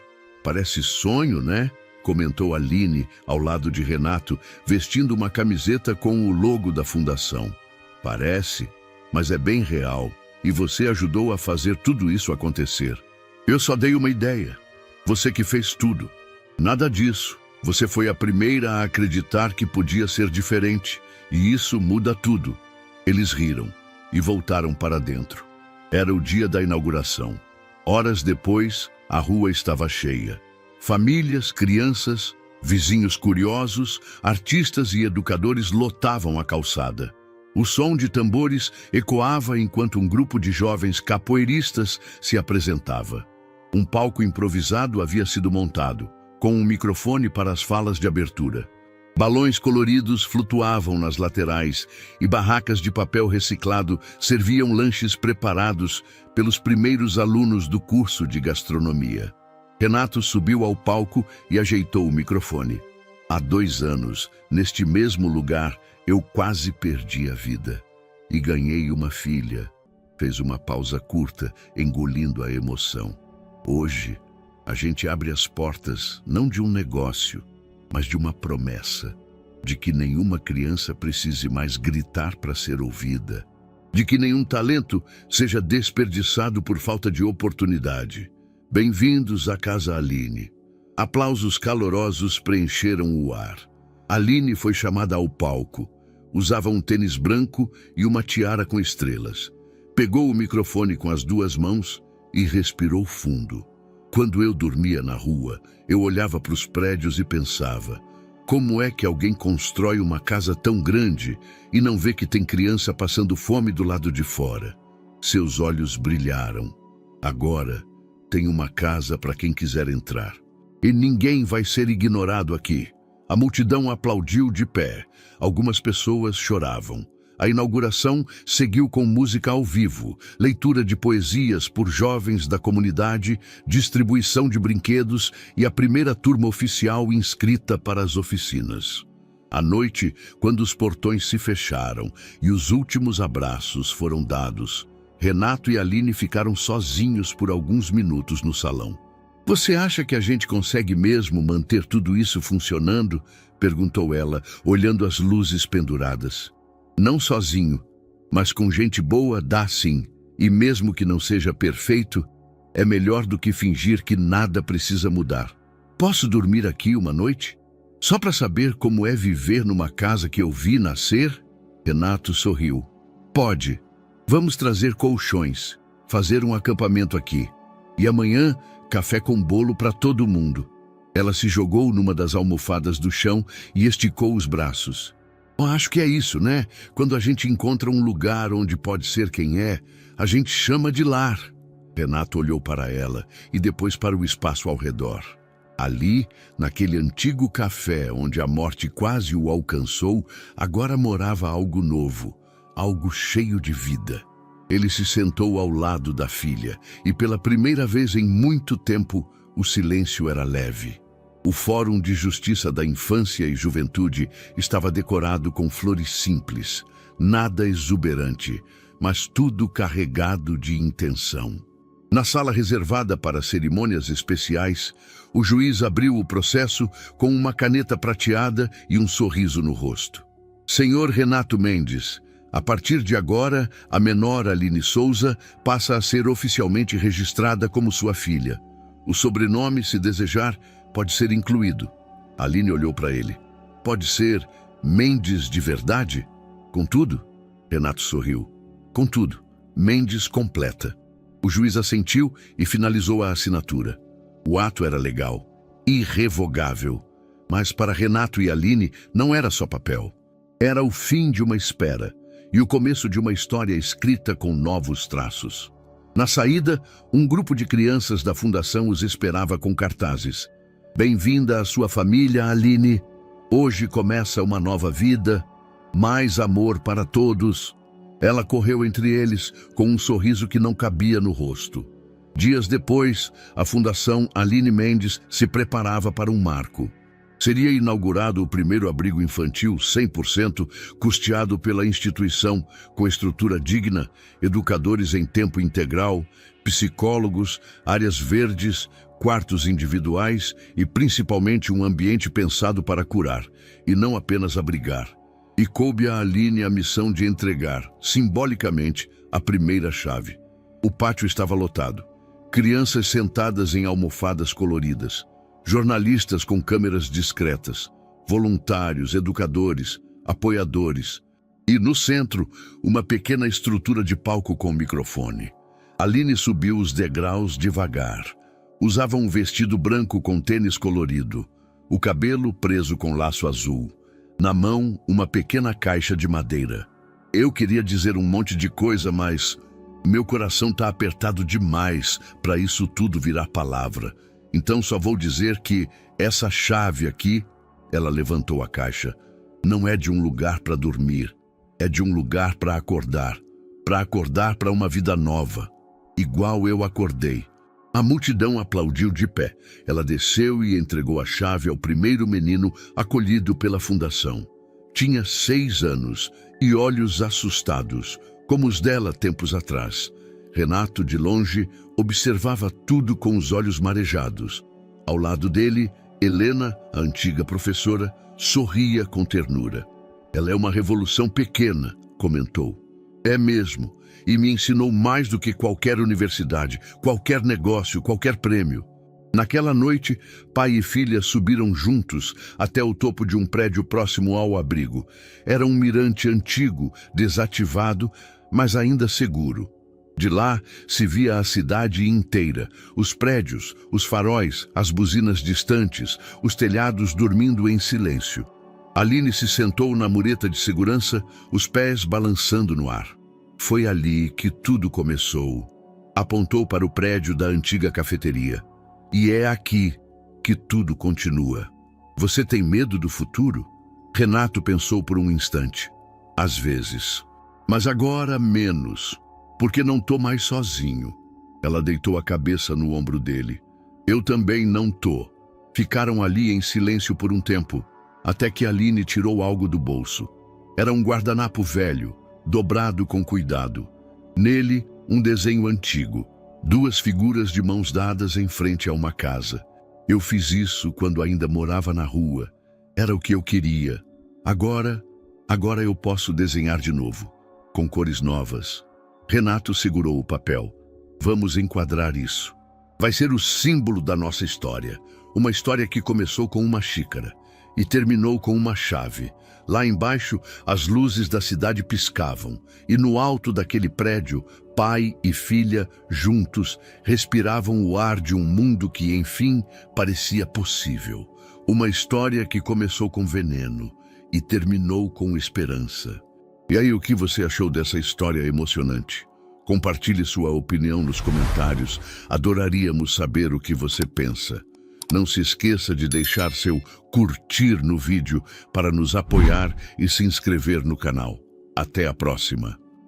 Parece sonho, né? Comentou Aline, ao lado de Renato, vestindo uma camiseta com o logo da fundação. Parece, mas é bem real, e você ajudou a fazer tudo isso acontecer. Eu só dei uma ideia. Você que fez tudo. Nada disso. Você foi a primeira a acreditar que podia ser diferente, e isso muda tudo. Eles riram e voltaram para dentro. Era o dia da inauguração. Horas depois, a rua estava cheia. Famílias, crianças, vizinhos curiosos, artistas e educadores lotavam a calçada. O som de tambores ecoava enquanto um grupo de jovens capoeiristas se apresentava. Um palco improvisado havia sido montado, com um microfone para as falas de abertura. Balões coloridos flutuavam nas laterais e barracas de papel reciclado serviam lanches preparados pelos primeiros alunos do curso de gastronomia. Renato subiu ao palco e ajeitou o microfone. Há 2 anos, neste mesmo lugar, eu quase perdi a vida. E ganhei uma filha. Fez uma pausa curta, engolindo a emoção. Hoje, a gente abre as portas, não de um negócio, mas de uma promessa. De que nenhuma criança precise mais gritar para ser ouvida. De que nenhum talento seja desperdiçado por falta de oportunidade. Bem-vindos à Casa Aline. Aplausos calorosos preencheram o ar. Aline foi chamada ao palco. Usava um tênis branco e uma tiara com estrelas. Pegou o microfone com as 2 mãos e respirou fundo. Quando eu dormia na rua, eu olhava para os prédios e pensava: como é que alguém constrói uma casa tão grande e não vê que tem criança passando fome do lado de fora? Seus olhos brilharam. Agora, tem uma casa para quem quiser entrar. E ninguém vai ser ignorado aqui. A multidão aplaudiu de pé. Algumas pessoas choravam. A inauguração seguiu com música ao vivo, leitura de poesias por jovens da comunidade, distribuição de brinquedos e a primeira turma oficial inscrita para as oficinas. À noite, quando os portões se fecharam e os últimos abraços foram dados, Renato e Aline ficaram sozinhos por alguns minutos no salão. Você acha que a gente consegue mesmo manter tudo isso funcionando? Perguntou ela, olhando as luzes penduradas. Não sozinho, mas com gente boa dá sim. E mesmo que não seja perfeito, é melhor do que fingir que nada precisa mudar. Posso dormir aqui uma noite? Só para saber como é viver numa casa que eu vi nascer? Renato sorriu. Pode. Vamos trazer colchões, fazer um acampamento aqui. E amanhã, café com bolo para todo mundo. Ela se jogou numa das almofadas do chão e esticou os braços. Acho que é isso, né? Quando a gente encontra um lugar onde pode ser quem é, a gente chama de lar. Renato olhou para ela e depois para o espaço ao redor. Ali, naquele antigo café onde a morte quase o alcançou, agora morava algo novo. Algo cheio de vida. Ele se sentou ao lado da filha e pela primeira vez em muito tempo o silêncio era leve. O Fórum de Justiça da Infância e Juventude estava decorado com flores simples, nada exuberante, mas tudo carregado de intenção. Na sala reservada para cerimônias especiais, o juiz abriu o processo com uma caneta prateada e um sorriso no rosto. Senhor Renato Mendes, a partir de agora, a menor Aline Souza passa a ser oficialmente registrada como sua filha. O sobrenome, se desejar, pode ser incluído. Aline olhou para ele. Pode ser Mendes de verdade? Contudo, Renato sorriu. Contudo, Mendes completa. O juiz assentiu e finalizou a assinatura. O ato era legal, irrevogável. Mas para Renato e Aline não era só papel. Era o fim de uma espera. E o começo de uma história escrita com novos traços. Na saída, um grupo de crianças da fundação os esperava com cartazes. Bem-vinda à sua família, Aline. Hoje começa uma nova vida, mais amor para todos. Ela correu entre eles com um sorriso que não cabia no rosto. Dias depois, a Fundação Aline Mendes se preparava para um marco. Seria inaugurado o primeiro abrigo infantil 100% custeado pela instituição, com estrutura digna, educadores em tempo integral, psicólogos, áreas verdes, quartos individuais e principalmente um ambiente pensado para curar, e não apenas abrigar. E coube a Aline a missão de entregar, simbolicamente, a primeira chave. O pátio estava lotado. Crianças sentadas em almofadas coloridas. Jornalistas com câmeras discretas. Voluntários, educadores, apoiadores. E, no centro, uma pequena estrutura de palco com microfone. Aline subiu os degraus devagar. Usava um vestido branco com tênis colorido. O cabelo preso com laço azul. Na mão, uma pequena caixa de madeira. Eu queria dizer um monte de coisa, mas meu coração está apertado demais para isso tudo virar palavra. Então só vou dizer que essa chave aqui, ela levantou a caixa, não é de um lugar para dormir, é de um lugar para acordar para uma vida nova, igual eu acordei. A multidão aplaudiu de pé. Ela desceu e entregou a chave ao primeiro menino acolhido pela fundação. Tinha 6 anos e olhos assustados, como os dela tempos atrás. Renato, de longe, observava tudo com os olhos marejados. Ao lado dele, Helena, a antiga professora, sorria com ternura. Ela é uma revolução pequena, comentou. É mesmo. E me ensinou mais do que qualquer universidade, qualquer negócio, qualquer prêmio. Naquela noite, pai e filha subiram juntos até o topo de um prédio próximo ao abrigo. Era um mirante antigo, desativado, mas ainda seguro. De lá se via a cidade inteira, os prédios, os faróis, as buzinas distantes, os telhados dormindo em silêncio. Aline se sentou na mureta de segurança, os pés balançando no ar. Foi ali que tudo começou. Apontou para o prédio da antiga cafeteria. E é aqui que tudo continua. Você tem medo do futuro? Renato pensou por um instante. Às vezes. Mas agora menos, porque não tô mais sozinho. Ela deitou a cabeça no ombro dele. Eu também não tô. Ficaram ali em silêncio por um tempo, até que Aline tirou algo do bolso. Era um guardanapo velho, dobrado com cuidado. Nele, um desenho antigo. 2 figuras de mãos dadas em frente a uma casa. Eu fiz isso quando ainda morava na rua. Era o que eu queria. Agora eu posso desenhar de novo, com cores novas. Renato segurou o papel. Vamos enquadrar isso. Vai ser o símbolo da nossa história. Uma história que começou com uma xícara e terminou com uma chave. Lá embaixo, as luzes da cidade piscavam, e no alto daquele prédio, pai e filha, juntos, respiravam o ar de um mundo que, enfim, parecia possível. Uma história que começou com veneno e terminou com esperança. E aí, o que você achou dessa história emocionante? Compartilhe sua opinião nos comentários. Adoraríamos saber o que você pensa. Não se esqueça de deixar seu curtir no vídeo para nos apoiar e se inscrever no canal. Até a próxima!